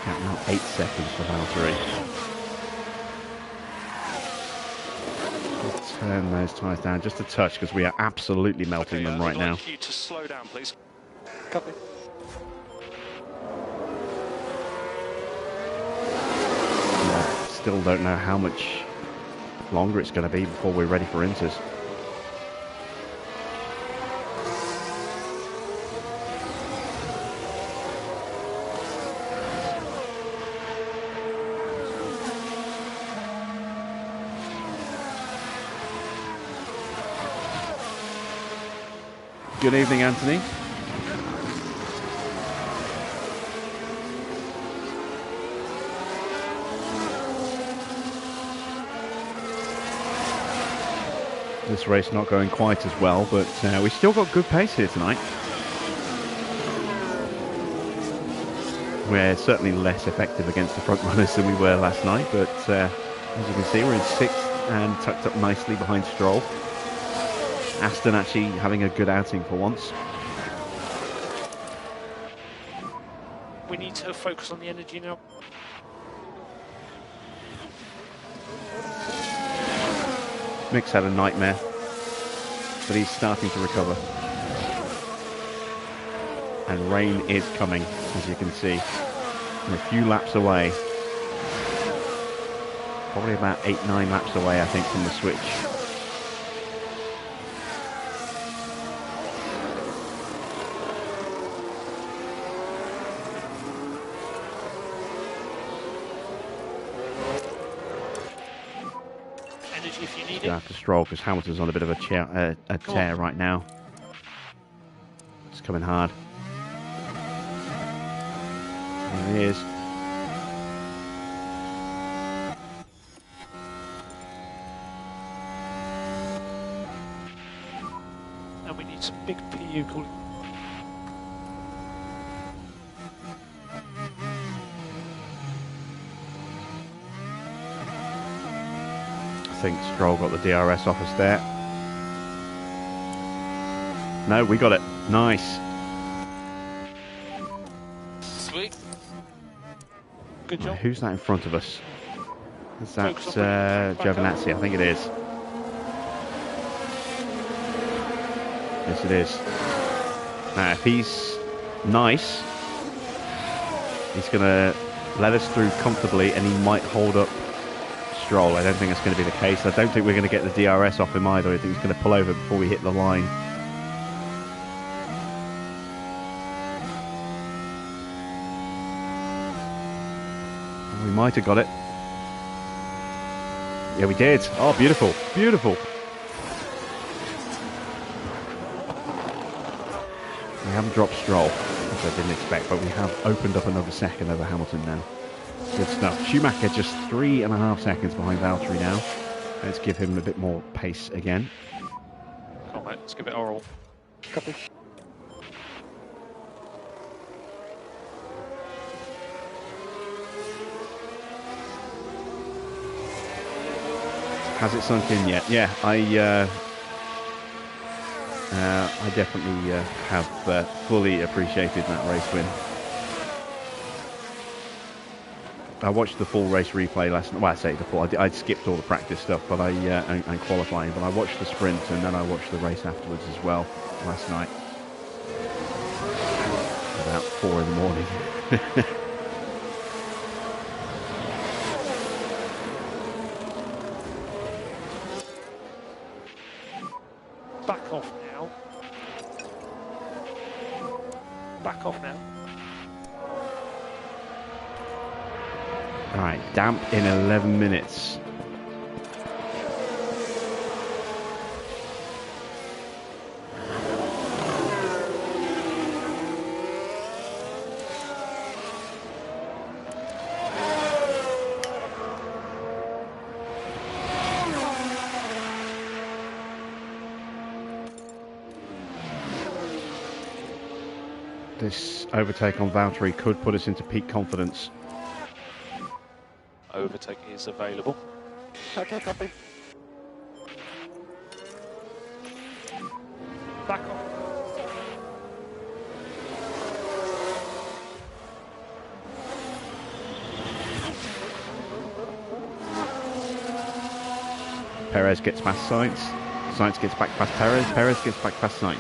Now 8 seconds for Valtteri. We'll turn those tyres down just a touch because we are absolutely melting them right now. I'd like you to slow down, please. Copy. Still don't know how much longer it's going to be before we're ready for Inters. Good evening, Anthony. This race not going quite as well, but we still got good pace here tonight. We're certainly less effective against the front runners than we were last night, but as you can see, we're in 6th and tucked up nicely behind Stroll. Aston actually having a good outing for once. We need to focus on the energy now. Mick's had a nightmare, but he's starting to recover. And rain is coming, as you can see. We're a few laps away. Probably about 8-9 laps away, I think, from the switch. If you need Gonna have to Stroll because Hamilton's on a bit of a tear right now. It's coming hard. There he is. And we need some big PU cooling. I think Stroll got the DRS off us there. No, we got it. Nice. Sweet. Good job. Who's that in front of us? Is that Giovinazzi? I think it is. Yes, it is. Now, if he's nice, he's going to let us through comfortably and he might hold up Stroll. I don't think that's going to be the case. I don't think we're going to get the DRS off him either. I think he's going to pull over before we hit the line. We might have got it. Yeah, we did. Oh, beautiful. Beautiful. We haven't dropped Stroll, which I didn't expect, but we have opened up another second over Hamilton now. Good stuff. Schumacher just 3.5 seconds behind Valtteri now. Let's give him a bit more pace again. Come on, mate, let's give it our all. Copy. Has it sunk in yet? Yeah, I definitely have fully appreciated that race win. I watched the full race replay last night. Well, I say the full. I'd skipped all the practice stuff, but and qualifying. But I watched the sprint and then I watched the race afterwards as well last night. About 4 in the morning. Back off now. Back off now. All right, damp in 11 minutes. This overtake on Valtteri could put us into peak confidence. Overtake is available. Okay, copy. Back off. Perez gets past Sainz. Sainz gets back past Perez. Perez gets back past Sainz.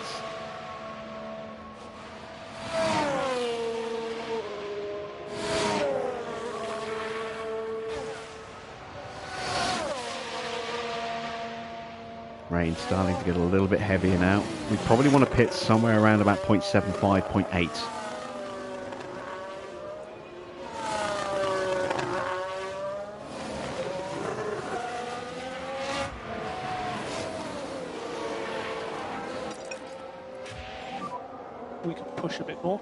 Rain starting to get a little bit heavier now. We probably want to pit somewhere around about 0.75, 0.8. We can push a bit more.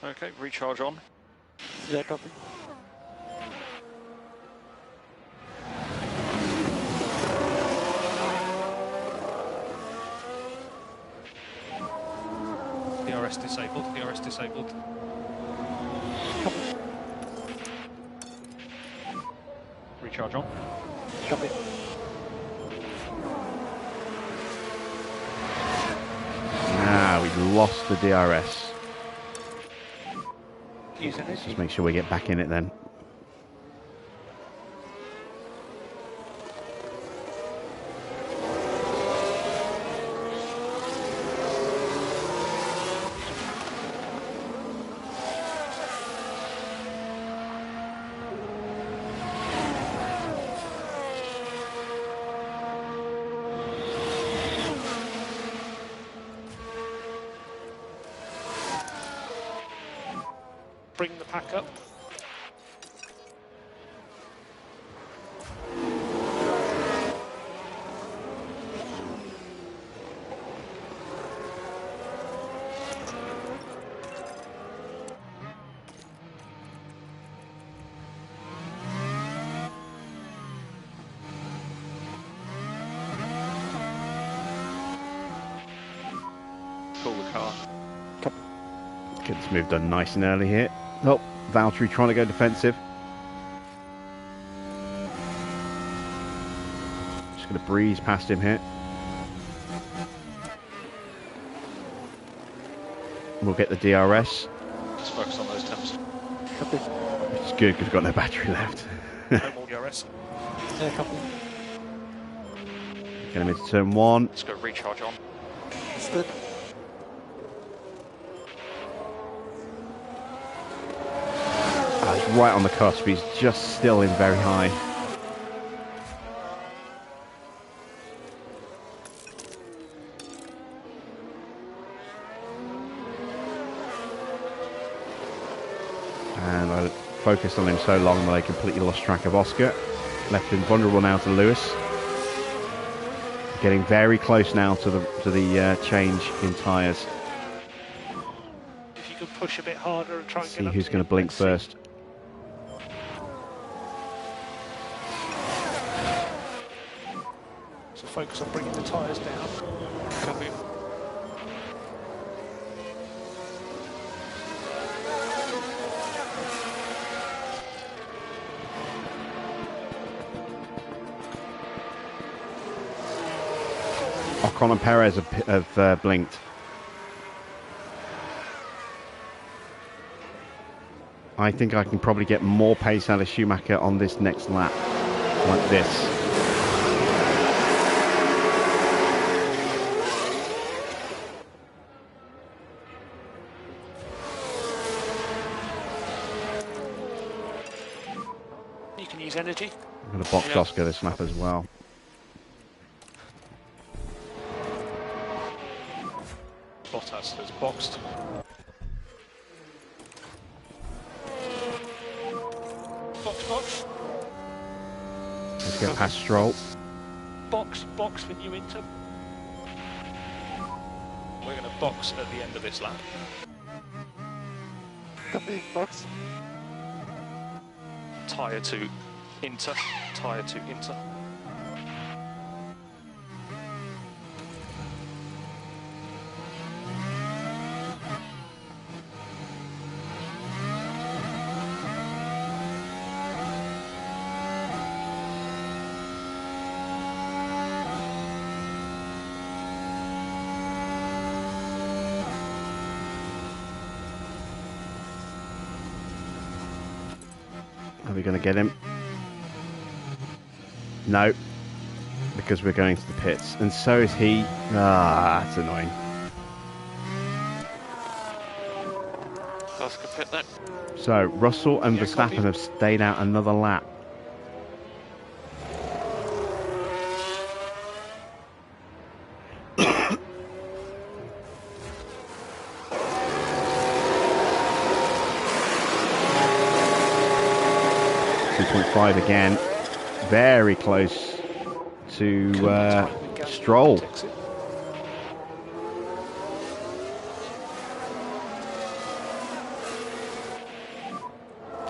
Okay, recharge on. Yeah, copy. DRS disabled, DRS disabled. Recharge on. Copy. Ah, we lost the DRS. Using this. Just make sure we get back in it then. Bring the pack up. Pull the car. Get this move done nice and early here. Oh, Valtteri trying to go defensive. Just going to breeze past him here. We'll get the DRS. Let's focus on those temps. Copy. Which is good because we've got no battery left. No more DRS. Yeah, copy. Get him into turn 1. Let's go recharge on. Stood. He's right on the cusp. He's just still in very high. And I focused on him so long that I completely lost track of Oscar. Left him vulnerable now to Lewis. Getting very close now to the change in tyres. If you can push a bit harder and try and See get who's going to blink first. So focus on bringing the tyres down. Copy. Ocon and Perez have blinked. I think I can probably get more pace out of Schumacher on this next lap, like this. You can use energy. I'm going to box Oscar this lap as well. Bottas is boxed. Box. Let's get past Stroll. Box for new Inter. We're going to box at the end of this lap. Copy, box. Tyre to Inter. Tyre to Inter. Are we going to get him? No, because we're going to the pits, and so is he. Ah, that's annoying. Oscar pit that. So Russell and Verstappen have stayed out another lap. Again, very close to Stroll.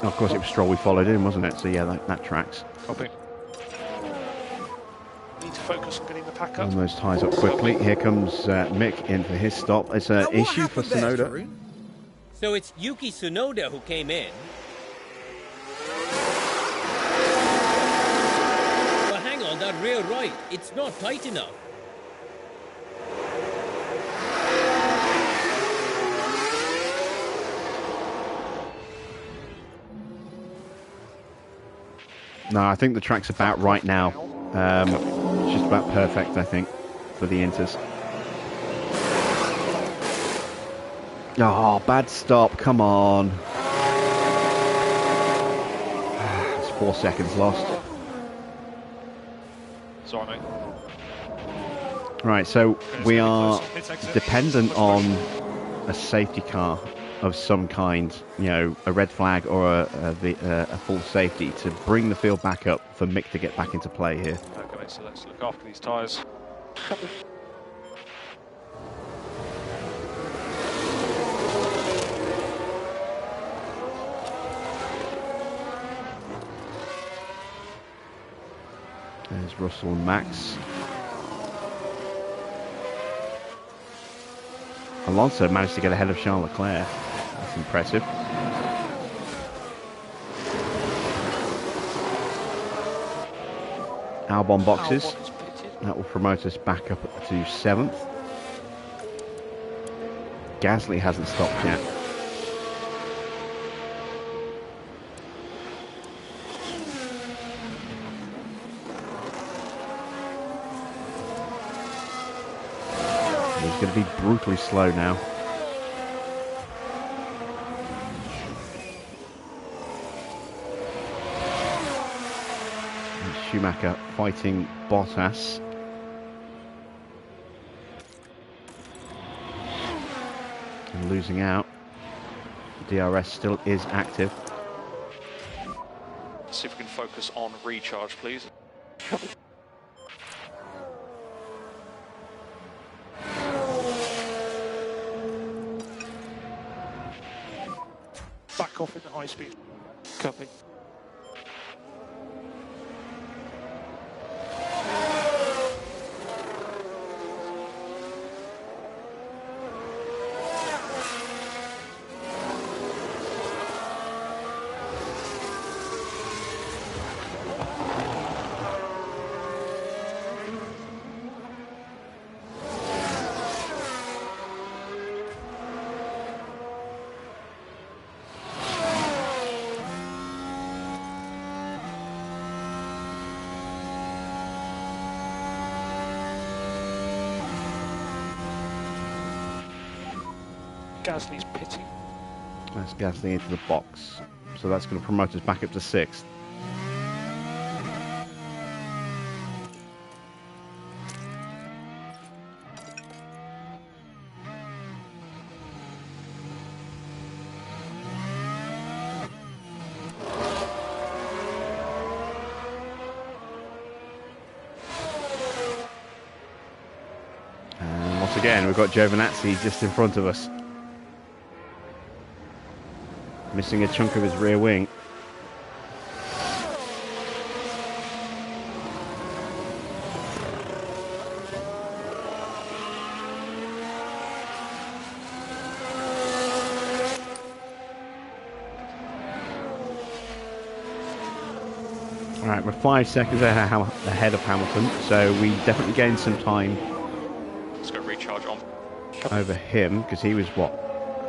Of course, it was Stroll we followed in, wasn't it? So yeah, that tracks. Copy. Need to focus on getting the pack up. On those tyres up quickly. Here comes Mick in for his stop. It's an issue for Tsunoda. So it's Yuki Tsunoda who came in. That rear right, it's not tight enough. No, I think the track's about right now. It's just about perfect, I think, for the Inters. Oh, bad stop, come on. It's 4 seconds lost. Sorry, mate. Right, so we are dependent on a safety car of some kind, you know, a red flag or a full safety to bring the field back up for Mick to get back into play here. Okay, so let's look after these tyres. There's Russell and Max. Alonso managed to get ahead of Charles Leclerc. That's impressive. Albon boxes. That will promote us back up to 7th. Gasly hasn't stopped yet. He's going to be brutally slow now. And Schumacher fighting Bottas. And losing out. DRS still is active. See if we can focus on recharge, please. back off in the high speed. Copy. Gasly's pitting. That's Gasly into the box. So that's going to promote us back up to 6th. And once again, we've got Giovinazzi just in front of us. Missing a chunk of his rear wing. All right, we're 5 seconds ahead of Hamilton, so we definitely gained some time. Let's go recharge on. Over him, because he was, what,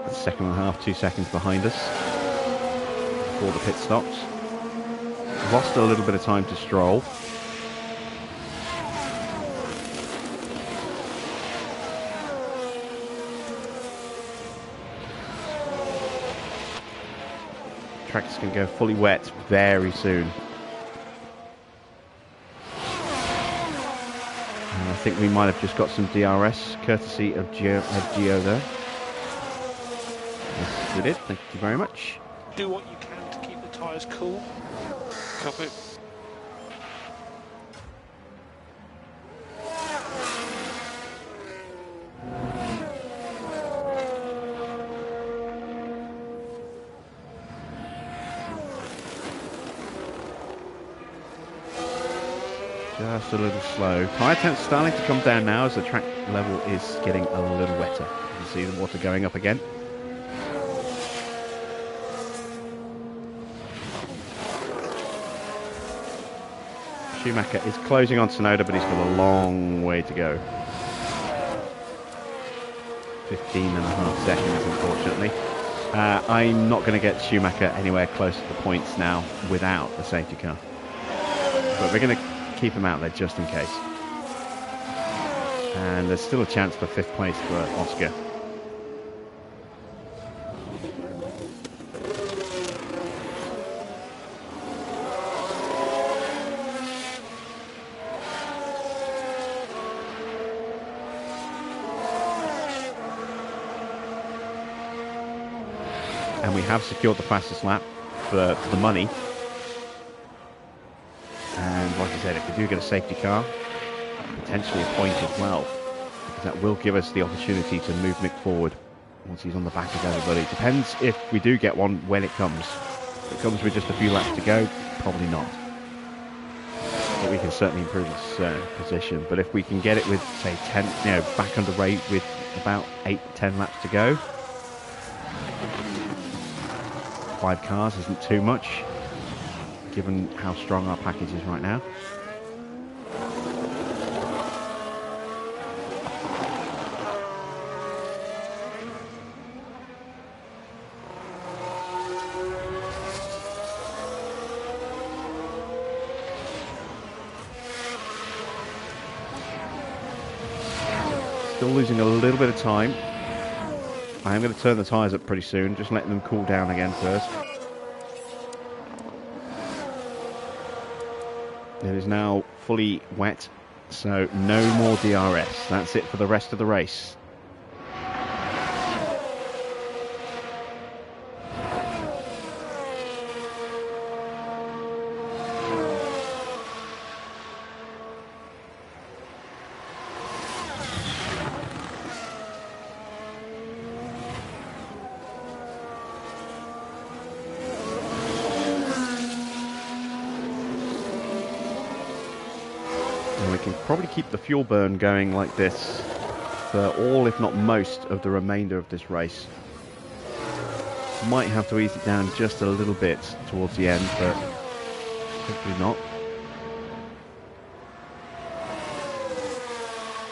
a second and a half, 2 seconds behind us before the pit stops. Lost a little bit of time to Stroll. Track's going to go fully wet very soon. And I think we might have just got some DRS courtesy of Gio there. Yes, we did. Thank you very much. Do what you can to keep the tyres cool. Copy. Just a little slow. Tyre temp's starting to come down now as the track level is getting a little wetter. You can see the water going up again. Schumacher is closing on Tsunoda, but he's got a long way to go. 15 and a half seconds, unfortunately. I'm not going to get Schumacher anywhere close to the points now without the safety car. But we're going to keep him out there just in case. And there's still a chance for 5th place for Oscar. And we have secured the fastest lap for the money. And like I said, if we do get a safety car, potentially a point as well, because that will give us the opportunity to move Mick forward once he's on the back of everybody. It depends if we do get one when it comes. If it comes with just a few laps to go, probably not. But we can certainly improve this position. But if we can get it with, say, 10, back under rate with about 8-10 laps to go, 5 cars isn't too much, given how strong our package is right now. Still losing a little bit of time. I am going to turn the tyres up pretty soon, just letting them cool down again first. It is now fully wet, so no more DRS. That's it for the rest of the race. And we can probably keep the fuel burn going like this for all, if not most, of the remainder of this race. Might have to ease it down just a little bit towards the end, but hopefully not.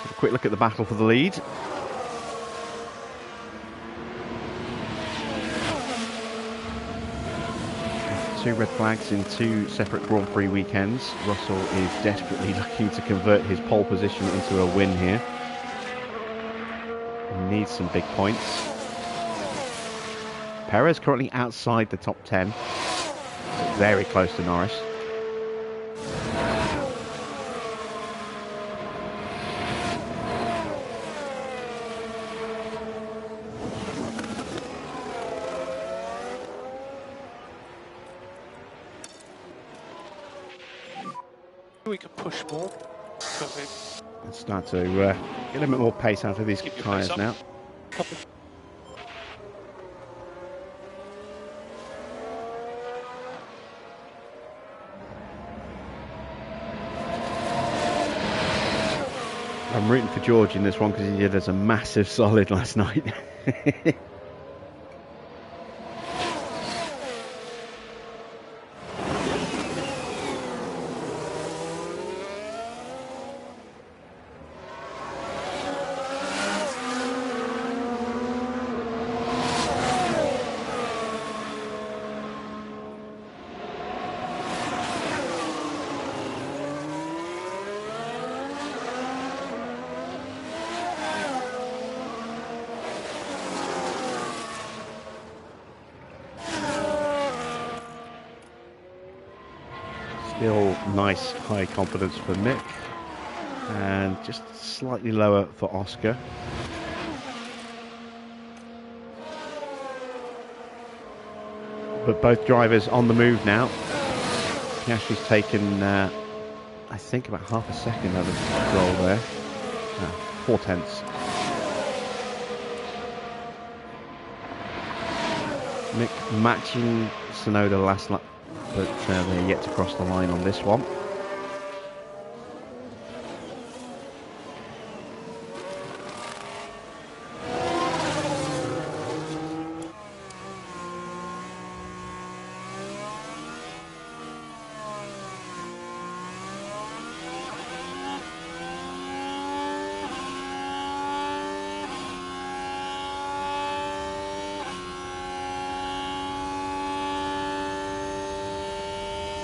So a quick look at the battle for the lead. Two red flags in two separate Grand Prix weekends. Russell is desperately looking to convert his pole position into a win here. He needs some big points. Perez currently outside the top 10. Very close to Norris. We can push more. Let's start to get a bit more pace out of these tyres now. Copy. I'm rooting for George in this one because he did us a massive solid last night. Still nice high confidence for Mick, and just slightly lower for Oscar. But both drivers on the move now. Piastri's taken, I think, about half a second out of the roll there. 4/10. Mick matching Tsunoda last lap, but they're yet to cross the line on this one.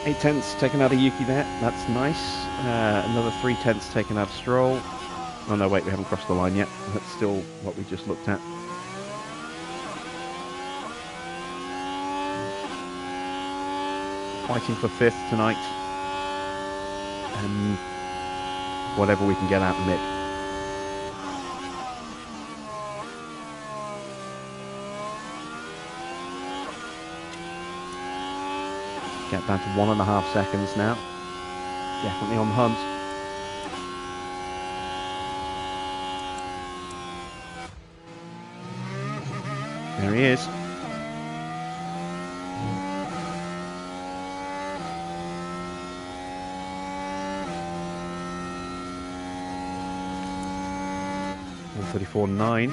Eight tenths taken out of Yuki there, that's nice. Another 3/10 taken out of Stroll. Oh no, wait, we haven't crossed the line yet. That's still what we just looked at. Fighting for 5th tonight. And whatever we can get out of Mick. Get down to 1.5 seconds now. Definitely on the hunt. There he is. .134.9.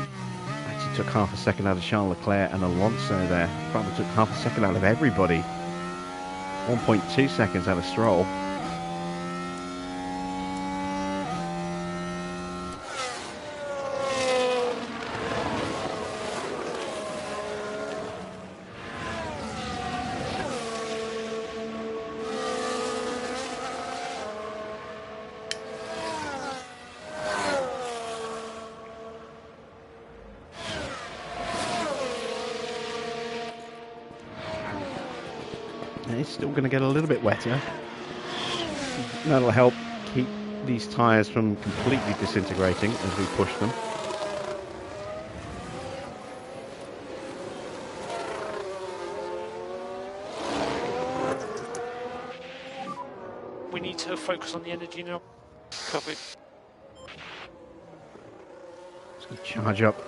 Actually took half a second out of Charles Leclerc and Alonso there. Probably took half a second out of everybody. 1.2 seconds out of Stroll. It's still going to get a little bit wetter. That'll help keep these tyres from completely disintegrating as we push them. We need to focus on the energy now. Copy. Just going to charge up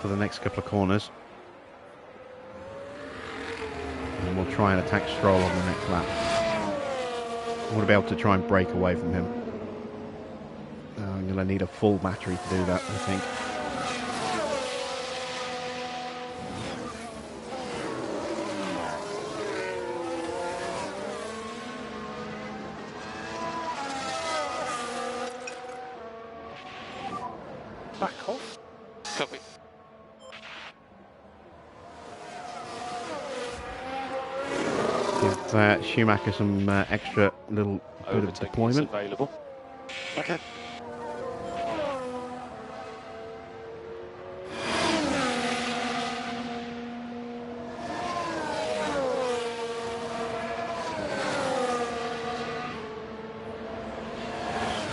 for the next couple of corners. And we'll try and attack Stroll on the next lap. I want to be able to try and break away from him. going to need a full battery to do that, I think. Back off. Copy. Give Schumacher some extra little bit of Overtaking is deployment. available. Okay.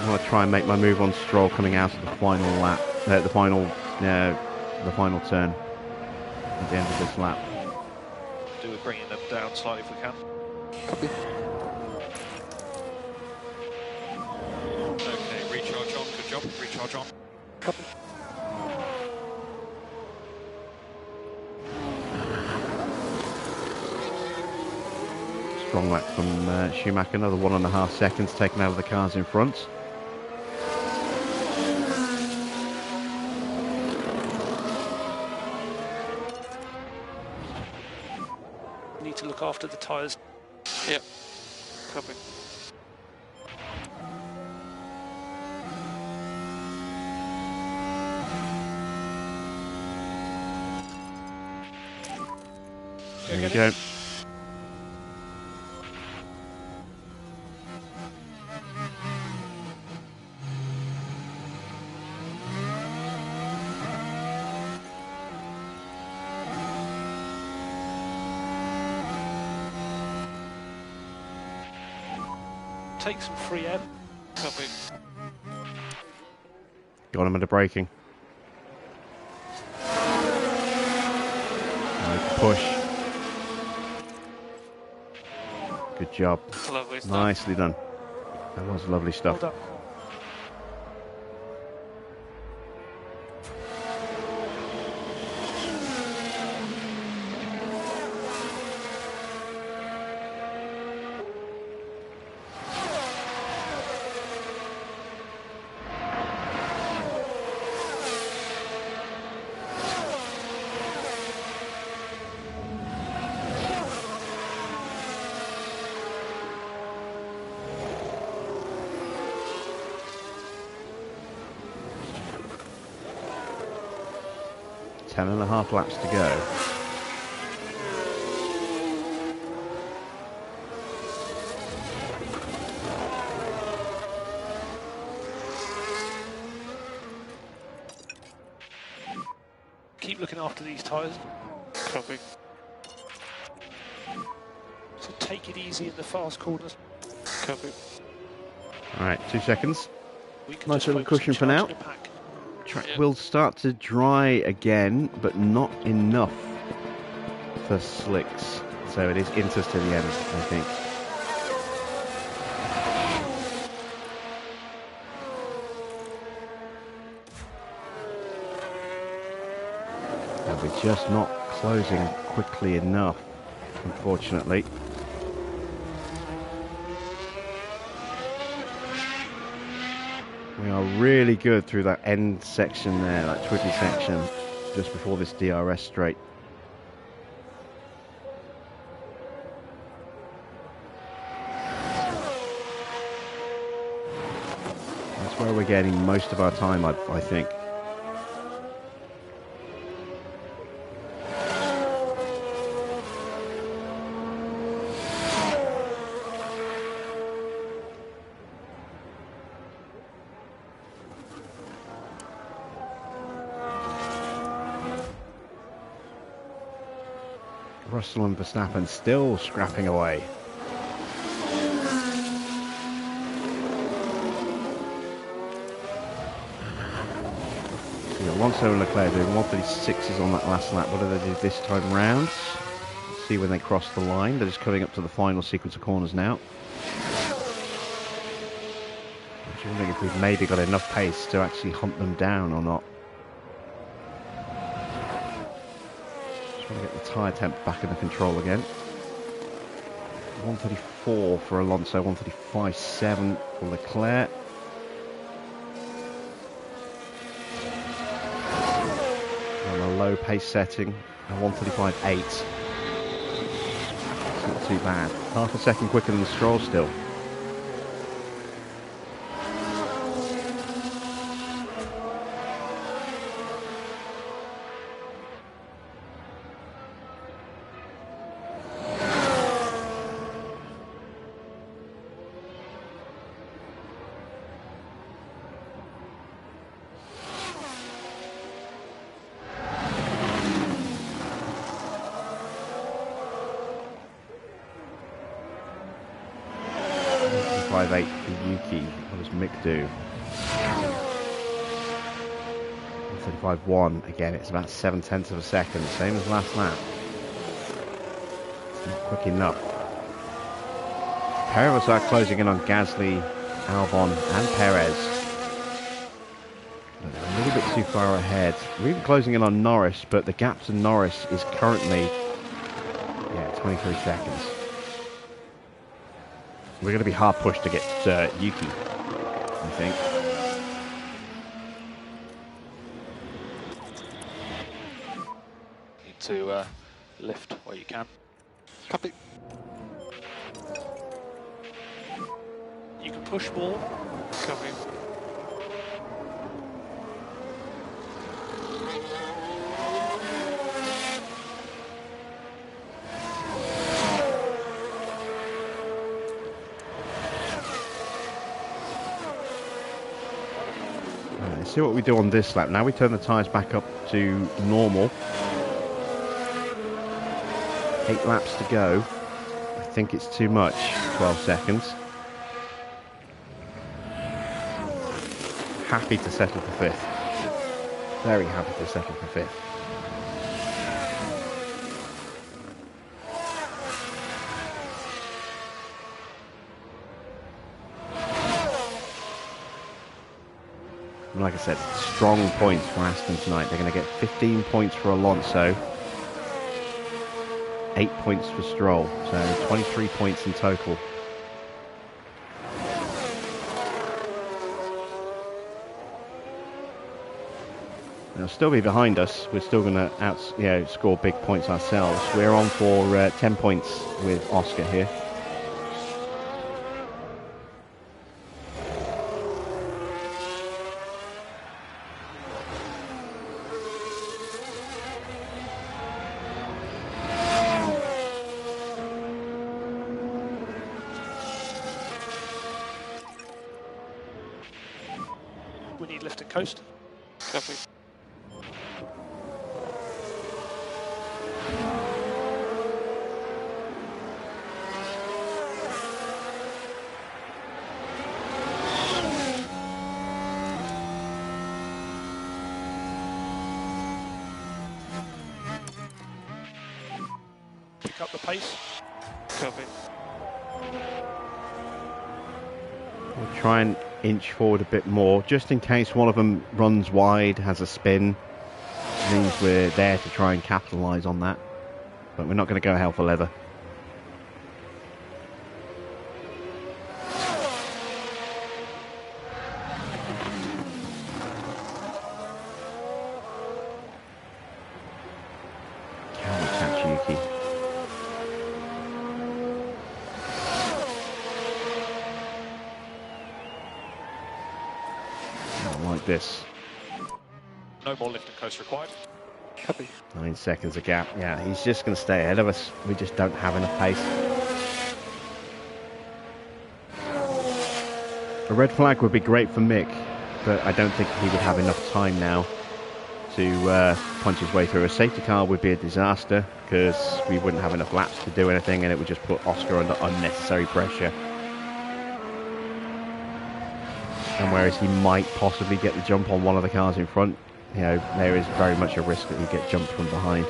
I want to try and make my move on Stroll coming out of the final lap, the final turn at the end of this lap. Do with bringing them down slightly if we can. Copy. Okay, recharge on. Good job. Recharge on. Copy. Strong lap from Schumacher, another 1.5 seconds taken out of the cars in front. Need to look after the tyres. Yep. Copy. There we go. Take some free air. Copy. Got him at the braking. Push. Good job. Lovely stuff. Nicely done. That was lovely stuff. Well done. Ten and a half laps to go. Keep looking after these tyres. Copy. So take it easy in the fast corners. Copy. All right, 2 seconds. We can Nice just little focus on cushion for now. charging the pack. Track Yep. will start to dry again, but not enough for slicks. So it is Inters to the end, I think. And we're just not closing quickly enough, unfortunately. We are really good through that end section there, that twiddly section, just before this DRS straight. That's where we're getting most of our time, I think. Russell and Verstappen still scrapping away. Alonso and Leclerc doing 136s on that last lap. What do they do this time round? Let's see when they cross the line. They're just coming up to the final sequence of corners now. I'm just wondering if we've maybe got enough pace to actually hunt them down or not. Just want to get the tyre temp back in the control again. 134 for Alonso, 135.7 for Leclerc. low pace setting, 1:35.8. It's not too bad. Half a second quicker than Stroll still. For Yuki. What does Mick do? 1:35.1. Again, it's about 7/10 of a second, same as last lap. It's not quick enough. Pair of us are closing in on Gasly, Albon, and Perez. But they're a little bit too far ahead. We're even closing in on Norris, but the gap to Norris is currently 23 seconds. We're going to be hard pushed to get Yuki, I think. Need to lift where you can. Copy. You can push more. Copy. See what we do on this lap. Now we turn the tyres back up to normal. 8 laps to go. I think it's too much. 12 seconds. Happy to settle for 5th. Very happy to settle for 5th. Like I said, strong points for Aston tonight. They're going to get 15 points for Alonso, 8 points for Stroll, so 23 points in total. They'll still be behind us. We're still going to score big points ourselves. We're on for 10 points with Oscar here. We need lift and coast. Copy. Pick up the pace. Copy. We'll try and inch forward a bit more, just in case one of them runs wide, has a spin. It means we're there to try and capitalise on that. But we're not going to go hell for leather. Can we catch Yuki? Like this. No more lift and coast required. Copy. 9 seconds a gap. Yeah, he's just going to stay ahead of us. We just don't have enough pace. A red flag would be great for Mick, but I don't think he would have enough time now to punch his way through. A safety car would be a disaster because we wouldn't have enough laps to do anything, and it would just put Oscar under unnecessary pressure. And whereas he might possibly get the jump on one of the cars in front, you know, there is very much a risk that he get jumped from behind.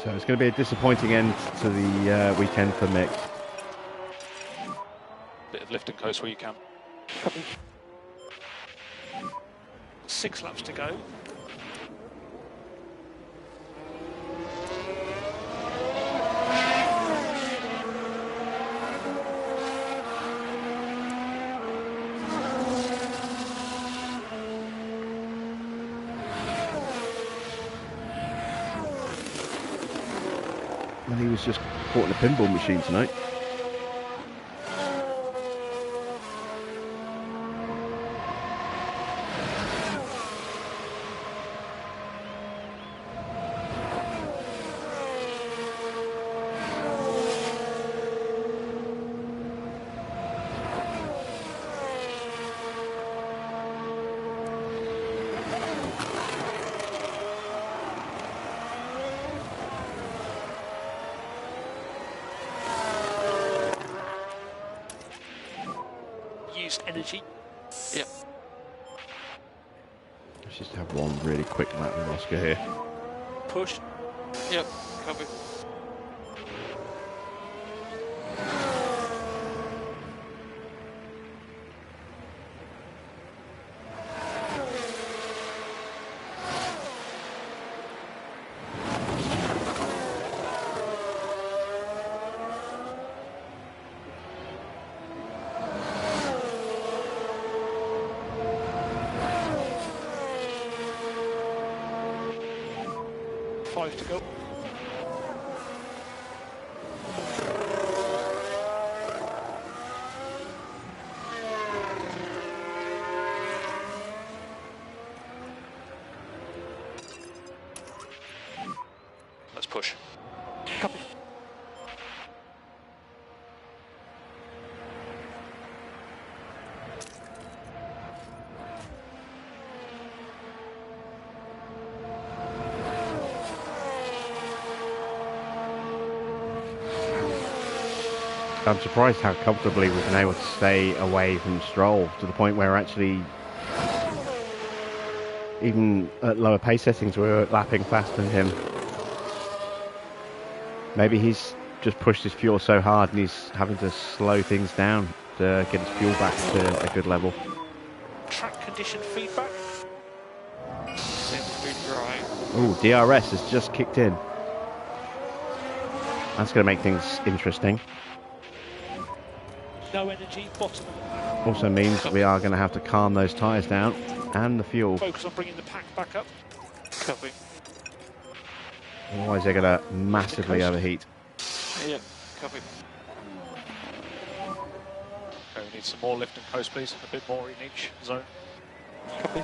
So it's going to be a disappointing end to the weekend for Mick. Bit of lift and coast where you can. Copy. 6 laps to go. Well, he was just caught in a pinball machine tonight. Use energy. Yep. Let's just have one really quick lap with Oscar here. Push. Yep. Copy. To go. Let's push. Copy. I'm surprised how comfortably we've been able to stay away from Stroll to the point where actually, even at lower pace settings, we're lapping faster than him. Maybe he's just pushed his fuel so hard and he's having to slow things down to get his fuel back to a good level. Track condition feedback. Seems to be dry. Ooh, DRS has just kicked in. That's going to make things interesting. No energy, bottom. Also means we are going to have to calm those tyres down and the fuel. Focus on bringing the pack back up. Copy. Otherwise they're going to massively overheat. Yep. Copy. Okay, we need some more lift and coast, please. A bit more in each zone. Copy.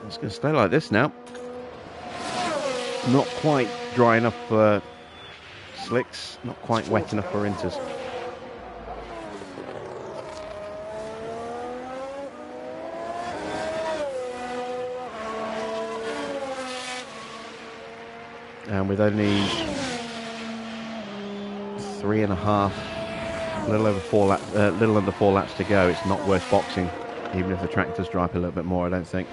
It's going to stay like this now. Not quite dry enough for slicks, not quite wet enough for inters. And with only 3.5, little over 4 laps, little under 4 laps to go, it's not worth boxing, even if the track does dry up a little bit more, I don't think.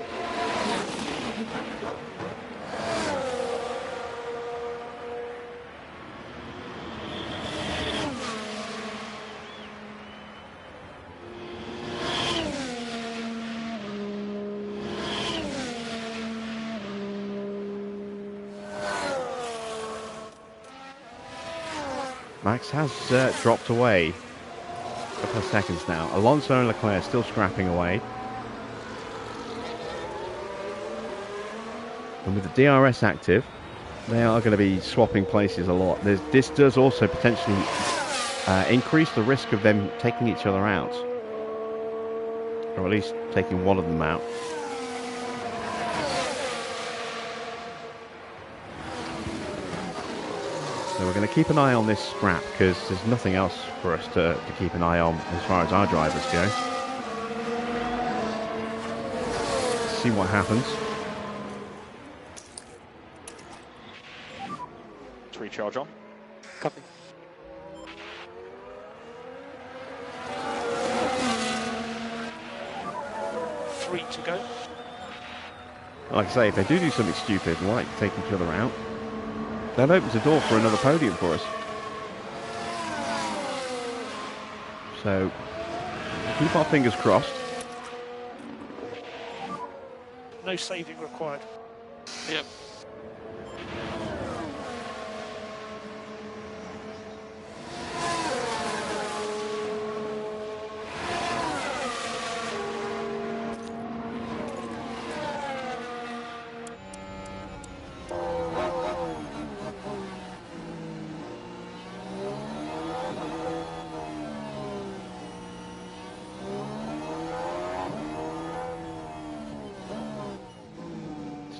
Max has dropped away a couple of seconds now. Alonso and Leclerc still scrapping away. And with the DRS active, they are going to be swapping places a lot. This does also potentially increase the risk of them taking each other out. Or at least taking one of them out. So we're going to keep an eye on this scrap because there's nothing else for us to keep an eye on as far as our drivers go. See what happens. Let's recharge on. Copy. Three to go. Like I say, if they do something stupid, like take each other out, that opens the door for another podium for us. So, keep our fingers crossed. No saving required. Yep.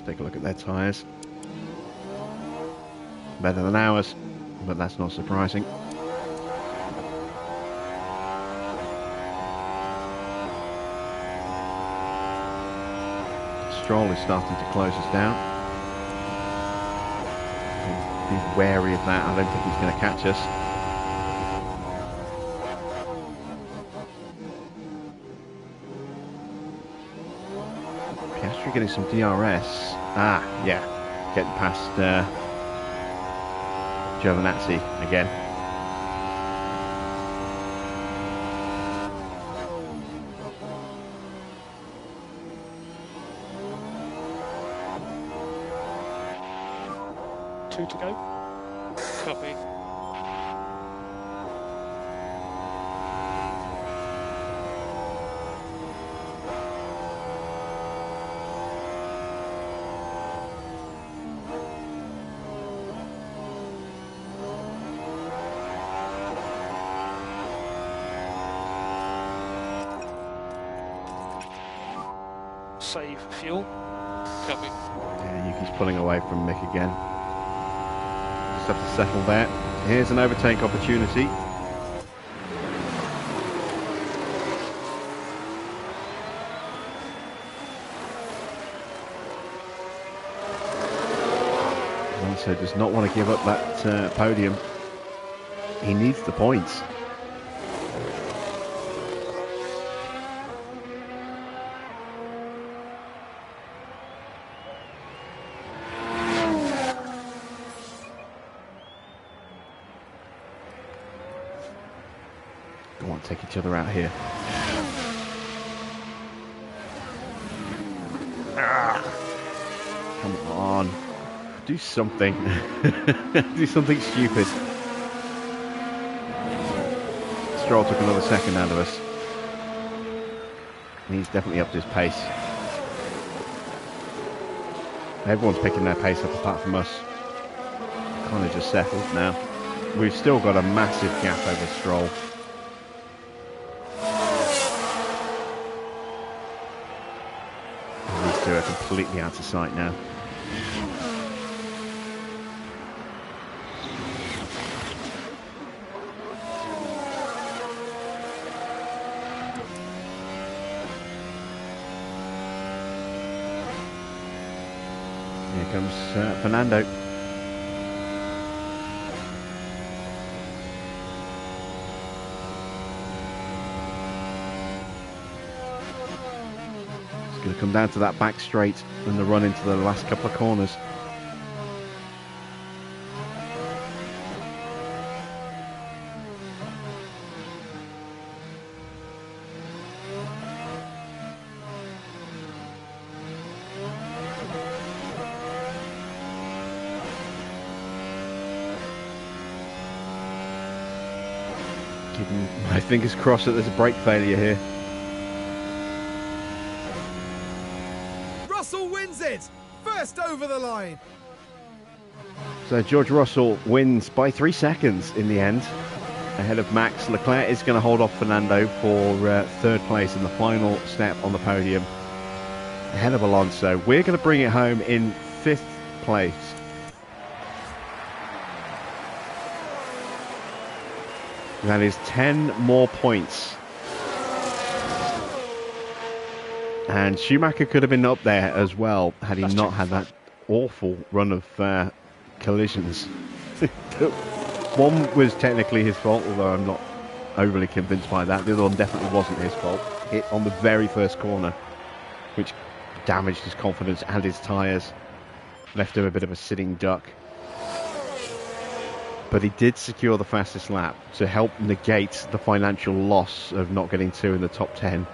Let's take a look at their tyres. Better than ours, but that's not surprising. Stroll is starting to close us down. Be wary of that. I don't think he's going to catch us. Piastri getting some DRS. Ah, yeah. Getting past Giovinazzi again. Two to go. Copy. Save fuel. Copy. Yeah, Yuki's pulling away from Mick again. Just have to settle there. Here's an overtake opportunity. Alonso does not want to give up that podium. He needs the points. Go on, take each other out here. Come on. Do something. Do something stupid. Stroll took another second out of us. And he's definitely upped his pace. Everyone's picking their pace up apart from us. Kind of just settled now. We've still got a massive gap over Stroll. And these two are completely out of sight now. Here comes Fernando. It's going to come down to that back straight and the run into the last couple of corners. Keeping my fingers crossed that there's a brake failure here. Russell wins it! First over the line. So George Russell wins by 3 seconds in the end, ahead of Max. Leclerc is going to hold off Fernando for third place in the final step on the podium, ahead of Alonso. We're going to bring it home in 5th place. That is 10 more points. And Schumacher could have been up there as well had he not had that awful run of collisions. One was technically his fault, although I'm not overly convinced by that. The other one definitely wasn't his fault. Hit on the very first corner, which damaged his confidence and his tyres. Left him a bit of a sitting duck. But he did secure the fastest lap to help negate the financial loss of not getting 2 in the top 10.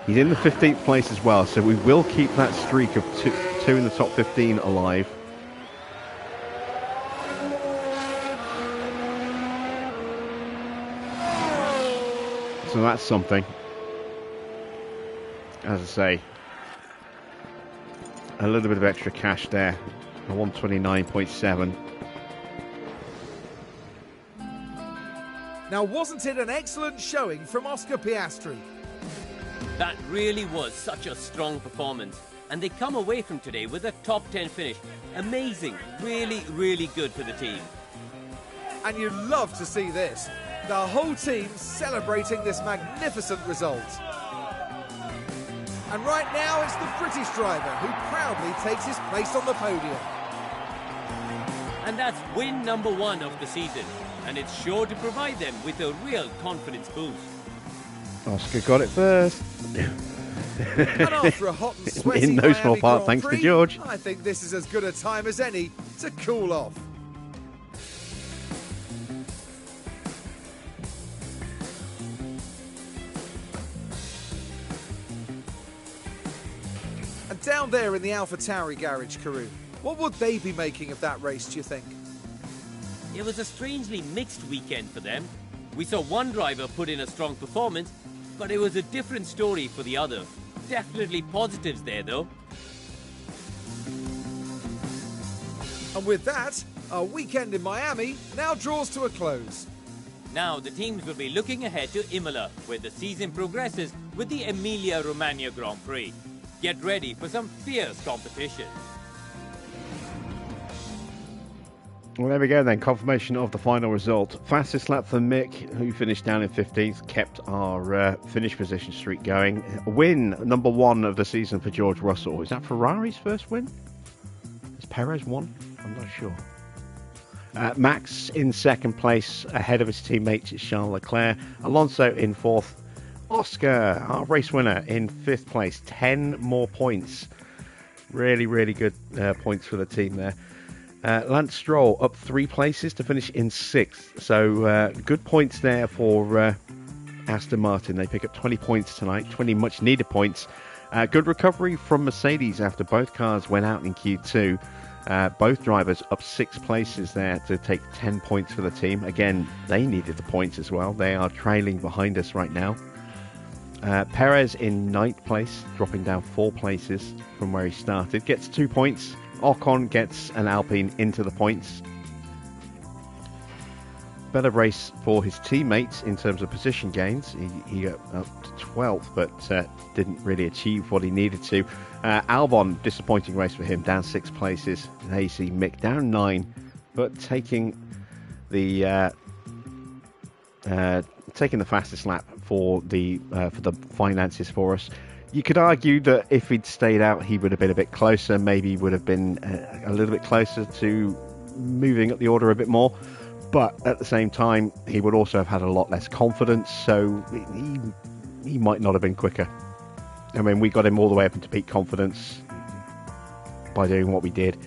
He's in the 15th place as well, so we will keep that streak of two in the top 15 alive. So that's something. As I say, a little bit of extra cash there. 129.7. Now, wasn't it an excellent showing from Oscar Piastri? That really was such a strong performance, and they come away from today with a top 10 finish. Amazing, really, really good for the team. And you love to see this. The whole team celebrating this magnificent result. And right now it's the British driver who proudly takes his place on the podium. And that's win number 1 of the season, and it's sure to provide them with a real confidence boost. Oscar got it first. And after a hot and sweaty in no small Miami part, Grand thanks to Prix, George. I think this is as good a time as any to cool off. And down there in the Alpha Tauri garage, Karun, what would they be making of that race, do you think? It was a strangely mixed weekend for them. We saw one driver put in a strong performance, but it was a different story for the other. Definitely positives there, though. And with that, our weekend in Miami now draws to a close. Now the teams will be looking ahead to Imola, where the season progresses with the Emilia-Romagna Grand Prix. Get ready for some fierce competition. Well, there we go then. Confirmation of the final result. Fastest lap for Mick, who finished down in 15th, kept our finish position streak going. Win number 1 of the season for George Russell. Is that Ferrari's first win? Has Perez won? I'm not sure. Max in second place, ahead of his teammate Charles Leclerc. Alonso in 4th. Oscar, our race winner, in 5th place. 10 more points. Really, really good points for the team there. Lance Stroll up 3 places to finish in 6th. So good points there for Aston Martin. They pick up 20 points tonight, 20 much needed points. Good recovery from Mercedes after both cars went out in Q2. Both drivers up 6 places there to take 10 points for the team. Again, they needed the points as well. They are trailing behind us right now. Perez in 9th place, dropping down 4 places from where he started. Gets 2 points. Ocon gets an Alpine into the points. Better race for his teammates in terms of position gains. He got up to 12th, but didn't really achieve what he needed to. Albon, disappointing race for him, down 6 places. There you see Mick down 9, but taking the fastest lap for the finances for us. You could argue that if he'd stayed out, he would have been a bit closer. Maybe would have been a little bit closer to moving up the order a bit more. But at the same time, he would also have had a lot less confidence. So he might not have been quicker. I mean, we got him all the way up into peak confidence by doing what we did.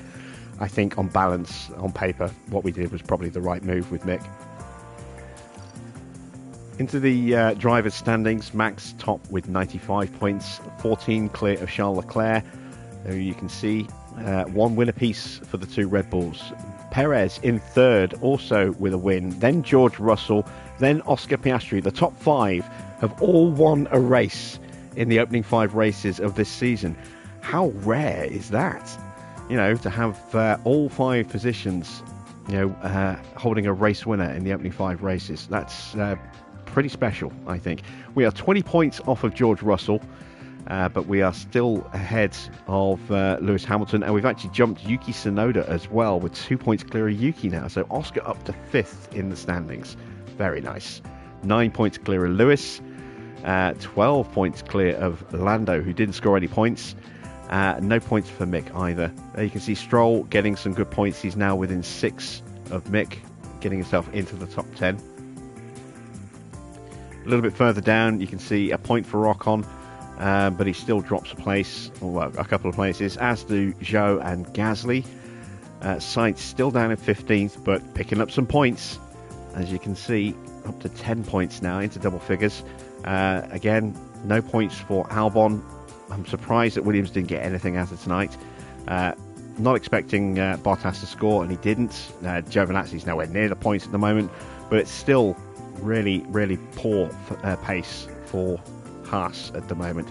I think on balance, on paper, what we did was probably the right move with Mick. Into the drivers' standings, Max top with 95 points, 14 clear of Charles Leclerc. There you can see 1 win apiece for the 2 Red Bulls. Perez in 3rd, also with a win. Then George Russell, then Oscar Piastri. The top 5 have all won a race in the opening 5 races of this season. How rare is that? You know, to have all 5 positions, holding a race winner in the opening 5 races. That's pretty special, I think. We are 20 points off of George Russell, but we are still ahead of Lewis Hamilton, and we've actually jumped Yuki Tsunoda as well, with 2 points clear of Yuki now. So Oscar up to 5th in the standings. Very nice. 9 points clear of Lewis, 12 points clear of Lando, who didn't score any points. No points for Mick either. There you can see Stroll getting some good points. He's now within 6 of Mick, getting himself into the top 10. A little bit further down, you can see a point for Ocon, but he still drops a place, or a couple of places, as do Zhou and Gasly. Sainz still down in 15th, but picking up some points, as you can see, up to 10 points now, into double figures. Again, no points for Albon. I'm surprised that Williams didn't get anything out of tonight. Not expecting Bottas to score, and he didn't. Giovinazzi's nowhere near the points at the moment, but it's still really, really poor pace for Haas at the moment.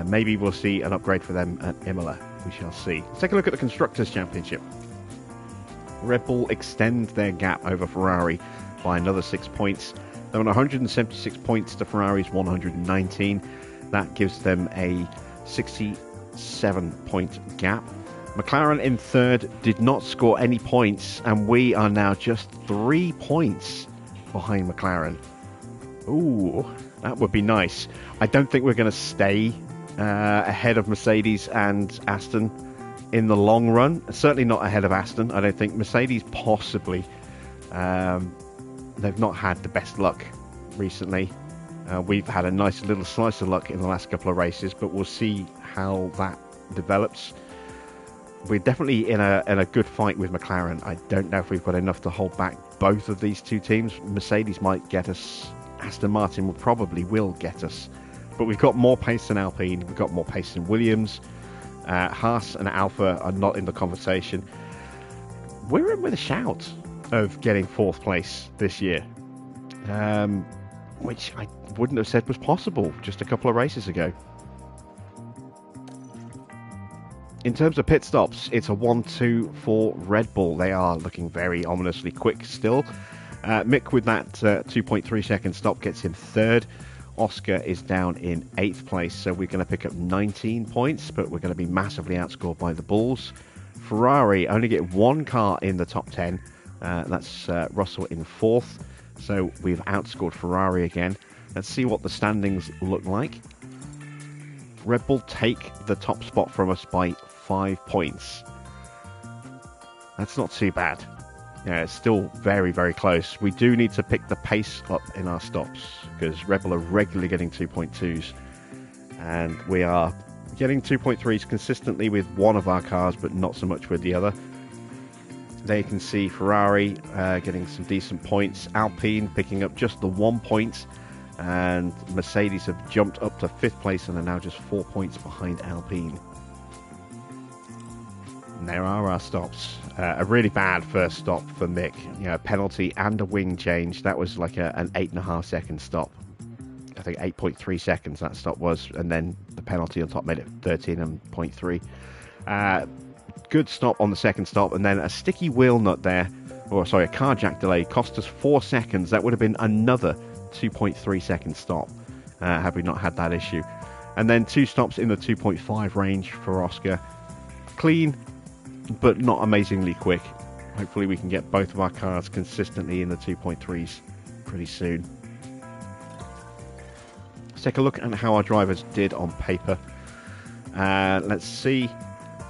Maybe we'll see an upgrade for them at Imola. We shall see. Let's take a look at the Constructors' Championship. Red Bull extend their gap over Ferrari by another 6 points. They're on 176 points to Ferrari's 119. That gives them a 67-point gap. McLaren in third did not score any points, and we are now just 3 points behind McLaren. Ooh, that would be nice. I don't think we're going to stay ahead of Mercedes and Aston in the long run. Certainly not ahead of Aston. I don't think Mercedes possibly. They've not had the best luck recently. We've had a nice little slice of luck in the last couple of races, but we'll see how that develops. We're definitely in a good fight with McLaren. I don't know if we've got enough to hold back both of these two teams. Mercedes might get us. Aston Martin probably will get us. But we've got more pace than Alpine. We've got more pace than Williams. Haas and Alpha are not in the conversation. We're in with a shout of getting 4th place this year, which I wouldn't have said was possible just a couple of races ago. In terms of pit stops, it's a 1-2 for Red Bull. They are looking very ominously quick still. Mick with that 2.3 second stop gets him 3rd. Oscar is down in 8th place, so we're going to pick up 19 points, but we're going to be massively outscored by the Bulls. Ferrari only get 1 car in the top 10. That's Russell in 4th, so we've outscored Ferrari again. Let's see what the standings look like. Red Bull take the top spot from us by 5 points. That's not too bad. Yeah, it's still very, very close. We do need to pick the pace up in our stops, because Red Bull are regularly getting 2.2s, and we are getting 2.3s consistently with one of our cars, but not so much with the other. There you can see Ferrari getting some decent points, Alpine picking up just the 1 point, and Mercedes have jumped up to 5th place and are now just 4 points behind Alpine. And there are our stops. A really bad first stop for Mick. You know, a penalty and a wing change. That was like an 8.5 second stop. I think 8.3 seconds that stop was, and then the penalty on top made it 13.3. Good stop on the second stop, and then a sticky wheel nut there, or sorry, a car jack delay cost us 4 seconds. That would have been another 2.3 second stop had we not had that issue. And then 2 stops in the 2.5 range for Oscar. Clean, but not amazingly quick. Hopefully we can get both of our cars consistently in the 2.3s pretty soon. Let's take a look at how our drivers did on paper. Let's see.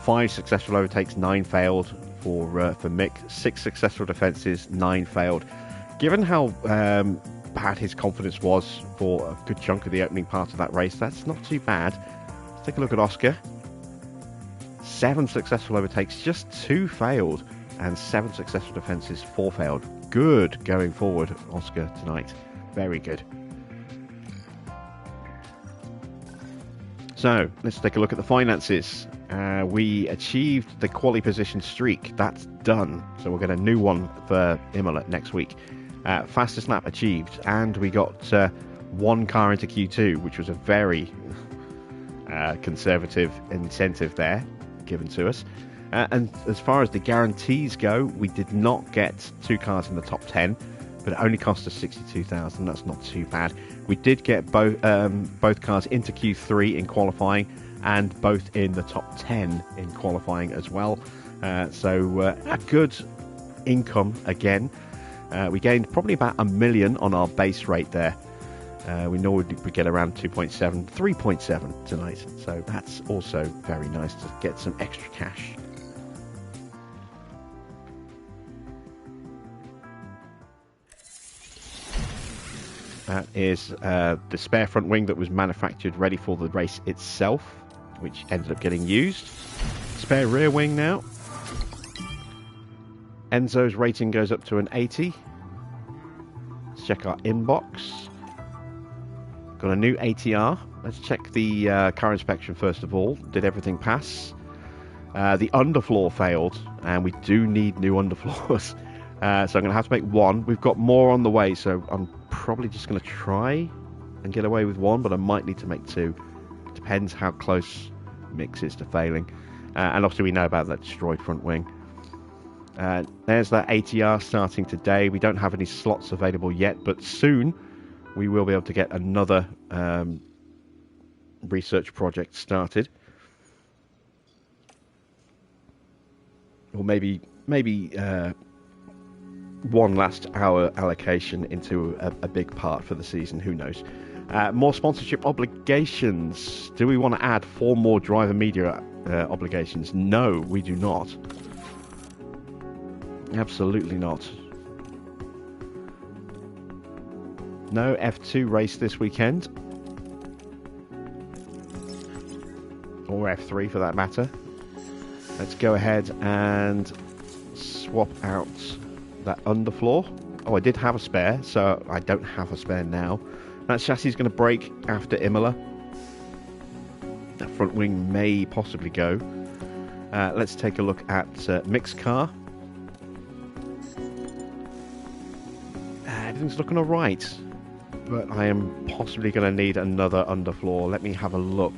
5 successful overtakes, 9 failed for Mick. 6 successful defences, 9 failed. Given how bad his confidence was for a good chunk of the opening part of that race, that's not too bad. Let's take a look at Oscar. 7 successful overtakes, just 2 failed, and 7 successful defences, 4 failed. Good going forward, Oscar, tonight. Very good. So, let's take a look at the finances. We achieved the quali position streak. That's done. So we'll get a new one for Imola next week. Fastest lap achieved, and we got 1 car into Q2, which was a very conservative incentive there given to us. And as far as the guarantees go, we did not get 2 cars in the top 10, but it only cost us 62,000. That's not too bad. We did get both cars into Q3 in qualifying, and both in the top 10 in qualifying as well. So a good income again. We gained probably about $1 million on our base rate there. We normally we get around 2.7, 3.7 tonight. So that's also very nice to get some extra cash. That is the spare front wing that was manufactured ready for the race itself, which ended up getting used. Spare rear wing now. Enzo's rating goes up to an 80. Let's check our inbox. Got a new ATR. Let's check the car inspection first of all. Did everything pass? The underfloor failed, and we do need new underfloors. So I'm going to have to make 1. We've got more on the way, so I'm probably just going to try and get away with 1, but I might need to make 2. Depends how close Mix is to failing. And obviously we know about that destroyed front wing. There's that ATR starting today. We don't have any slots available yet, but soon we will be able to get another research project started. Or maybe one last hour allocation into a big part for the season. Who knows? More sponsorship obligations. Do we want to add 4 more driver media obligations? No, we do not. Absolutely not. No F2 race this weekend. Or F3 for that matter. Let's go ahead and swap out that underfloor. Oh, I did have a spare, so I don't have a spare now. That chassis is going to break after Imola. That front wing may possibly go. Let's take a look at mixed car. Everything's looking alright, but I am possibly going to need another underfloor. Let me have a look.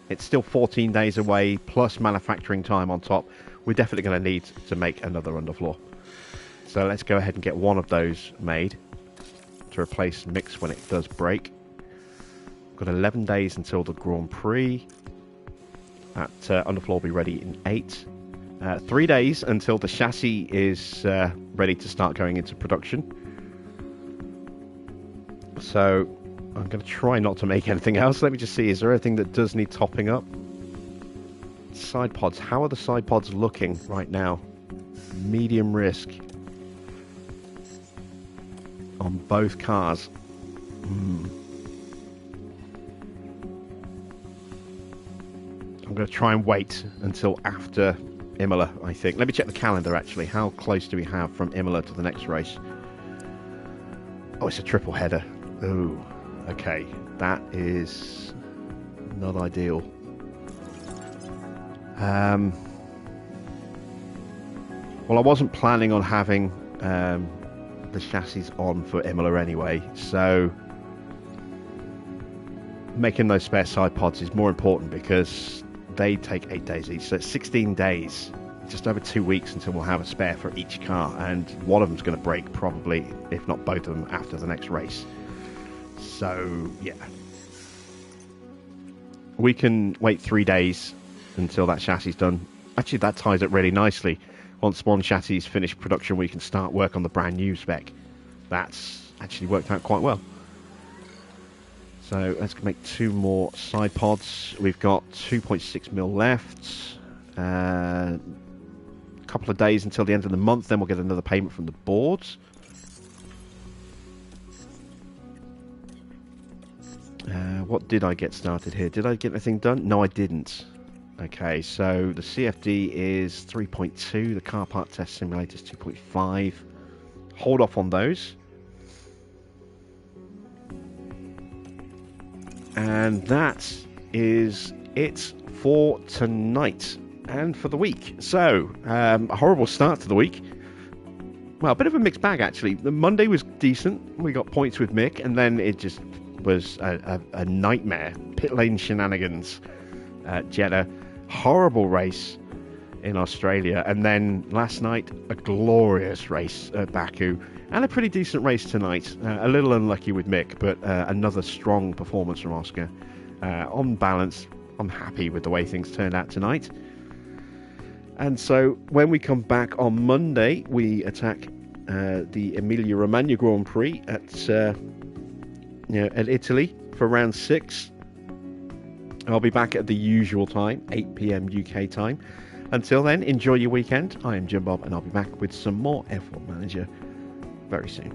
It's still 14 days away, plus manufacturing time on top. We're definitely going to need to make another underfloor. So let's go ahead and get one of those made to replace mix when it does break. We've got 11 days until the Grand Prix. That underfloor will be ready in 8. 3 days until the chassis is ready to start going into production. So I'm going to try not to make anything else. Let me just see, is there anything that does need topping up? Side pods. How are the side pods looking right now? Medium risk on both cars. I'm going to try and wait until after Imola, I think. Let me check the calendar, actually. How close do we have from Imola to the next race? Oh, it's a triple header. Oh, okay. That is not ideal. Well, I wasn't planning on having the chassis on for Imola anyway, so making those spare side pods is more important because they take 8 days each, so it's 16 days, just over 2 weeks until we'll have a spare for each car, and one of them's going to break probably, if not both of them, after the next race. So yeah, we can wait 3 days until that chassis is done. Actually, that ties it really nicely. Once one chassis is finished production, we can start work on the brand new spec. That's actually worked out quite well. So let's make 2 more side pods. We've got 2.6 mil left. A couple of days until the end of the month, then we'll get another payment from the boards. What did I get started here? Did I get anything done? No, I didn't. Okay, so the CFD is 3.2. The car part test simulator is 2.5. Hold off on those. And that is it for tonight and for the week. So, a horrible start to the week. Well, a bit of a mixed bag, actually. The Monday was decent. We got points with Mick, and then it just was a nightmare. Pit lane shenanigans at Jeddah. Horrible race in Australia. And then last night, a glorious race at Baku. And a pretty decent race tonight. A little unlucky with Mick, but another strong performance from Oscar. On balance, I'm happy with the way things turned out tonight. And so when we come back on Monday, we attack the Emilia-Romagna Grand Prix at Italy for round 6. I'll be back at the usual time, 8 PM UK time. Until then, enjoy your weekend. I am Jim Bob, and I'll be back with some more F1 Manager very soon.